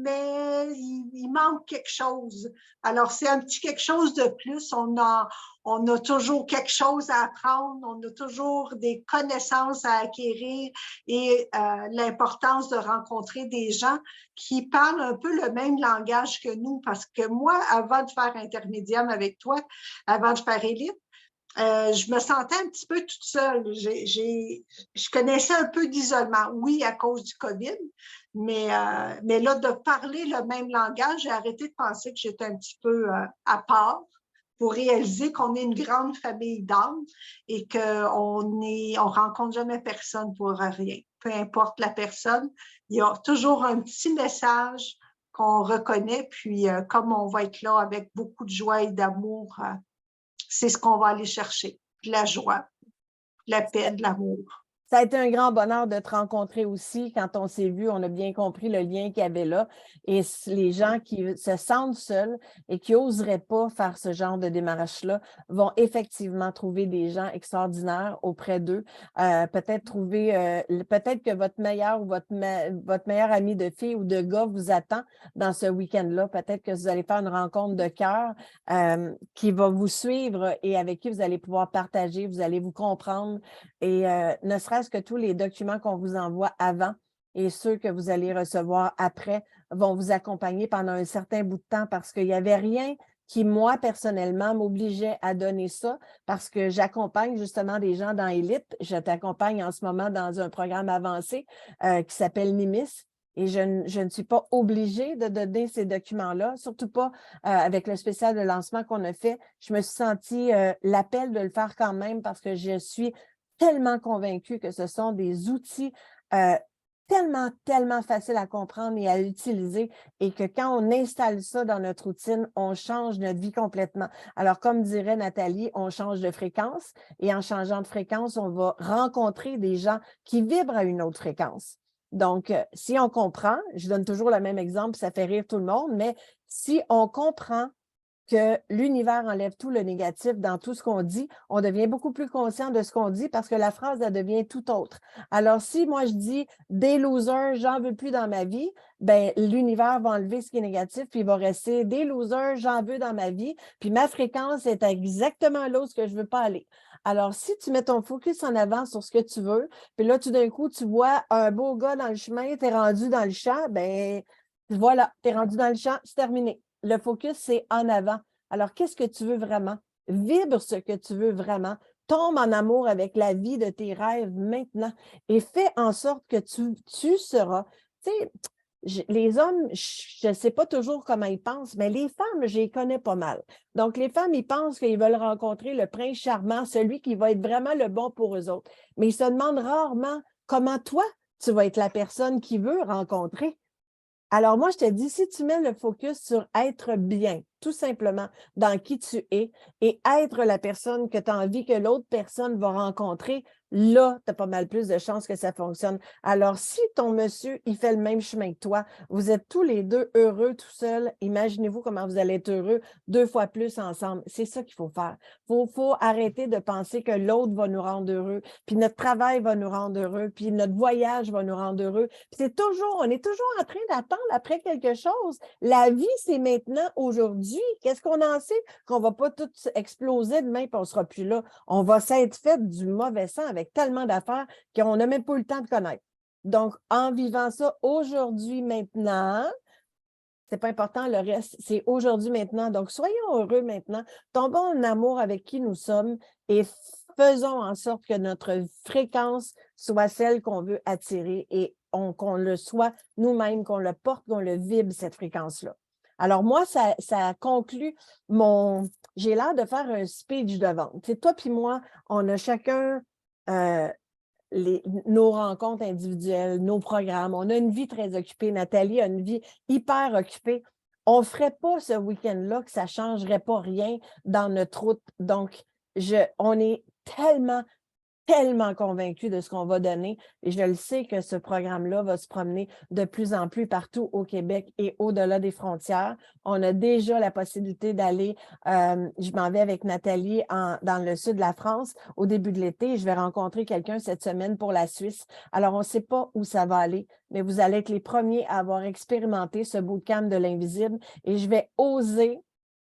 mais il manque quelque chose. Alors, c'est un petit quelque chose de plus. On a toujours quelque chose à apprendre, on a toujours des connaissances à acquérir et l'importance de rencontrer des gens qui parlent un peu le même langage que nous. Parce que moi, avant de faire Intermédium avec toi, avant de faire Élite, je me sentais un petit peu toute seule. Je connaissais un peu d'isolement, oui, à cause du COVID, mais là, de parler le même langage, j'ai arrêté de penser que j'étais un petit peu à part pour réaliser qu'on est une grande famille d'âmes et qu'on ne rencontre jamais personne pour rien. Peu importe la personne, il y a toujours un petit message qu'on reconnaît, puis comme on va être là avec beaucoup de joie et d'amour, c'est ce qu'on va aller chercher, de la joie, de la paix, de l'amour. Ça a été un grand bonheur de te rencontrer aussi. Quand on s'est vu, on a bien compris le lien qu'il y avait là. Et les gens qui se sentent seuls et qui n'oseraient pas faire ce genre de démarche-là vont effectivement trouver des gens extraordinaires auprès d'eux. Peut-être que votre meilleur ou votre meilleur ami de fille ou de gars vous attend dans ce week-end-là. Peut-être que vous allez faire une rencontre de cœur qui va vous suivre et avec qui vous allez pouvoir partager, vous allez vous comprendre. Et ne serait-ce que tous les documents qu'on vous envoie avant et ceux que vous allez recevoir après vont vous accompagner pendant un certain bout de temps parce qu'il n'y avait rien qui, moi, personnellement, m'obligeait à donner ça parce que j'accompagne justement des gens dans Élite. Je t'accompagne en ce moment dans un programme avancé qui s'appelle NIMIS. Et je ne suis pas obligée de donner ces documents-là, surtout pas avec le spécial de lancement qu'on a fait. Je me suis sentie l'appel de le faire quand même parce que je suis tellement convaincue que ce sont des outils tellement, tellement faciles à comprendre et à utiliser et que quand on installe ça dans notre routine, on change notre vie complètement. Alors, comme dirait Nathalie, on change de fréquence et en changeant de fréquence, on va rencontrer des gens qui vibrent à une autre fréquence. Donc, si on comprend, je donne toujours le même exemple, ça fait rire tout le monde, mais si on comprend que l'univers enlève tout le négatif dans tout ce qu'on dit, on devient beaucoup plus conscient de ce qu'on dit parce que la phrase, elle devient tout autre. Alors, si moi, je dis « des losers, j'en veux plus dans ma vie », ben l'univers va enlever ce qui est négatif, puis il va rester « des losers, j'en veux dans ma vie », puis ma fréquence est exactement là où je ne veux pas aller. Alors, si tu mets ton focus en avant sur ce que tu veux, puis là, tout d'un coup, tu vois un beau gars dans le chemin, tu es rendu dans le champ, ben voilà, tu es rendu dans le champ, c'est terminé. Le focus, c'est en avant. Alors, qu'est-ce que tu veux vraiment? Vibre ce que tu veux vraiment. Tombe en amour avec la vie de tes rêves maintenant et fais en sorte que tu seras. Tu sais, les hommes, je ne sais pas toujours comment ils pensent, mais les femmes, je les connais pas mal. Donc, les femmes, ils pensent qu'ils veulent rencontrer le prince charmant, celui qui va être vraiment le bon pour eux autres. Mais ils se demandent rarement comment toi, tu vas être la personne qu'ils veulent rencontrer. Alors, moi, je te dis, si tu mets le focus sur être bien, tout simplement, dans qui tu es et être la personne que tu as envie que l'autre personne va rencontrer, là, tu as pas mal plus de chances que ça fonctionne. Alors, si ton monsieur, il fait le même chemin que toi, vous êtes tous les deux heureux tout seuls, imaginez-vous comment vous allez être heureux 2 fois plus ensemble. C'est ça qu'il faut faire. Faut arrêter de penser que l'autre va nous rendre heureux, puis notre travail va nous rendre heureux, puis notre voyage va nous rendre heureux. Puis on est toujours en train d'attendre après quelque chose. La vie, c'est maintenant, aujourd'hui. Qu'est-ce qu'on en sait? Qu'on ne va pas tout exploser demain, puis on ne sera plus là. On va s'être fait du mauvais sang avec tellement d'affaires qu'on n'a même pas eu le temps de connaître. Donc, en vivant ça aujourd'hui, maintenant, c'est pas important, le reste, c'est aujourd'hui, maintenant. Donc, soyons heureux maintenant, tombons en amour avec qui nous sommes et faisons en sorte que notre fréquence soit celle qu'on veut attirer et qu'on le soit nous-mêmes, qu'on le porte, qu'on le vibre, cette fréquence-là. Alors, moi, ça conclut mon... J'ai l'air de faire un speech de vente. C'est toi puis moi, on a chacun nos rencontres individuelles, nos programmes. On a une vie très occupée. Nathalie a une vie hyper occupée. On ne ferait pas ce week-end-là que ça ne changerait pas rien dans notre route. Donc, on est tellement convaincus de ce qu'on va donner. Et je le sais que ce programme-là va se promener de plus en plus partout au Québec et au-delà des frontières. On a déjà la possibilité d'aller, je m'en vais avec Nathalie dans le sud de la France au début de l'été. Je vais rencontrer quelqu'un cette semaine pour la Suisse. Alors, on ne sait pas où ça va aller, mais vous allez être les premiers à avoir expérimenté ce bootcamp de l'invisible et je vais oser.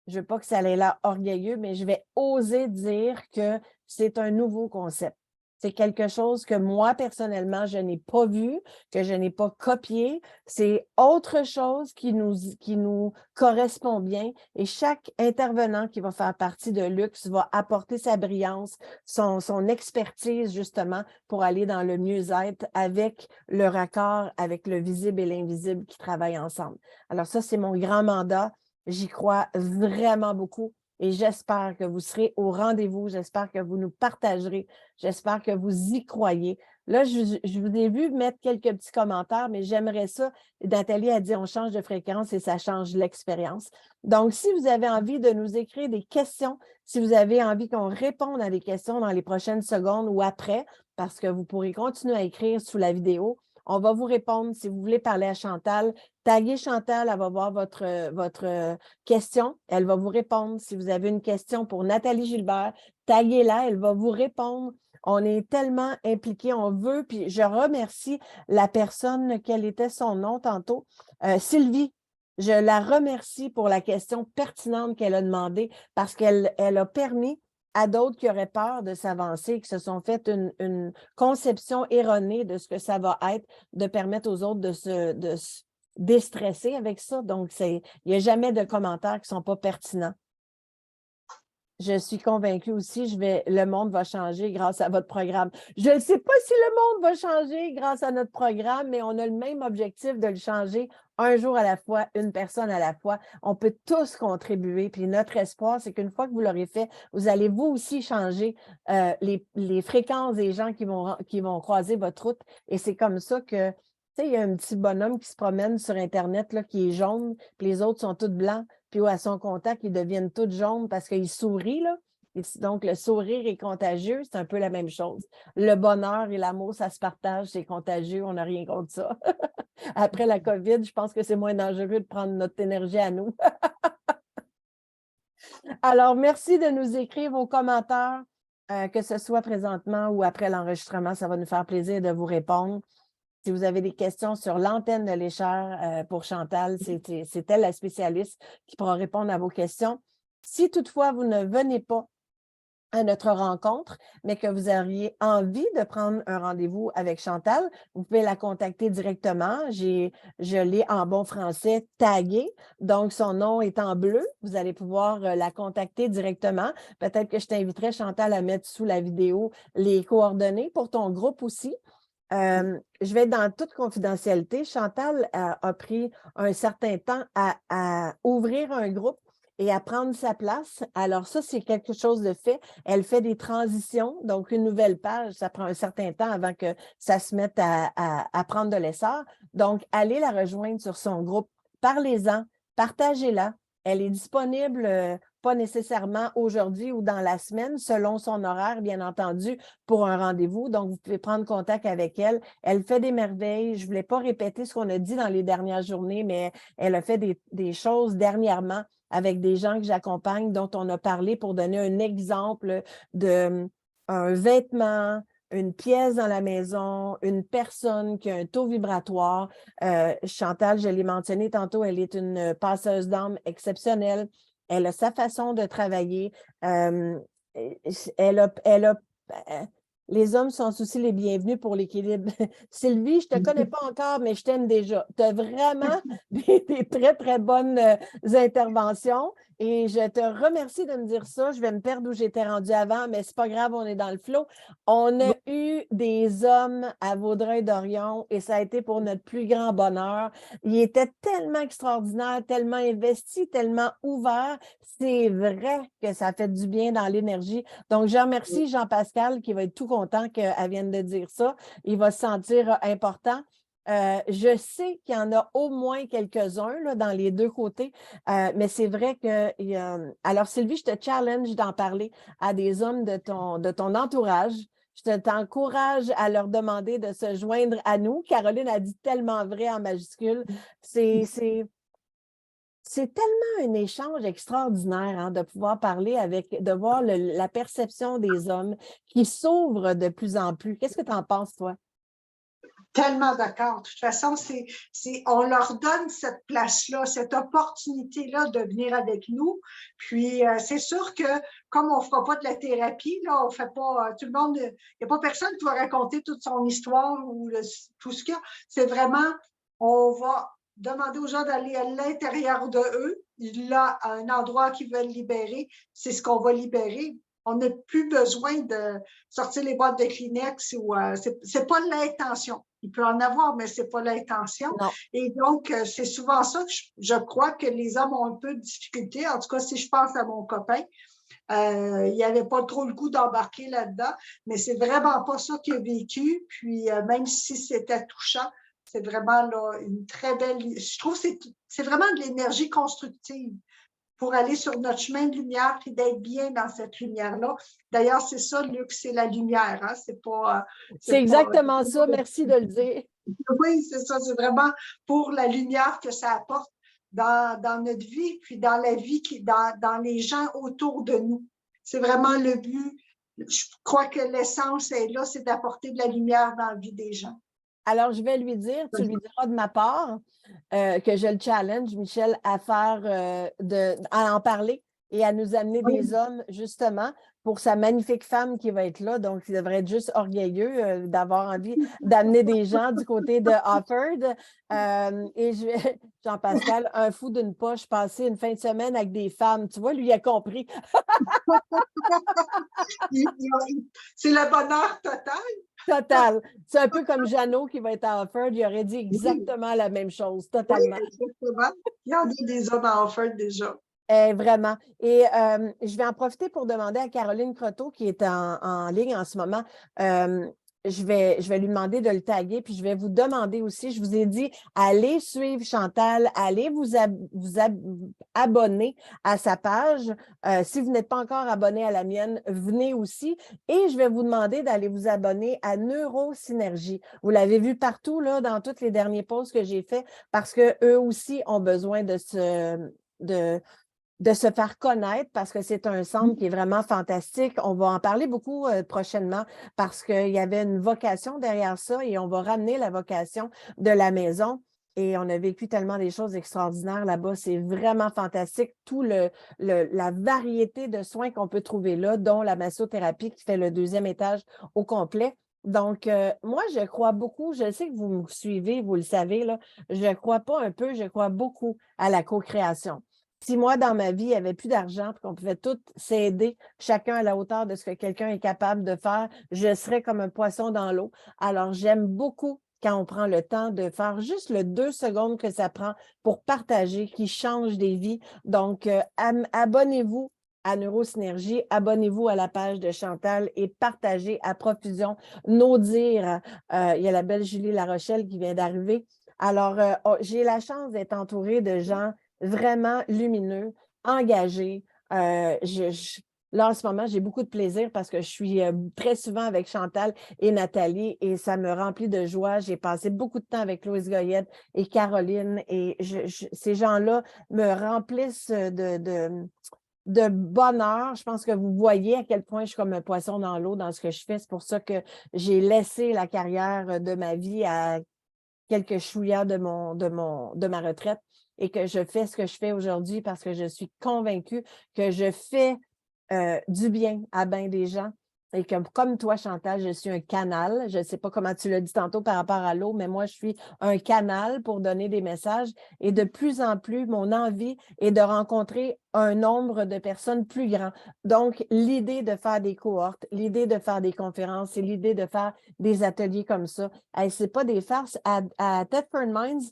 Je ne veux pas que ça ait l'air orgueilleux, mais je vais oser dire que c'est un nouveau concept. C'est quelque chose que moi, personnellement, je n'ai pas vu, que je n'ai pas copié. C'est autre chose qui nous correspond bien. Et chaque intervenant qui va faire partie de Luxe va apporter sa brillance, son expertise, justement, pour aller dans le mieux-être avec le raccord, avec le visible et l'invisible qui travaillent ensemble. Alors ça, c'est mon grand mandat. J'y crois vraiment beaucoup et j'espère que vous serez au rendez-vous. J'espère que vous nous partagerez. J'espère que vous y croyez. Là, je vous ai vu mettre quelques petits commentaires, mais j'aimerais ça. Nathalie a dit on change de fréquence et ça change l'expérience. Donc, si vous avez envie de nous écrire des questions, si vous avez envie qu'on réponde à des questions dans les prochaines secondes ou après, parce que vous pourrez continuer à écrire sous la vidéo. On va vous répondre. Si vous voulez parler à Chantal, taguez Chantal, elle va voir votre question. Elle va vous répondre. Si vous avez une question pour Nathalie Gilbert, taguez-la, elle va vous répondre. On est tellement impliqués, on veut, puis je remercie la personne, quel était son nom tantôt, Sylvie. Je la remercie pour la question pertinente qu'elle a demandée parce qu'elle a permis à d'autres qui auraient peur de s'avancer, qui se sont fait une conception erronée de ce que ça va être, de permettre aux autres de se déstresser avec ça. Donc, il n'y a jamais de commentaires qui ne sont pas pertinents. Je suis convaincue aussi, le monde va changer grâce à votre programme. Je ne sais pas si le monde va changer grâce à notre programme, mais on a le même objectif de le changer un jour à la fois, une personne à la fois. On peut tous contribuer. Puis notre espoir, c'est qu'une fois que vous l'aurez fait, vous allez vous aussi changer les fréquences des gens qui vont croiser votre route. Et c'est comme ça que, tu sais, il y a un petit bonhomme qui se promène sur Internet là, qui est jaune, puis les autres sont tous blancs. Puis à son contact, ils deviennent tous jaunes parce qu'ils sourient, là. Et donc, le sourire est contagieux, c'est un peu la même chose. Le bonheur et l'amour, ça se partage, c'est contagieux, on n'a rien contre ça. Après la COVID, je pense que c'est moins dangereux de prendre notre énergie à nous. Alors, merci de nous écrire vos commentaires, que ce soit présentement ou après l'enregistrement, ça va nous faire plaisir de vous répondre. Si vous avez des questions sur l'antenne de l'échelle pour Chantal, c'est elle la spécialiste qui pourra répondre à vos questions. Si toutefois vous ne venez pas à notre rencontre, mais que vous auriez envie de prendre un rendez-vous avec Chantal, vous pouvez la contacter directement. Je l'ai en bon français tagué, donc son nom est en bleu. Vous allez pouvoir la contacter directement. Peut-être que je t'inviterai, Chantal, à mettre sous la vidéo les coordonnées pour ton groupe aussi. Je vais être dans toute confidentialité. Chantal a pris un certain temps à ouvrir un groupe et à prendre sa place. Alors ça, c'est quelque chose de fait. Elle fait des transitions, donc une nouvelle page, ça prend un certain temps avant que ça se mette à prendre de l'essor. Donc, allez la rejoindre sur son groupe. Parlez-en, partagez-la. Elle est disponible pas nécessairement aujourd'hui ou dans la semaine, selon son horaire, bien entendu, pour un rendez-vous. Donc, vous pouvez prendre contact avec elle. Elle fait des merveilles. Je ne voulais pas répéter ce qu'on a dit dans les dernières journées, mais elle a fait des choses dernièrement avec des gens que j'accompagne, dont on a parlé pour donner un exemple d'un vêtement, une pièce dans la maison, une personne qui a un taux vibratoire. Chantal, je l'ai mentionné tantôt, elle est une passeuse d'âme exceptionnelle. Elle a sa façon de travailler. Les hommes sont aussi les bienvenus pour l'équilibre. Sylvie, je ne te connais pas encore, mais je t'aime déjà. Tu as vraiment des très, très bonnes interventions et je te remercie de me dire ça. Je vais me perdre où j'étais rendue avant, mais ce n'est pas grave, on est dans le flow. On a eu des hommes à Vaudreuil-Dorion et ça a été pour notre plus grand bonheur. Ils étaient tellement extraordinaires, tellement investis, tellement ouverts. C'est vrai que ça fait du bien dans l'énergie. Donc, je remercie Jean-Pascal qui va être tout content qu'elle vienne de dire ça. Il va se sentir important. Je sais qu'il y en a au moins quelques-uns là, dans les deux côtés, mais c'est vrai que... Alors, Sylvie, je te challenge d'en parler à des hommes de ton entourage. Je t'encourage à leur demander de se joindre à nous. Caroline a dit tellement vrai en majuscule. C'est tellement un échange extraordinaire hein, de pouvoir parler de voir la perception des hommes qui s'ouvre de plus en plus. Qu'est-ce que tu en penses, toi? Tellement d'accord. De toute façon, on leur donne cette place-là, cette opportunité-là de venir avec nous. Puis, c'est sûr que comme on ne fera pas de la thérapie, là, on fait pas, tout le monde, il n'y a pas personne qui va raconter toute son histoire ou tout ce qu'il y a. C'est vraiment, on va demander aux gens d'aller à l'intérieur de eux. Il y a un endroit qu'ils veulent libérer. C'est ce qu'on va libérer. On n'a plus besoin de sortir les boîtes de Kleenex ou c'est pas l'intention. Il peut en avoir, mais c'est pas l'intention. Non. Et donc, c'est souvent ça que je crois que les hommes ont un peu de difficulté. En tout cas, si je pense à mon copain, il n'y avait pas trop le goût d'embarquer là-dedans, mais c'est vraiment pas ça qu'il a vécu. Puis, même si c'était touchant, c'est vraiment là, une très belle... Je trouve que c'est vraiment de l'énergie constructive pour aller sur notre chemin de lumière et d'être bien dans cette lumière-là. D'ailleurs, c'est ça, Luc, c'est la lumière. Hein? C'est C'est exactement ça. Merci de le dire. Oui, c'est ça. C'est vraiment pour la lumière que ça apporte dans notre vie, puis dans la vie, dans les gens autour de nous. C'est vraiment le but. Je crois que l'essence est là, c'est d'apporter de la lumière dans la vie des gens. Alors, je vais lui dire, tu lui diras de ma part que je le challenge, Michel, à à en parler et à nous amener des hommes, justement, pour sa magnifique femme qui va être là. Donc, il devrait être juste orgueilleux d'avoir envie d'amener des gens du côté de Offord. Et Jean-Pascal, un fou d'une poche, passer une fin de semaine avec des femmes. Tu vois, lui, il a compris. C'est le bonheur total. Total. C'est un peu comme Jeannot qui va être à Offord. Il aurait dit exactement la même chose, totalement. Oui, exactement. Il y en a des hommes à Offord déjà. Vraiment. Et je vais en profiter pour demander à Caroline Croteau, qui est en ligne en ce moment, je vais lui demander de le taguer, puis je vais vous demander aussi, je vous ai dit, allez suivre Chantal, allez vous abonner à sa page. Si vous n'êtes pas encore abonné à la mienne, venez aussi. Et je vais vous demander d'aller vous abonner à Neurosynergie. Vous l'avez vu partout, là, dans tous les derniers posts que j'ai faits, parce qu'eux aussi ont besoin de se faire connaître parce que c'est un centre qui est vraiment fantastique. On va en parler beaucoup prochainement parce qu'il y avait une vocation derrière ça et on va ramener la vocation de la maison. Et on a vécu tellement des choses extraordinaires là-bas. C'est vraiment fantastique. La variété de soins qu'on peut trouver là, dont la massothérapie qui fait le 2e étage au complet. Donc, moi, je crois beaucoup, je sais que vous me suivez, vous le savez, là, je crois pas un peu, je crois beaucoup à la co-création. Si moi, dans ma vie, il n'y avait plus d'argent et qu'on pouvait tous s'aider, chacun à la hauteur de ce que quelqu'un est capable de faire, je serais comme un poisson dans l'eau. Alors, j'aime beaucoup quand on prend le temps de faire juste le 2 secondes que ça prend pour partager, qui change des vies. Donc, abonnez-vous à Neurosynergie, abonnez-vous à la page de Chantal et partagez à profusion nos dires. Il y a la belle Julie Larochelle qui vient d'arriver. Alors, j'ai la chance d'être entourée de gens vraiment lumineux, engagé. Là, en ce moment, j'ai beaucoup de plaisir parce que je suis très souvent avec Chantal et Nathalie et ça me remplit de joie. J'ai passé beaucoup de temps avec Louise Goyette et Caroline et ces gens-là me remplissent de bonheur. Je pense que vous voyez à quel point je suis comme un poisson dans l'eau dans ce que je fais. C'est pour ça que j'ai laissé la carrière de ma vie à quelques chouïas de ma retraite et que je fais ce que je fais aujourd'hui parce que je suis convaincue que je fais du bien à bien des gens et que comme toi, Chantal, je suis un canal. Je ne sais pas comment tu l'as dit tantôt par rapport à l'eau, mais moi, je suis un canal pour donner des messages et de plus en plus, mon envie est de rencontrer un nombre de personnes plus grand. Donc, l'idée de faire des cohortes, l'idée de faire des conférences et l'idée de faire des ateliers comme ça, ce n'est pas des farces. À Thetford Mines,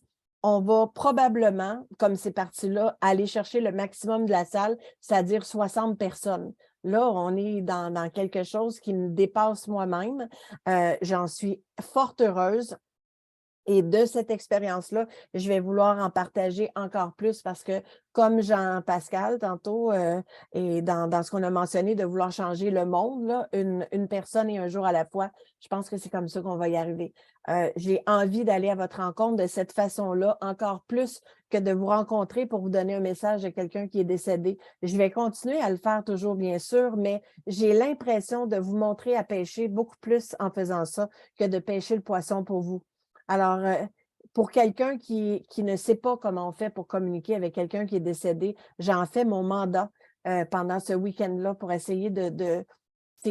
on va probablement, comme c'est parti là, aller chercher le maximum de la salle, c'est-à-dire 60 personnes. Là, on est dans quelque chose qui me dépasse moi-même. J'en suis fort heureuse. Et de cette expérience-là, je vais vouloir en partager encore plus parce que, comme Jean-Pascal tantôt, et dans ce qu'on a mentionné de vouloir changer le monde, là, une personne et un jour à la fois, je pense que c'est comme ça qu'on va y arriver. J'ai envie d'aller à votre rencontre de cette façon-là, encore plus que de vous rencontrer pour vous donner un message de quelqu'un qui est décédé. Je vais continuer à le faire toujours, bien sûr, mais j'ai l'impression de vous montrer à pêcher beaucoup plus en faisant ça que de pêcher le poisson pour vous. Alors, pour quelqu'un qui ne sait pas comment on fait pour communiquer avec quelqu'un qui est décédé, j'en fais mon mandat pendant ce week-end-là pour essayer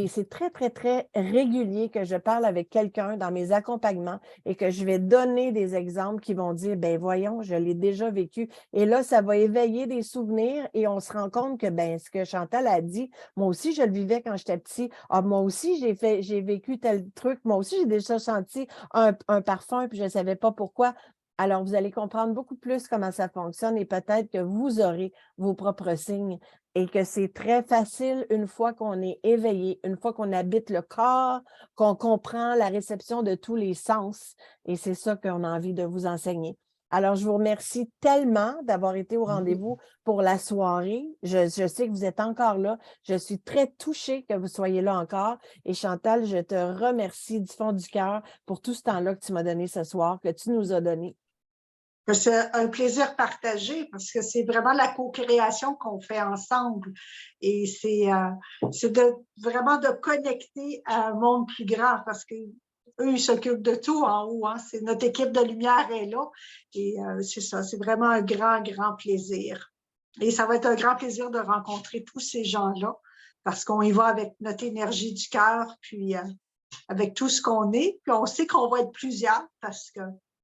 c'est très, très, très régulier que je parle avec quelqu'un dans mes accompagnements et que je vais donner des exemples qui vont dire, ben voyons, je l'ai déjà vécu. Et là, ça va éveiller des souvenirs et on se rend compte que, ben, ce que Chantal a dit, moi aussi, je le vivais quand j'étais petit. Ah, moi aussi, j'ai vécu tel truc. Moi aussi, j'ai déjà senti un parfum puis je ne savais pas pourquoi. Alors, vous allez comprendre beaucoup plus comment ça fonctionne et peut-être que vous aurez vos propres signes et que c'est très facile une fois qu'on est éveillé, une fois qu'on habite le corps, qu'on comprend la réception de tous les sens. Et c'est ça qu'on a envie de vous enseigner. Alors, je vous remercie tellement d'avoir été au rendez-vous pour la soirée. Je sais que vous êtes encore là. Je suis très touchée que vous soyez là encore. Et Chantal, je te remercie du fond du cœur pour tout ce temps-là que tu m'as donné ce soir, que tu nous as donné. C'est un plaisir partagé parce que c'est vraiment la co-création qu'on fait ensemble. Et c'est vraiment de connecter à un monde plus grand parce que eux, ils s'occupent de tout en haut. Hein. C'est notre équipe de lumière est là. Et c'est ça, c'est vraiment un grand, grand plaisir. Et ça va être un grand plaisir de rencontrer tous ces gens-là parce qu'on y va avec notre énergie du cœur, puis avec tout ce qu'on est. Puis on sait qu'on va être plusieurs parce que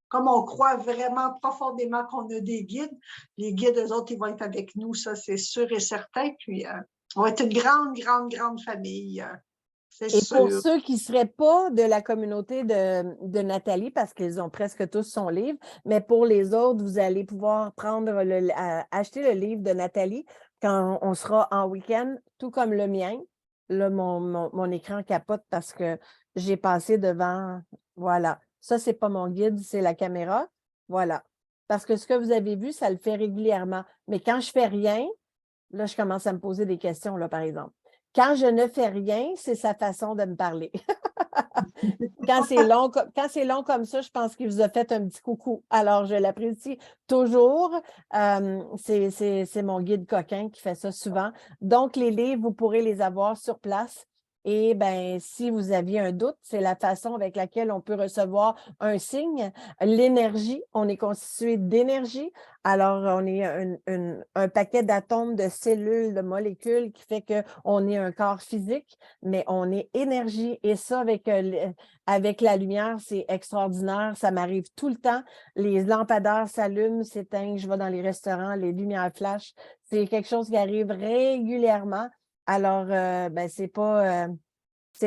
comme on croit vraiment profondément qu'on a des guides, les guides, eux autres, ils vont être avec nous, ça, c'est sûr et certain. Puis, on va être une grande, grande, grande famille, c'est Et pour sûr. ceux qui ne seraient pas de la communauté de Nathalie, parce qu'ils ont presque tous son livre, mais pour les autres, vous allez pouvoir acheter le livre de Nathalie quand on sera en week-end, tout comme le mien. Là, mon écran capote parce que j'ai passé devant. Voilà. Ça, ce n'est pas mon guide, c'est la caméra. Voilà. Parce que ce que vous avez vu, ça le fait régulièrement. Mais quand je ne fais rien, là, je commence à me poser des questions, là, par exemple. Quand je ne fais rien, c'est sa façon de me parler. Quand c'est long comme ça, je pense qu'il vous a fait un petit coucou. Alors, je l'apprécie toujours. C'est mon guide coquin qui fait ça souvent. Donc, les livres, vous pourrez les avoir sur place. Et bien, si vous aviez un doute, c'est la façon avec laquelle on peut recevoir un signe. L'énergie, on est constitué d'énergie. Alors, on est un paquet d'atomes, de cellules, de molécules qui fait qu'on est un corps physique, mais on est énergie. Et ça, avec la lumière, c'est extraordinaire. Ça m'arrive tout le temps. Les lampadaires s'allument, s'éteignent. Je vais dans les restaurants, les lumières flashent. C'est quelque chose qui arrive régulièrement. Alors, c'est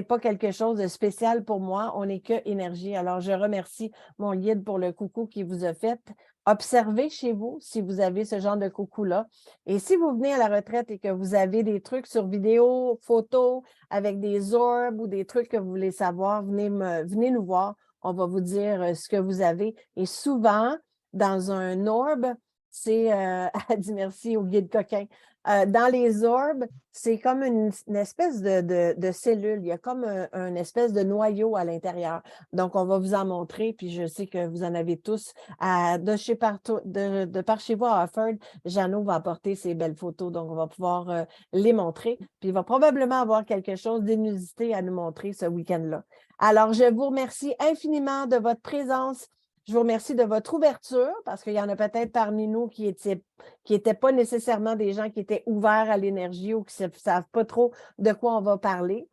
pas quelque chose de spécial pour moi. On n'est que énergie. Alors, je remercie mon guide pour le coucou qu'il vous a fait. Observez chez vous si vous avez ce genre de coucou-là. Et si vous venez à la retraite et que vous avez des trucs sur vidéo, photos, avec des orbes ou des trucs que vous voulez savoir, venez nous voir. On va vous dire ce que vous avez. Et souvent, dans un orbe, c'est, elle dit merci au guide coquin. Dans les orbes, c'est comme une espèce de cellule. Il y a comme une espèce de noyau à l'intérieur. Donc, on va vous en montrer, puis je sais que vous en avez tous. De par chez vous à Hartford, Jeannot va apporter ces belles photos, donc on va pouvoir les montrer. Puis il va probablement avoir quelque chose d'inusité à nous montrer ce week-end-là. Alors, je vous remercie infiniment de votre présence. Je vous remercie de votre ouverture, parce qu'il y en a peut-être parmi nous qui étaient pas nécessairement des gens qui étaient ouverts à l'énergie ou qui ne savent pas trop de quoi on va parler.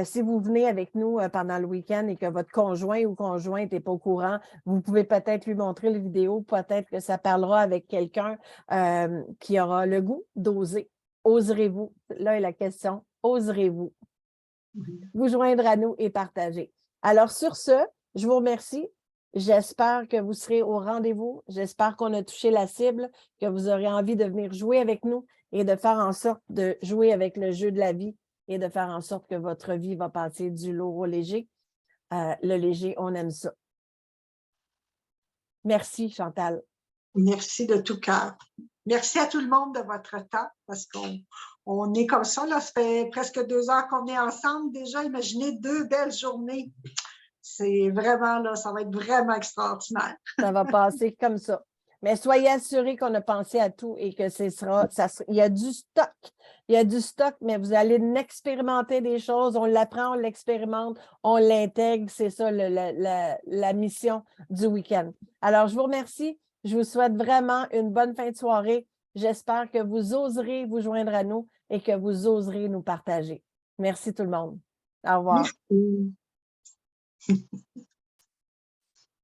Si vous venez avec nous pendant le week-end et que votre conjoint ou conjointe n'est pas au courant, vous pouvez peut-être lui montrer la vidéo, peut-être que ça parlera avec quelqu'un qui aura le goût d'oser. Oserez-vous? Là est la question. Oserez-vous vous joindre à nous et partager? Alors, sur ce, je vous remercie. J'espère que vous serez au rendez-vous. J'espère qu'on a touché la cible, que vous aurez envie de venir jouer avec nous et de faire en sorte de jouer avec le jeu de la vie et de faire en sorte que votre vie va passer du lourd au léger. Le léger, on aime ça. Merci, Chantal. Merci de tout cœur. Merci à tout le monde de votre temps parce qu'on est comme ça. Là, ça fait presque 2 heures qu'on est ensemble déjà. Imaginez 2 belles journées. C'est vraiment, là, ça va être vraiment extraordinaire. Ça va passer comme ça. Mais soyez assurés qu'on a pensé à tout et que il y a du stock. Il y a du stock, mais vous allez expérimenter des choses. On l'apprend, on l'expérimente, on l'intègre. C'est ça la mission du week-end. Alors, je vous remercie. Je vous souhaite vraiment une bonne fin de soirée. J'espère que vous oserez vous joindre à nous et que vous oserez nous partager. Merci tout le monde. Au revoir. Merci.